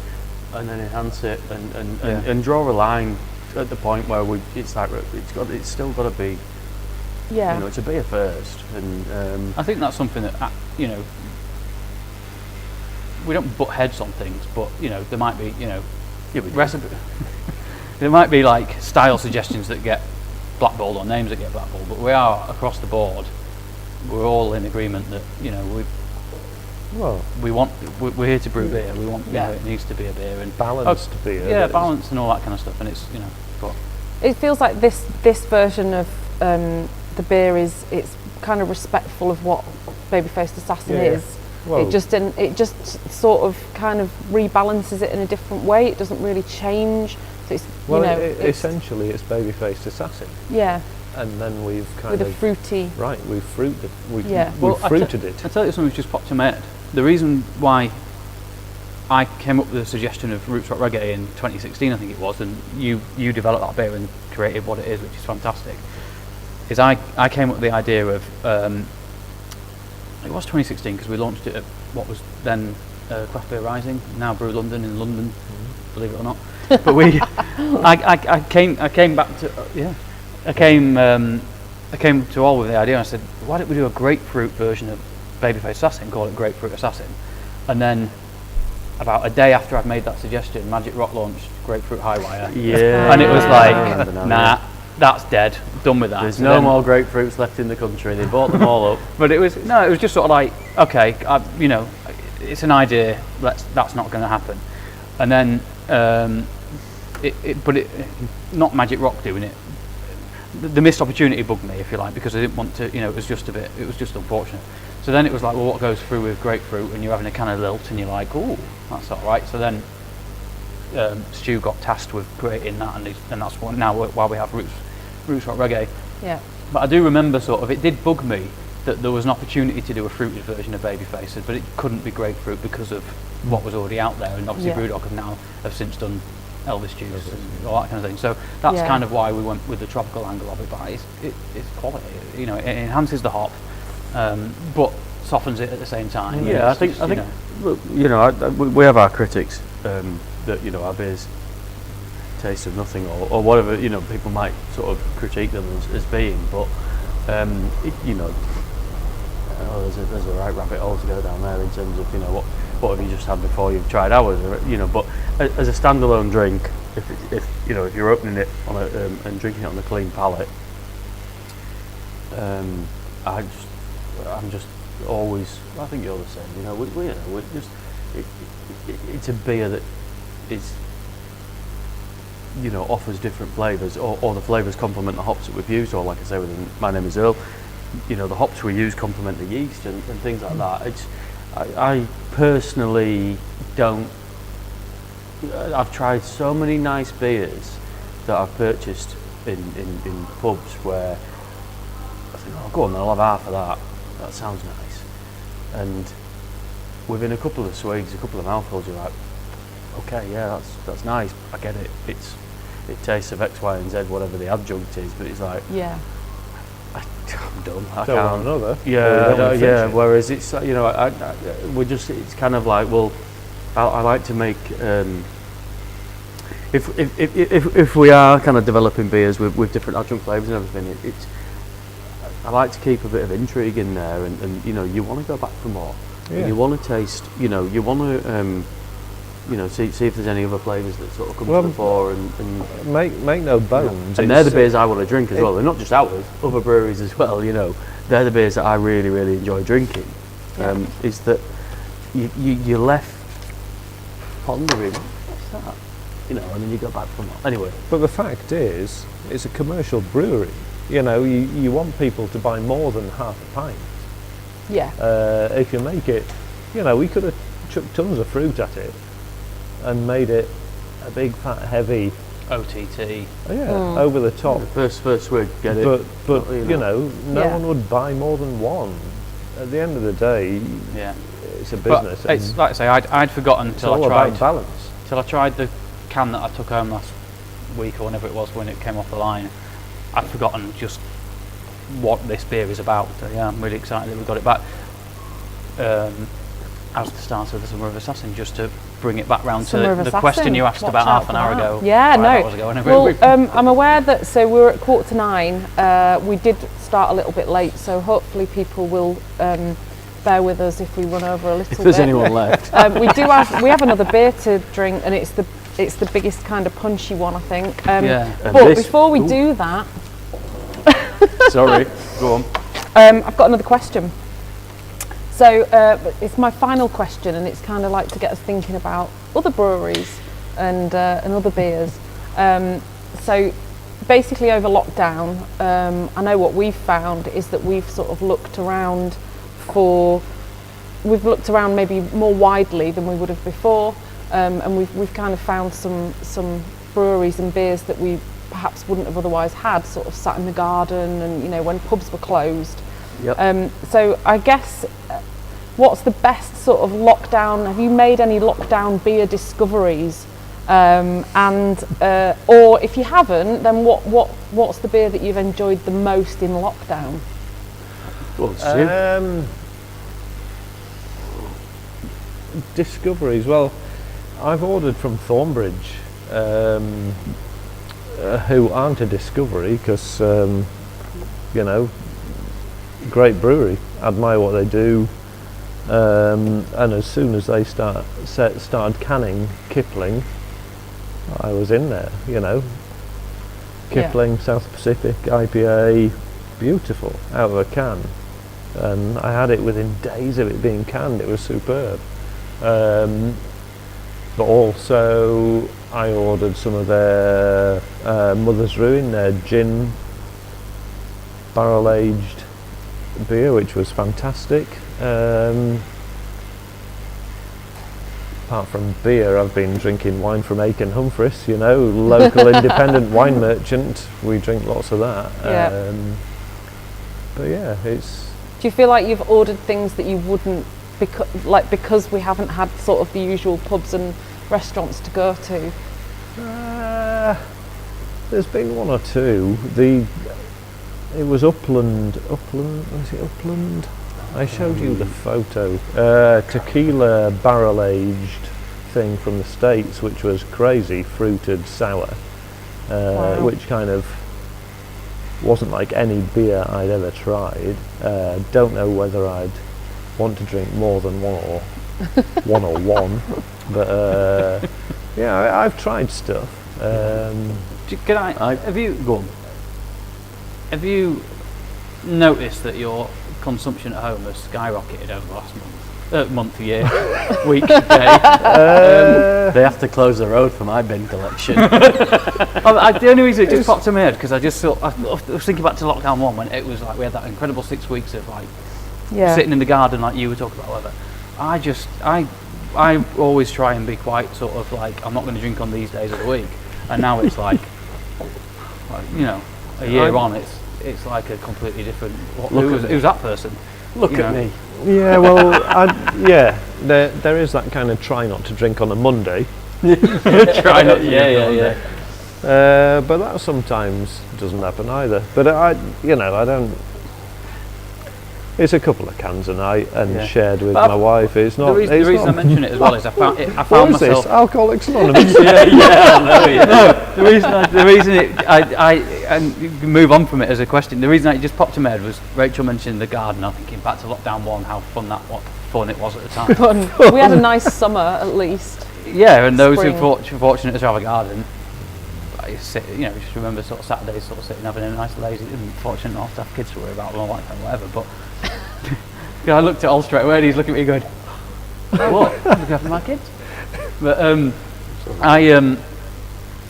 and then enhance it, and draw a line at the point where it's still got to be. Yeah. You know, it's a beer first, and I think that's something that, you know, we don't butt heads on things, but, you know, there might be, you know, recipe. There might be like style suggestions that get blackballed or names that get blackballed, but we are across the board. We're all in agreement that, you know, we're here to brew beer. We want, you know, it needs to be a beer and Balanced beer. yeah, balance and all that kind of stuff. And it's, you know, but It feels like this version of the beer it's kind of respectful of what Babyface Assassin is. Well, It just sort of kind of rebalances it in a different way. It doesn't really change. So it's, well, you know, it's, essentially it's Babyface Assassin, yeah, and then we've kind with a of fruity. right. We've fruited. We've I fruited it. I tell you something that's just popped in my head. The reason why I came up with the suggestion of Roots Rock Reggae in 2016, I think it was, and you developed that beer and created what it is, which is fantastic, is I came up with the idea of, it was 2016 because we launched it at what was then Craft Beer Rising, now Brew London in London, believe it or not. But I came back to, I came to all with the idea, and I said, why don't we do a grapefruit version of Babyface Assassin, call it Grapefruit Assassin? And then about a day after I'd made that suggestion, Magic Rock launched Grapefruit Highwire. yeah, And it was I like, remember now, nah, yeah. that's dead, done with that. There's So no then- more grapefruits left in the country. They bought them all up. But it was just sort of like, okay, you know, it's an idea. That's not going to happen. And then, not Magic Rock doing it. The missed opportunity bugged me, if you like, because I didn't want to. You know, it was just unfortunate. So then it was like, well, what goes through with grapefruit? And you're having a can of lilt, and you're like, oh, that's all right. So then Stu got tasked with creating that, and that's why we have Roots Rock Reggae. Yeah. But I do remember sort of, it did bug me that there was an opportunity to do a fruited version of Babyface, but it couldn't be grapefruit because of what was already out there, and obviously Yeah. Brewdog have since done Elvis juice and all that kind of thing. So that's Yeah. kind of why we went with the tropical angle of it. But it's quality, you know, it enhances the hop, but softens it at the same time. Yeah, I It's think just, you know, look, you know, we have our critics that, you know, our beers taste of nothing or whatever, you know, people might sort of critique them as being, but you know, there's a right rabbit hole to go down there in terms of, you know, what have you just had before you've tried ours, or, you know. But as a standalone drink, if you know, if you're opening it on and drinking it on a clean palate, I'm just always, I think you're the same, you know, we're just it's a beer that is, you know, offers different flavours, or the flavours complement the hops that we've used, or like I say within My Name Is Earl, you know, the hops we use complement the yeast and things like that. I personally don't I've tried so many nice beers that I've purchased in pubs where I think, oh, go on, I'll have half of that. That sounds nice. And within a couple of swigs, a couple of mouthfuls, you're like, okay, yeah, that's nice. I get it. It tastes of X, Y, and Z, whatever the adjunct is. But it's like, Yeah. I'm done. I Don't want can't. another. Yeah, yeah. Whereas it's we're just, it's kind of like, well, I like to make if we are kind of developing beers with different adjunct flavours and everything, it's I like to keep a bit of intrigue in there, and you know, you want to go back for more. Yeah. You want to taste, you know, you want to see if there's any other flavours that sort of come to the fore, and Make no bones. and they're the beers I want to drink as well. They're not just ours, other breweries as well. You know, they're the beers that I really, really enjoy drinking. Is that you're left pondering, what's that? You know, and then you go back for more. Anyway, But the fact is, it's a commercial brewery. You know, you want people to buy more than half a pint. Yeah. If you make it, you know, we could have chucked tons of fruit at it and made it a big, fat, heavy, OTT. over the top. first swig, get it. But you know, no Yeah. one would buy more than one. At the end of the day, Yeah. it's a But business. it's and like I say, I'd forgotten it's till all I about tried balance. till I tried the can that I took home last week or whenever it was when it came off the line. I'd forgotten just what this beer is about. So yeah, I'm really excited that we got it back as the start of the Summer of Assassin, just to bring it back round to Summer of the Assassin. question you asked Watch about out half an for hour that. ago. Yeah, 5 no. hours ago, whenever Well, we- I'm aware that, so we were at 8:45. We did start a little bit late, so hopefully people will bear with us if we run over a little If there's bit. anyone left. We have another beer to drink, and it's the biggest kind of punchy one, I think. Yeah. And But this- before we ooh. do that, Sorry, go on. I've got another question. So it's my final question, and it's kind of like to get us thinking about other breweries and other beers. So basically, over lockdown, I know what we've found is that we've sort of looked around maybe more widely than we would have before, and we've kind of found some breweries and beers that we perhaps wouldn't have otherwise had, sort of sat in the garden, and you know, when pubs were closed. Yep. So I guess, what's the best sort of lockdown? Have you made any lockdown beer discoveries? Or if you haven't, then what's the beer that you've enjoyed the most in lockdown? Go on, Stu. Discoveries. Well, I've ordered from Thornbridge, who aren't a discovery because you know, great brewery. Admire what they do, and as soon as they started canning Kipling, I was in there. You know, Kipling South Pacific IPA, beautiful out of a can, and I had it within days of it being canned. It was superb. But also I ordered some of their Mother's Ruin, their gin barrel aged beer, which was fantastic. Apart from beer, I've been drinking wine from Aiken Humphreys, you know, local independent wine merchant. We drink lots of that. Yeah. But yeah, it's Do you feel like you've ordered things that you wouldn't, because we haven't had sort of the usual pubs and restaurants to go to? there's been one or two. It was Upland. Was it Upland? I showed you the photo. Tequila barrel aged thing from the States, which was crazy fruited sour, Wow. which kind of wasn't like any beer I'd ever tried. Don't know whether I'd want to drink more than one, but yeah, I've tried stuff. Have you noticed that your consumption at home has skyrocketed over the last month, year, week, day? They have to close the road for my bin collection. The only reason it just popped in my head because I just thought I was thinking back to lockdown 1 when it was like we had that incredible 6 weeks of like Yeah. sitting in the garden like you were talking about. Whatever. I always try and be quite sort of like, I'm not going to drink on these days of the week, and now it's like you know, a year on, it's like a completely different. Who's that person? Look at me. Yeah, well, there is that kind of try not to drink on a Monday. Try not. Yeah. But that sometimes doesn't happen either. But I don't. It's a couple of cans a night and shared with my wife. It's not. The reason I mention it as well is I found what is myself. This? Alcoholics Anonymous. The reason and move on from it as a question. The reason it just popped in my head was Rachel mentioned the garden. I'm thinking back to lockdown 1, how fun it was at the time. Fun. We had a nice summer at least. Yeah, and those who Spring. were fortunate to have a garden, just remember sort of Saturdays sort of sitting having a nice lazy. Fortunate not to have kids to worry about, well, like whatever. But I looked at all straight away, and he's looking at me going, "What? Look after my kids?" But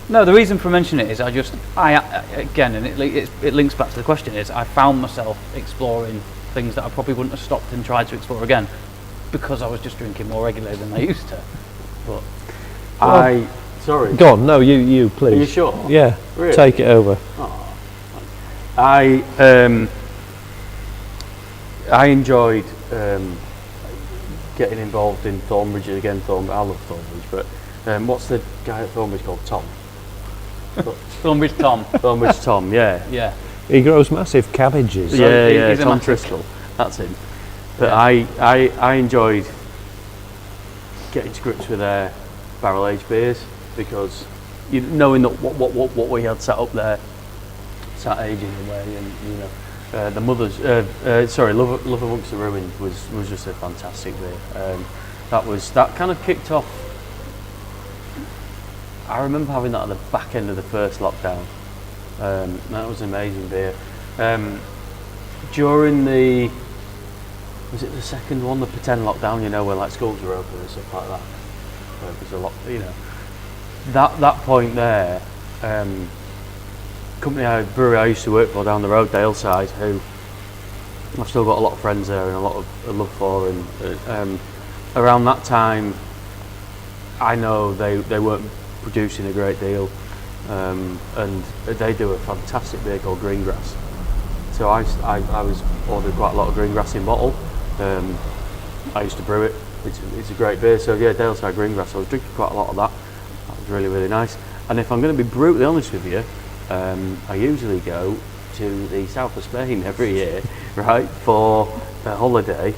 no, the reason for mentioning it is again, and it links back to the question, is I found myself exploring things that I probably wouldn't have stopped and tried to explore again because I was just drinking more regularly than I used to. But Sorry. Go on, no, you please. Are you sure? Yeah, Really? take it over. I enjoyed getting involved in Thornbridge again. I love Thornbridge, but what's the guy at Thornbridge called? Tom. Thornbridge Tom. Thornbridge Tom, yeah. Yeah. He grows massive cabbages. Yeah, he's a Tom massive- Tristle. That's him. But I enjoyed getting to grips with their barrel aged beers because knowing that what we had set up there, sat aging away, and the Mothers, Love Amongst the Ruins was just a fantastic beer. That kind of kicked off. I remember having that at the back end of the first lockdown. That was an amazing beer. During was it the second one, the pretend lockdown? Where like schools were open and stuff like that. It was a lot, that point there. Brewery I used to work for down the road, Daleside, who I've still got a lot of friends there and a lot of love for, and around that time I know they weren't producing a great deal, and they do a fantastic beer called Greengrass. So I was ordered quite a lot of Greengrass in bottle. I used to brew it. It's a great beer. So yeah, Daleside Greengrass. I was drinking quite a lot of that. That was really, really nice. And if I'm going to be brutally honest with you, I usually go to the south of Spain every year, right, for a holiday.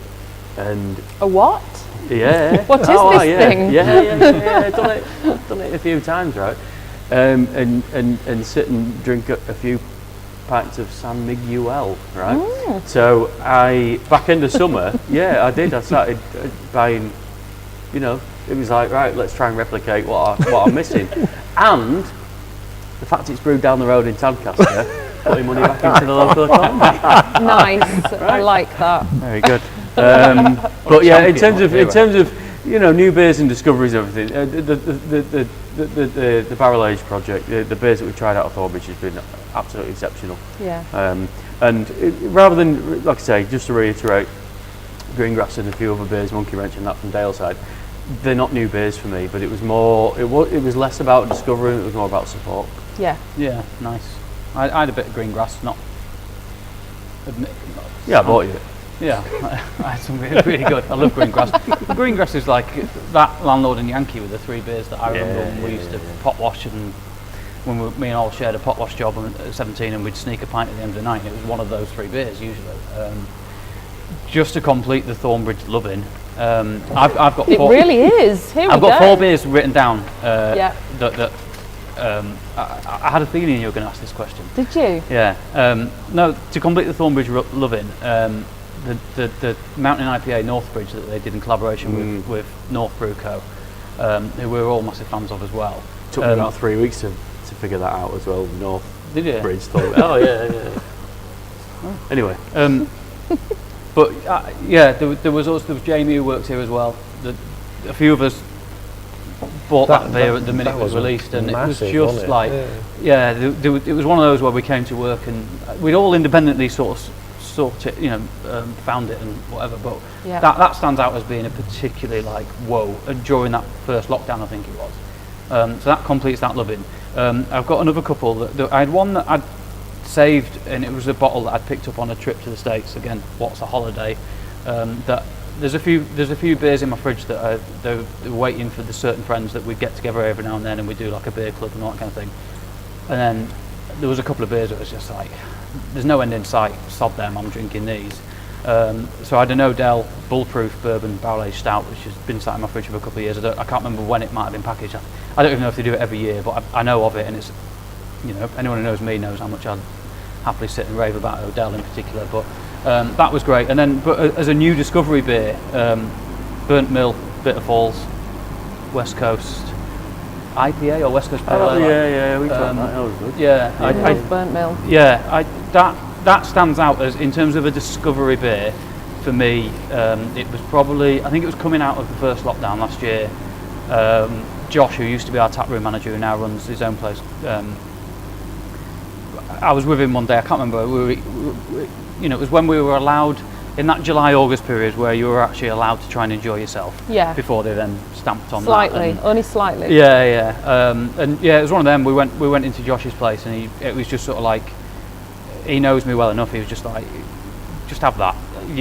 And A what? yeah, What is this thing? Yeah. Done it a few times, right? And sit and drink a few pints of San Miguel, right? So back end of summer, yeah, I did. I started buying. It was like, right, let's try and replicate what I'm missing, and the fact it's brewed down the road in Tadcaster, putting money back into the local economy. Nice. I like that. Very good. But yeah, in terms of new beers and discoveries, everything. The barrel age project, the beers that we've tried out of Thornbridge has been absolutely exceptional. Yeah. Rather than, like I say, just to reiterate, Greengrass and a few other beers, Monkey Wrench and that from Daleside, they're not new beers for me, but it was more. It was less about discovering. It was more about support. Yeah. Yeah, nice. I had a bit of Greengrass, not. Yeah, I bought you it. Yeah, I had some really good. I love Greengrass. Greengrass is like that Landlord and Yankee with the 3 beers that I remember when we used to pot wash, and when me and all shared a pot wash job at 17, and we'd sneak a pint at the end of the night. It was one of those 3 beers usually. Just to complete the Thornbridge loving, I've got 4. It really is. Here I've we got go. 4 beers written down. Yeah. I had a feeling you were going to ask this question. Did you? Yeah. No, to complete the Thornbridge loving, the Mountain IPA Northbridge that they did in collaboration with North Brew Co, who we were all massive fans of as well. Took me about 3 weeks to figure that out as well. North Did you? Bridge. Oh yeah. Anyway, but there was Jamie who works here as well. A few of us bought that beer at the minute it was released, and massive, it was just like, it was one of those where we came to work and we'd all independently sort of found it and whatever. But Yeah. that stands out as being a particularly like whoa during that first lockdown, I think it was. So that completes that loving. I've got another couple that I had one that I'd saved, and it was a bottle that I'd picked up on a trip to the States. Again, what's a holiday? That there's a few beers in my fridge that they're waiting for the certain friends that we'd get together every now and then, and we do like a beer club and all that kind of thing. And then there was a couple of beers that was just like, there's no end in sight. Sod them, I'm drinking these. So I had an Odell Bulletproof Bourbon Barrel Aged Stout, which has been sat in my fridge for a couple of years. I can't remember when it might have been packaged. I don't even know if they do it every year, but I know of it, and it's, anyone who knows me knows how much I'd happily sit and rave about Odell in particular. But that was great. And then, but as a new discovery beer, Burnt Mill, Bitter Falls, West Coast IPA or West Coast Pale Ale. Yeah, we tried that. That was good. Yeah, I love Burnt Mill. that stands out as in terms of a discovery beer for me. It was probably, I think it was coming out of the first lockdown last year. Josh, who used to be our taproom manager, who now runs his own place. I was with him one day. I can't remember. It was when we were allowed in that July-August period where you were actually allowed to try and enjoy yourself. Yeah. Before they then stamped on Slightly, that. only slightly. Yeah. And yeah, it was one of them. We went into Josh's place, and it was just sort of like, he knows me well enough. He was just like, just have that.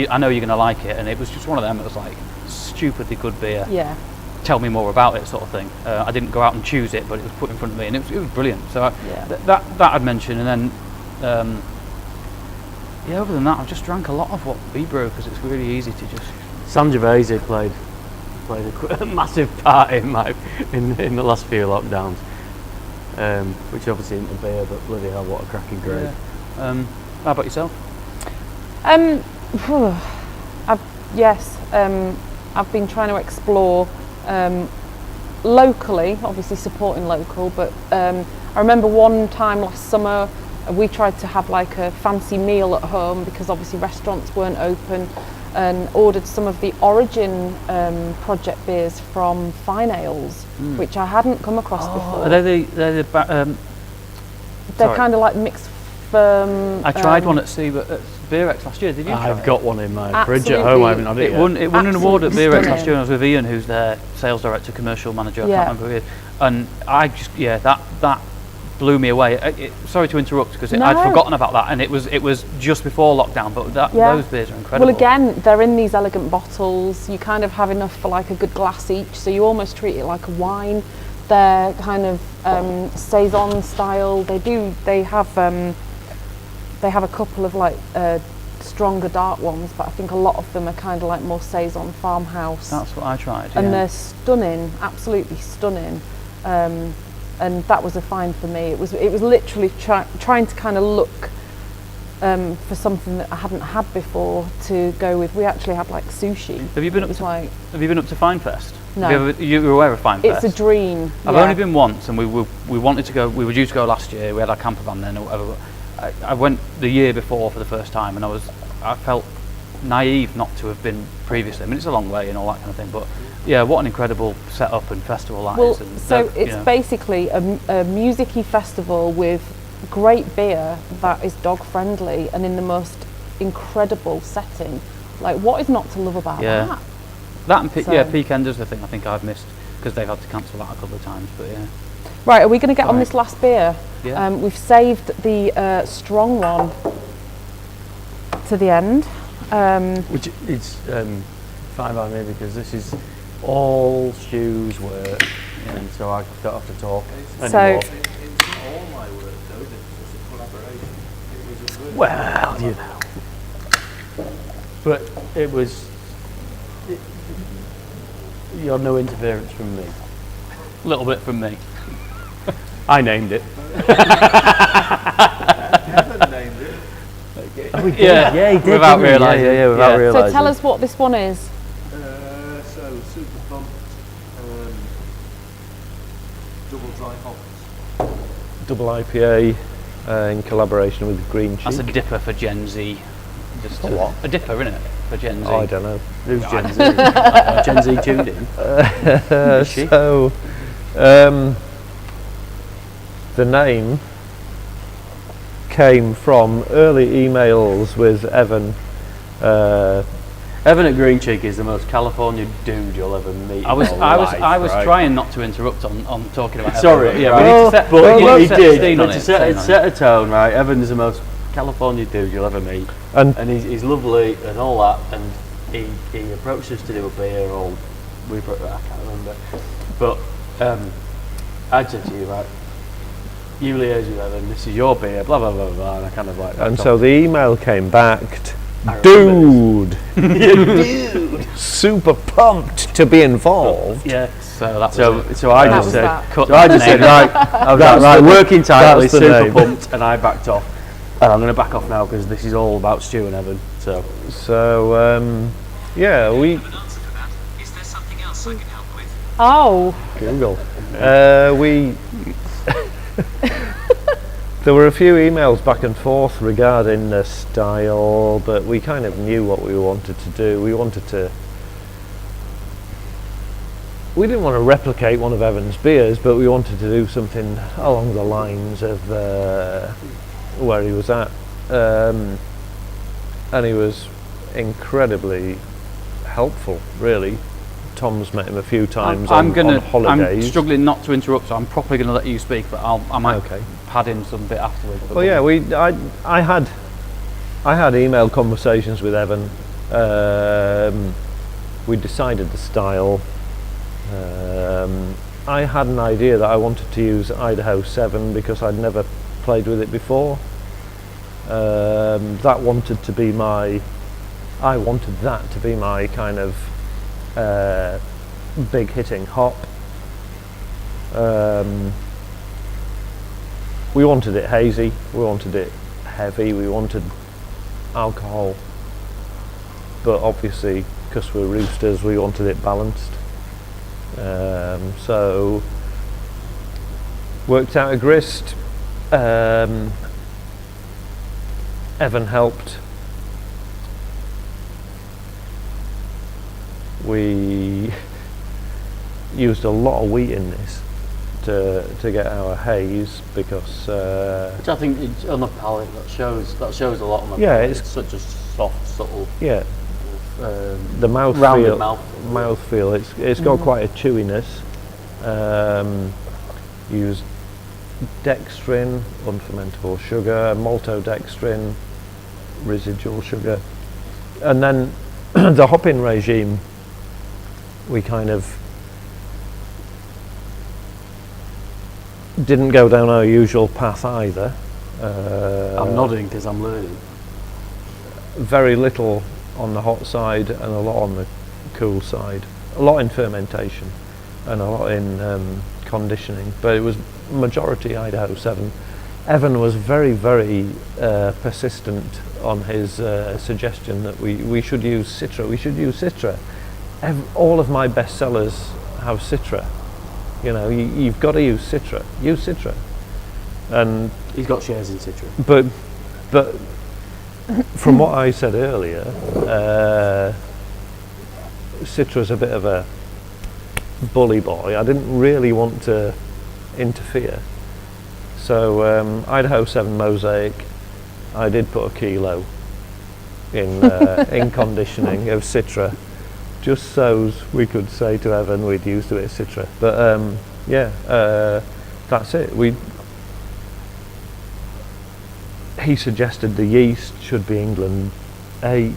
I know you're going to like it. And it was just one of them. It was like stupidly good beer. Yeah. Tell me more about it, sort of thing. I didn't go out and choose it, but it was put in front of me, and it was brilliant. So that I'd mention, and then other than that, I've just drank a lot of what we brew because it's really easy to just. Sangiovese played a massive part in the last few lockdowns, which obviously isn't a beer, but bloody hell, what a cracking grade. Yeah. How about yourself? I've been trying to explore locally, obviously supporting local, but I remember one time last summer we tried to have like a fancy meal at home because obviously restaurants weren't open, and ordered some of the Origin project beers from Fine Ales, which I hadn't come across before. They're kind of like mixed firm. I tried one at Beerex last year. Did you? I've got one in my fridge Absolutely. at home. I haven't had it yet. It won an award at Beerex Stunning. last year. And I was with Ian, who's their sales director, commercial manager. I Yeah. can't remember who he is. And I just that blew me away. Sorry to interrupt because No. I'd forgotten about that, and it was just before lockdown. But those beers are incredible. Well, again, they're in these elegant bottles. You kind of have enough for like a good glass each, so you almost treat it like a wine. They're kind of saison style. They have a couple of like stronger dark ones, but I think a lot of them are kind of like more saison farmhouse. That's what I tried. And yeah. they're stunning, absolutely stunning. And that was a find for me. It was literally trying to kind of look for something that I hadn't had before to go with. We actually had like sushi. Have you been It was like, Have you been up to Finefest? No. You were aware of Finefest? it's a dream. I've yeah. only been once, and we wanted to go. We were due to go last year. We had our camper van then, or whatever. But I went the year before for the first time, and I felt naive not to have been previously. I mean, it's a long way and all that kind of thing, but yeah, what an incredible setup and festival that is. And so it's basically a music-y festival with great beer that is dog friendly and in the most incredible setting. Like, what is not to love about that? That and So- Peak Ender's the thing I think I've missed because they've had to cancel that a couple of times. But yeah, Right, are we going to get on Right. this last beer? Yeah. We've saved the strong one to the end. Which is fine by me because this is all Stu's work, and so I don't have to talk So- anymore. It's not all my work though, it's a collaboration. It was a good Well, you know. But it was. You had no interference from me. a little bit from me. I named it. Kevin named it. Oh, he did. Yeah, Yeah, he did. without didn't he? realising. Yeah, without Yeah. realising. So tell us what this one is. So super pumped, double dry hops. Double IPA in collaboration with Green Cheek. That's a dipper for Gen Z. Just A what? A dipper, isn't it? For Gen Z. I don't know. Who's Gen Z? Gen Z tuned in. Is she? So, the name came from early emails with Evan. Evan at Green Cheek is the most California dude you'll ever meet. I was in your I was life, I was right? trying not to interrupt on talking about. Sorry, Evan, but right. we need to set, But we need to he set did. Steen But on to it, set, Steen on set a tone, right? Evan's the most California dude you'll ever meet, And and he's lovely and all that. And he approached us to do a beer, or I can't remember. But I said to you, right, you liaise with Evan. This is your beer, blah blah blah blah. And I kind of like. and so the email came back. I remember Dude, super pumped to be involved. yeah. So that was So I That just was said, that. Cut so I just the said, name. right, I was That's like, right, the- working tightly, that's the super name. pumped, and I backed off. And I'm going to back off now because this is all about Stu and Evan. So So yeah, we An answer to that. Is there something else I can help with? Oh, Google. We there were a few emails back and forth regarding the style, but we kind of knew what we wanted to do. We didn't want to replicate one of Evan's beers, but we wanted to do something along the lines of where he was at, and he was incredibly helpful, really. Tom's met him a few times on I'm holidays. struggling not to interrupt, so I'm probably going to let you speak, but I might Okay. pad in some bit afterwards. but Well, yeah, I had email conversations with Evan. We decided the style. I had an idea that I wanted to use Idaho 7 because I'd never played with it before. I wanted that to be my kind of big hitting hop. We wanted it hazy, we wanted it heavy, we wanted alcohol, but obviously because we're roosters we wanted it balanced. So worked out a grist. Evan helped. We used a lot of wheat in this to get our haze because which I think it's on the palate that shows a lot on the Yeah, palate. it's- It's such a soft, subtle, yeah, the rounded mouthfeel, mouth. it's got quite a chewiness. Used dextrin, unfermentable sugar, maltodextrin, residual sugar, and then the hopping regime. We kind of didn't go down our usual path either. I'm nodding because I'm learning. Very little on the hot side and a lot on the cool side. A lot in fermentation and a lot in conditioning, but it was majority Idaho 7. Evan was very, very persistent on his suggestion that we should use Citra. All of my bestsellers have Citra. You know, you've got to use Citra. Use Citra. And He's got shares in Citra. but from what I said earlier, Citra's a bit of a bully boy. I didn't really want to interfere. So Idaho 7 Mosaic, I did put a kilo in conditioning of Citra, just so we could say to Evan we'd used a bit of Citra. But that's it. He suggested the yeast should be England 8.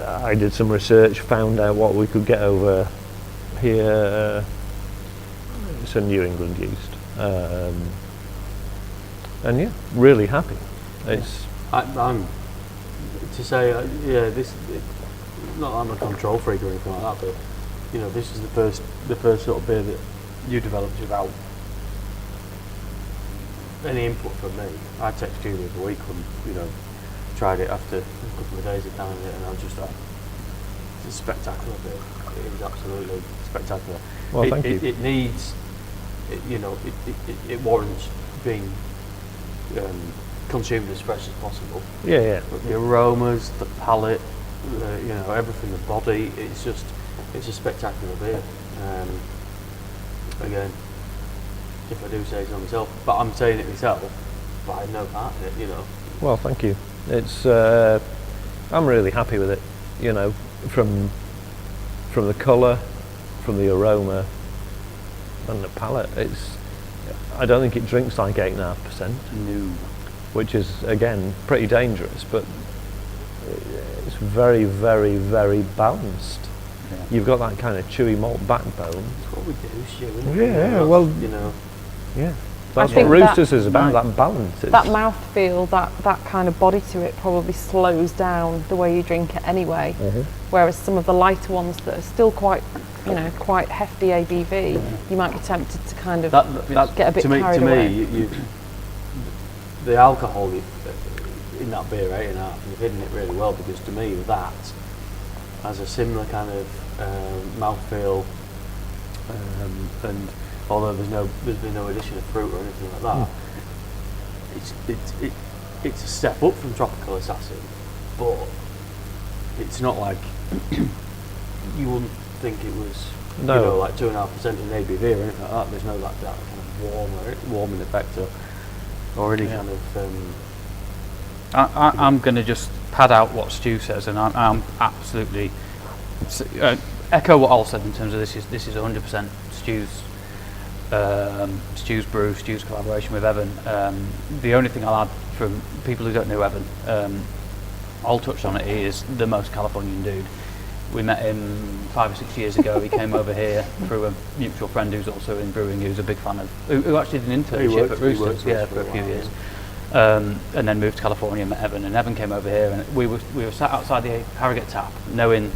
I did some research, found out what we could get over here. It's a New England yeast, and yeah, really happy. I'm to say, this. Not that I'm a control freak or anything like that, but you know, this is the first sort of beer that you developed without any input from me. I texted you the other week when tried it after a couple of days of down it, and I was just like, it's a spectacular beer. It was absolutely spectacular. Well, thank you. It needs, it warrants being consumed as fresh as possible. Yeah. But the aromas, the palate, everything, the body, it's a spectacular beer. Again, if I do say so myself, but I'm saying it myself, but I had no part in it, you know. Well, thank you. It's I'm really happy with it. You know, from the colour, from the aroma, and the palate. I don't think it drinks like 8.5%. No. Which is again pretty dangerous, but it's very, very, very balanced. Yeah. You've got that kind of chewy malt backbone. That's what we do, Stu, isn't it? Yeah, You know, that's, well, you know. Yeah, that's what think Roosters is about. Right. That balance. It's, That mouthfeel, that kind of body to it probably slows down the way you drink it anyway. Whereas some of the lighter ones that are still quite, you know, quite hefty ABV, you might be tempted to kind of That get a bit to me, carried away. The alcohol in that beer 8.5, you've hidden it really well, because to me that has a similar kind of mouthfeel, and although there's been no addition of fruit or anything like that, it's a step up from Tropical Assassin, but it's not like you wouldn't think it was, No. you know, like 2.5% in ABV or anything like that. There's no that kind of warming effect or any kind of. I'm going to just pad out what Stu says, and I'm absolutely echo what Al said in terms of this is 100% Stu's brew, Stu's collaboration with Evan. The only thing I'll add from people who don't know Evan, Al touched on it. He is the most Californian dude. We met him 5 or 6 years ago. He came over here through a mutual friend who's also in brewing, who's a big fan of, who actually did an internship at Roosters, for a few years. And then moved to California and met Evan. And Evan came over here, and we were sat outside the Harrogate tap, knowing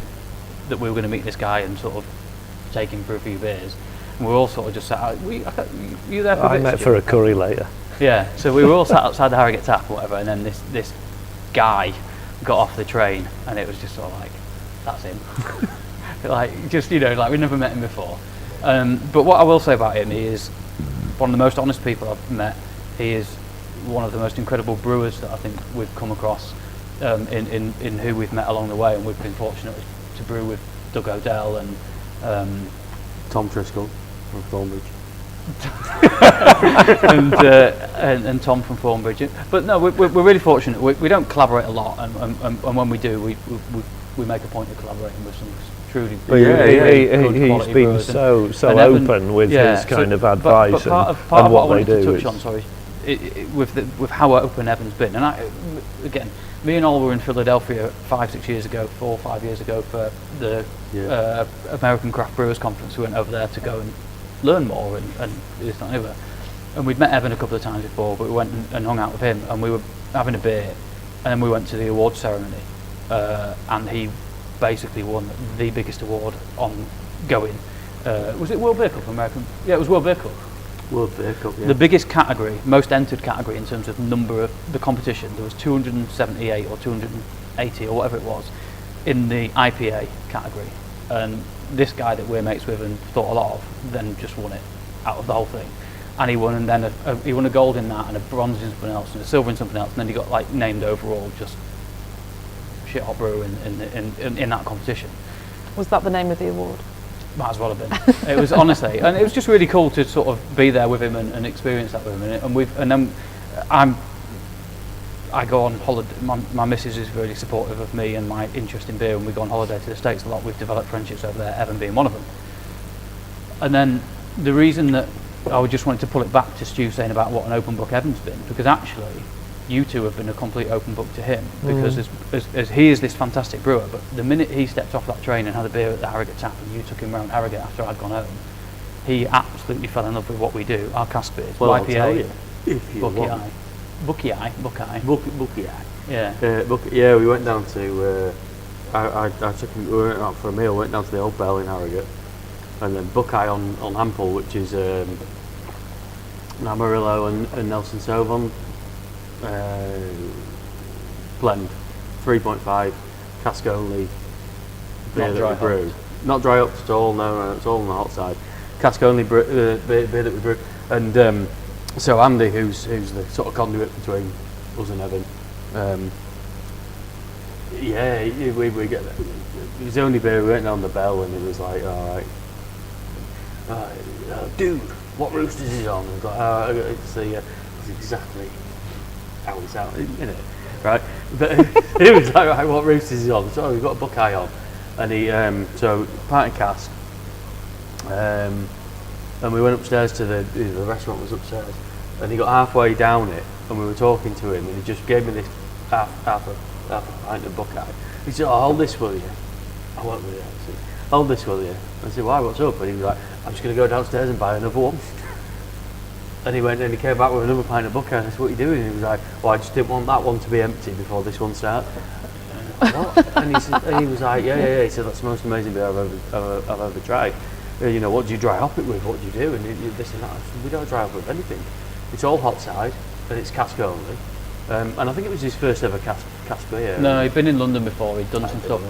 that we were going to meet this guy and sort of take him for a few beers. And we were all sort of just sat out. You there for a I bit, met Stu? for a curry later. Yeah, so we were all sat outside the Harrogate tap or whatever, and then this guy got off the train, and it was just sort of like, that's him. Like, just, you know, like we'd never met him before. But what I will say about him, he is one of the most honest people I've met. He is one of the most incredible brewers that I think we've come across in who we've met along the way, and we've been fortunate to brew with Doug O'Dell and Tom Driscoll from Thornbridge. and Tom from Thornbridge. But no, we're really fortunate. We don't collaborate a lot, and when we do, we make a point of collaborating with some truly But really good he's quality been brewers. so And Evan- open with yeah, his kind so- of advice but part and of what I what they wanted to do. touch on, sorry, with how open Evan's been, and again, me and Ol were in Philadelphia 4 or 5 years ago for the American Craft Brewers Conference. We went over there to go and learn more and this and over. And we'd met Evan a couple of times before, but we went and hung out with him, and we were having a beer, and then we went to the awards ceremony, and he basically won the biggest award on going. Was it World Beer Cup American? Yeah, it was World Beer Cup. World Beer Cup, yeah. The biggest category, most entered category in terms of number of the competition. There was 278 or 280 or whatever it was in the IPA category, and this guy that we're mates with and thought a lot of then just won it out of the whole thing, and he won, and then he won a gold in that and a bronze in something else and a silver in something else, and then he got like named overall just shit hot brewer in that competition. Was that the name of the award? Might as well have been. It was honestly, and it was just really cool to sort of be there with him and experience that with him. And then I go on holiday. My missus is really supportive of me and my interest in beer, and we go on holiday to the States a lot. We've developed friendships over there, Evan being one of them. And then the reason that I just wanted to pull it back to Stu saying about what an open book Evan's been, because actually you two have been a complete open book to him, because as he is this fantastic brewer, but the minute he stepped off that train and had a beer at the Harrogate tap and you took him round Harrogate after I'd gone home, he absolutely fell in love with what we do, our cask beers, Well, I'll IPA, tell you, if you Buckeye. want. Buckeye. Yeah. Yeah. We went down to. I took him. We went out for a meal. Went down to the Old Bell in Harrogate, and then Buckeye on Ample, which is an Amarillo and Nelson Sauvin blend, 3.5 cask only beer Not that dry we brew. hopped. Not dry up at all. No, it's all on the hot side. Cask only beer that we brew, and. So Andy, who's the sort of conduit between us and Evan, we get that. It was the only beer. We went down the Bell, and it was like, all right, dude, what Roosters is on? And it's exactly how it's out, innit? Right? But he was like, right, what roosters is he on? So we've got a Buckeye on. And he, so pint and cask. And we went upstairs to the restaurant was upstairs. And he got halfway down it, and we were talking to him, and he just gave me this half a pint of Buckeye. He said, "Oh, hold this, will you?" I went with it. I said, "Hold this, will you?" I said, "Why? What's up?" And he was like, "I'm just going to go downstairs and buy another one." And he went and he came back with another pint of Buckeye. And I said, "What are you doing?" And he was like, "Well, I just didn't want that one to be empty before this one started." What? And he was like, yeah. He said, "That's the most amazing beer I've ever tried. You know, what do you dry hop it with? What do you do?" And this and that. I said, "We don't dry hop with anything. It's all hot side and it's cask only." And I think it was his first ever cask beer. No, he'd been in London before. He'd done some stuff.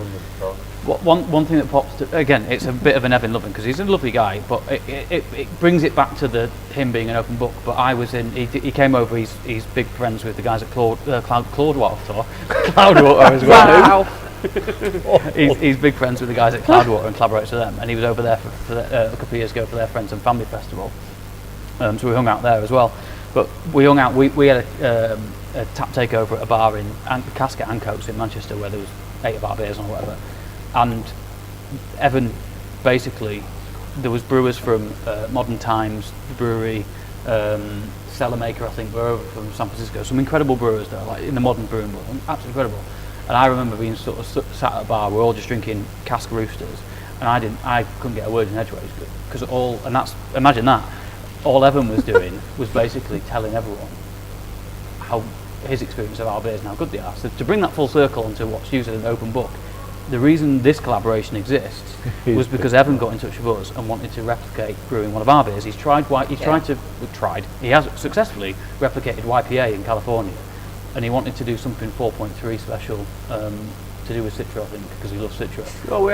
One thing that pops to, again, it's a bit of an Evan Loving because he's a lovely guy, but it brings it back to him being an open book. But I was in. He came over. He's big friends with the guys at Cloudwater as well. Wow. He's big friends with the guys at Cloudwater and collaborates with them. And he was over there for a couple of years ago for their Friends and Family Festival. So we hung out there as well. But we hung out. We had a tap takeover at a bar in Casket and Coates in Manchester where there was 8 of our beers on or whatever. And Evan, basically, there was brewers from Modern Times, the brewery, Cellar Maker, I think, were over from San Francisco. Some incredible brewers there, like in the modern brewing world, absolutely incredible. And I remember being sort of sat at a bar, we're all just drinking cask roosters, and I couldn't get a word in edgeways because imagine that. All Evan was doing was basically telling everyone how his experience of our beers and how good they are. So to bring that full circle onto what's used in an open book, the reason this collaboration exists was because Evan got in touch with us and wanted to replicate brewing one of our beers. He has successfully replicated YPA in California, and he wanted to do something 4.3 special to do with Citra, I think, because he loves Citra. Oh, we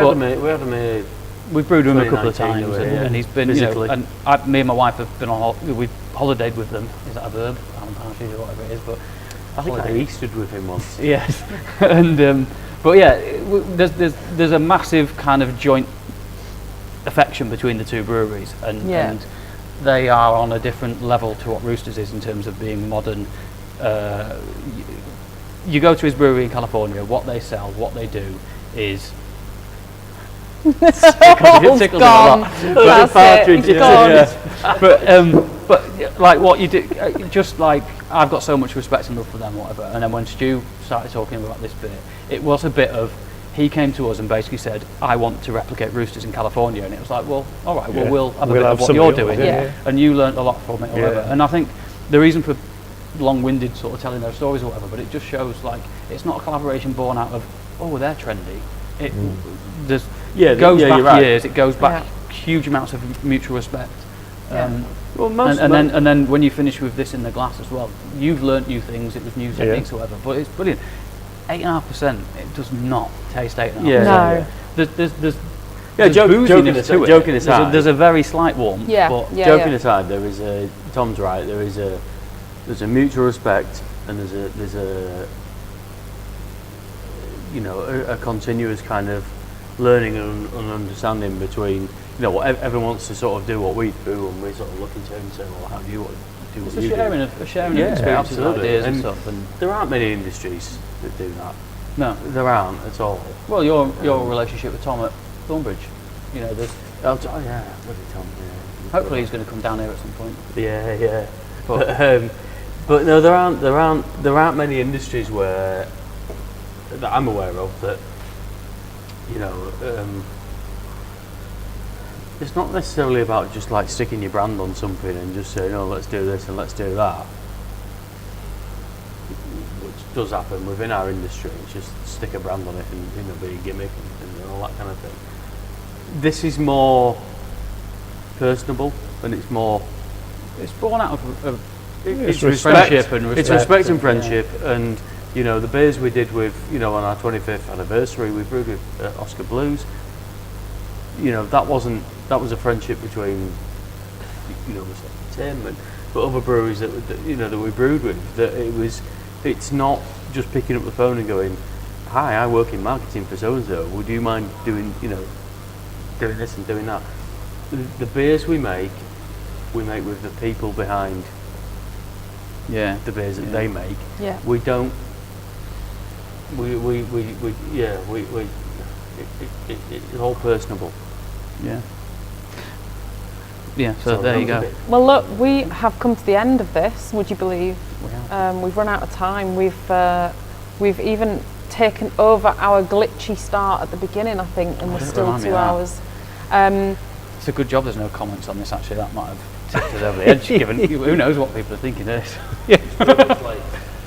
had him here. We've brewed with him a couple of times, anyway, and he's been, physically. me and my wife have been on, we've holidayed with them. Is that a verb? I'm not sure whatever it is, but I think I Eastered with him once. yes. And but yeah, there's a massive kind of joint affection between the two breweries, and they are on a different level to what Roosters is in terms of being modern. You go to his brewery in California, what they sell, what they do is It's gone. That's it. It's gone. But like what you do, just like I've got so much respect and love for them, whatever. And then when Stu started talking about this bit, it was a bit of he came to us and basically said, "I want to replicate Roosters in California," and it was like, well, all right, well we'll have a bit of what you're doing, and you learnt a lot from it, or whatever. And I think the reason for long-winded sort of telling those stories or whatever, but it just shows like it's not a collaboration born out of they're trendy. It goes back years. It goes back huge amounts of mutual respect. And then when you finish with this in the glass as well, you've learnt new things. It was new techniques or whatever, but it's brilliant. 8.5%. It does not taste 8.5%. No. There's joking aside, there's a very slight warmth. Joking aside, there is a Tom's right. There's a mutual respect, and there's a a continuous kind of learning and understanding between what everyone wants to sort of do what we do, and we sort of look into it and say, well, how do you want to do what you do? A sharing of experiences, ideas and stuff. And there aren't many industries that do that. No, there aren't at all. Well, your relationship with Tom at Thornbridge, there's. Bloody Tom. Yeah. Hopefully, he's going to come down here at some point. Yeah. But no, there aren't many industries that I'm aware of that. It's not necessarily about just like sticking your brand on something and just saying, "Oh, let's do this and let's do that," which does happen within our industry. It's just stick a brand on it and be a gimmick and all that kind of thing. This is more personable, and it's more. It's born out of it's friendship and respect. It's respect and friendship, and the beers we did with on our 25th anniversary, we brewed with Oscar Blues. That was a friendship between Tim but other breweries that we brewed with. It's not just picking up the phone and going, "Hi, I work in marketing for so and so. Would you mind doing doing this and doing that?" The beers we make with the people behind Yeah. the beers that Yeah. they make. Yeah. We don't. We yeah. It's all personable. Yeah. Yeah. So Sorry, there that you was a go. bit- Well, look, we have come to the end of this. Would you believe? We have. We've run out of time. We've even taken over our glitchy start at the beginning, I think, and we're don't still remind me 2 of that. hours. It's a good job there's no comments on this. Actually, that might have tipped us over the edge. Given who knows what people are thinking of this.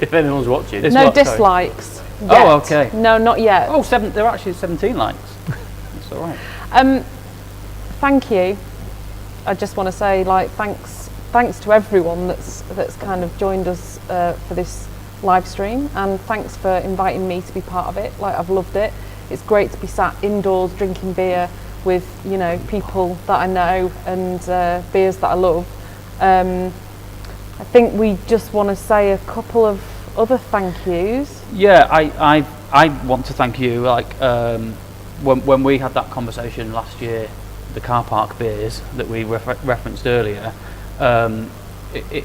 If anyone's watching, It's No what, sorry? dislikes. Oh, yet. okay. No, not yet. Oh, there are actually 17 likes. That's all right. Thank you. I just want to say, like, thanks to everyone that's kind of joined us for this live stream, and thanks for inviting me to be part of it. Like, I've loved it. It's great to be sat indoors drinking beer with, you know, people that I know and beers that I love. I think we just want to say a couple of other thank yous. Yeah, I want to thank you. Like when we had that conversation last year, the car park beers that we referenced earlier, it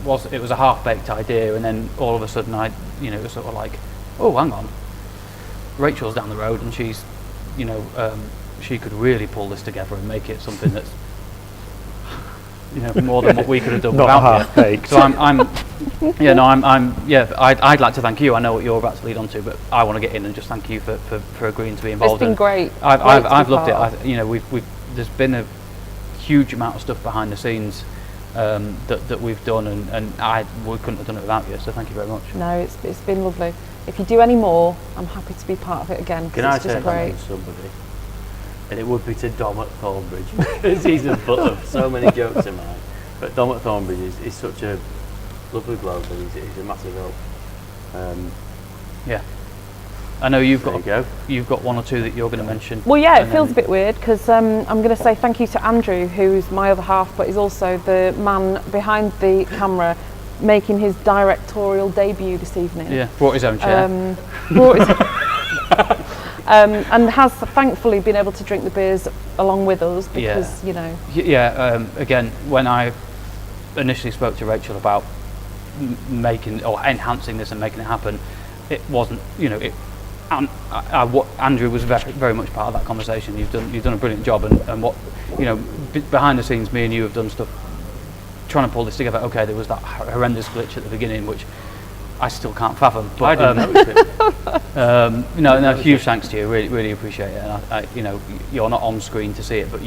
was a half-baked idea, and then all of a sudden it was sort of like, oh, hang on, Rachel's down the road and she's, she could really pull this together and make it something that's more than what we could have done Not without half-baked. you. So I'd like to thank you. I know what you're about to lead on to, but I want to get in and just thank you for agreeing to be involved. It's been And great. I've loved it. part of. We've there's been a huge amount of stuff behind the scenes that we've done, and we couldn't have done it without you. So thank you very much. No, it's been lovely. If you do any more, I'm happy to be part of it again. 'Cause Can I it's just take great. that to somebody? And it would be to Dom at Thornbridge, because he's the butt of so many jokes of mine. But Dom at Thornbridge is such a lovely bloke, and he's a massive help. Yeah, I know you've There got you go. one or two that you're going to mention. Well, yeah, it And feels then- a bit weird because I'm going to say thank you to Andrew, who's my other half, but he's also the man behind the camera making his directorial debut this evening. Yeah, brought his own chair. Brought his- and has thankfully been able to drink the beers along with us because, Again, when I initially spoke to Rachel about making or enhancing this and making it happen, it wasn't, Andrew was very, very much part of that conversation. You've done a brilliant job, and what, behind the scenes, me and you have done stuff trying to pull this together. Okay, there was that horrendous glitch at the beginning, which I still can't fathom. But I didn't notice it. no, huge thanks to you. Really, really appreciate it. And you're not on screen to see it, but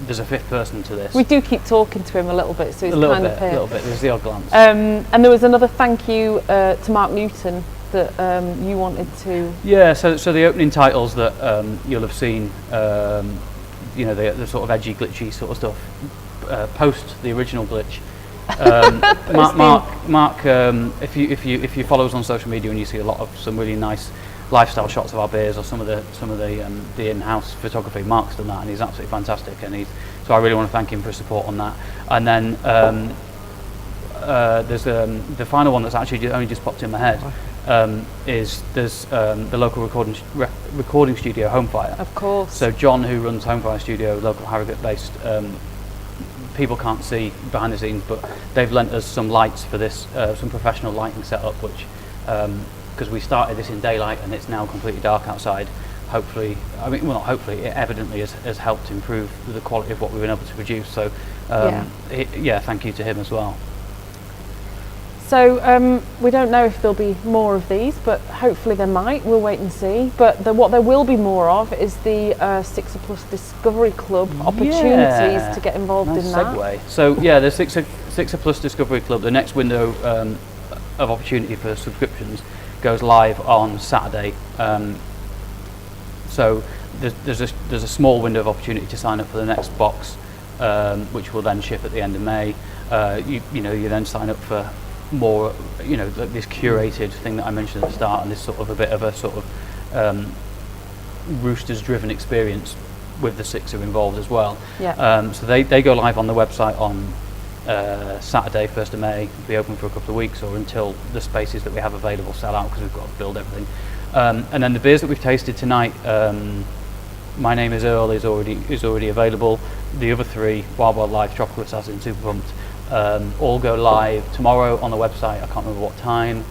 there's a fifth person to this. We do keep talking to him a little bit, so he's kind of a here. little bit. There's the odd glance. And there was another thank you to Mark Newton that you wanted to. Yeah, so the opening titles that you'll have seen, the sort of edgy, glitchy sort of stuff, post the original glitch. Mark, if you follow us on social media and you see a lot of some really nice lifestyle shots of our beers or some of the in-house photography, Mark's done that and he's absolutely fantastic, and so I really want to thank him for his support on that. And then there's the final one that's actually only just popped in my head. There's the local recording studio Homefire. Of course. So John, who runs Homefire Studio, local Harrogate based, people can't see behind the scenes, but they've lent us some lights for this, some professional lighting setup, which because we started this in daylight and it's now completely dark outside. Hopefully, not hopefully, it evidently has helped improve the quality of what we've been able to produce. So thank you to him as well. So we don't know if there'll be more of these, but hopefully there might. We'll wait and see. But what there will be more of is the Sixer Plus Discovery Club opportunities to get involved Nice in that. segue. So yeah, the Sixer Plus Discovery Club, the next window of opportunity for subscriptions goes live on Saturday. So there's a small window of opportunity to sign up for the next box, which will then ship at the end of May. You then sign up for more, this curated thing that I mentioned at the start, and this sort of a bit of a sort of Roosters driven experience with the Sixer involved as well. Yeah. So they go live on the website on Saturday, 1st of May, be open for a couple of weeks or until the spaces that we have available sell out, because we've got to build everything. And then the beers that we've tasted tonight, My Name is Earl is already available. The other three, Wild Wild Life, Tropical Assassin, Super Pumped, all go live tomorrow on the website. I can't remember what time.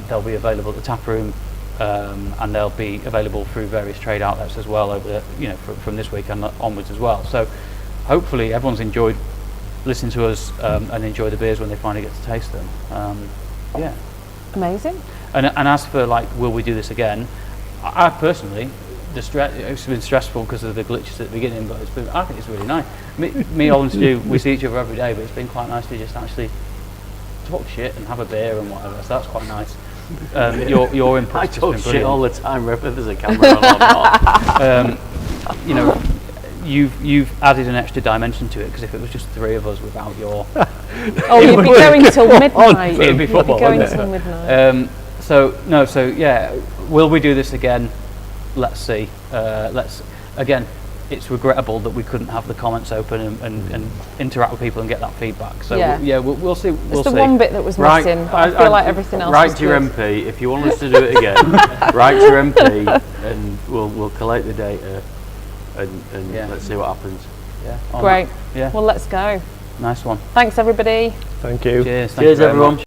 They'll be available at the tap room, and they'll be available through various trade outlets as well over from this weekend onwards as well. So hopefully everyone's enjoyed listening to us and enjoy the beers when they finally get to taste them. Yeah. Amazing. And as for like, will we do this again? I personally, it's been stressful because of the glitches at the beginning, but I think it's really nice. Me Ollie, and Stu, we see each other every day, but it's been quite nice to just actually talk shit and have a beer and whatever. So that's quite nice. Your input. I has talk been shit brilliant. all the time, whether there's a camera on or not. You know, you've added an extra dimension to it, because if it was just three of us without your, Oh, you'd be going till midnight. It'd be football, You'd be going wouldn't till midnight. so yeah, will we do this again? Let's see. Again, it's regrettable that we couldn't have the comments open and interact with people and get that feedback. So Yeah. we'll see. We'll It's the see. one bit that was missing, but I feel like everything else Write was to your good. MP if you want us to do it again. Write to your MP, and we'll collate the data, and Yeah. let's see what happens. Yeah. on Great. that. Yeah. Well, let's go. Nice one. Thanks, everybody. Thank you. Cheers. Thank Cheers, you very everyone. much.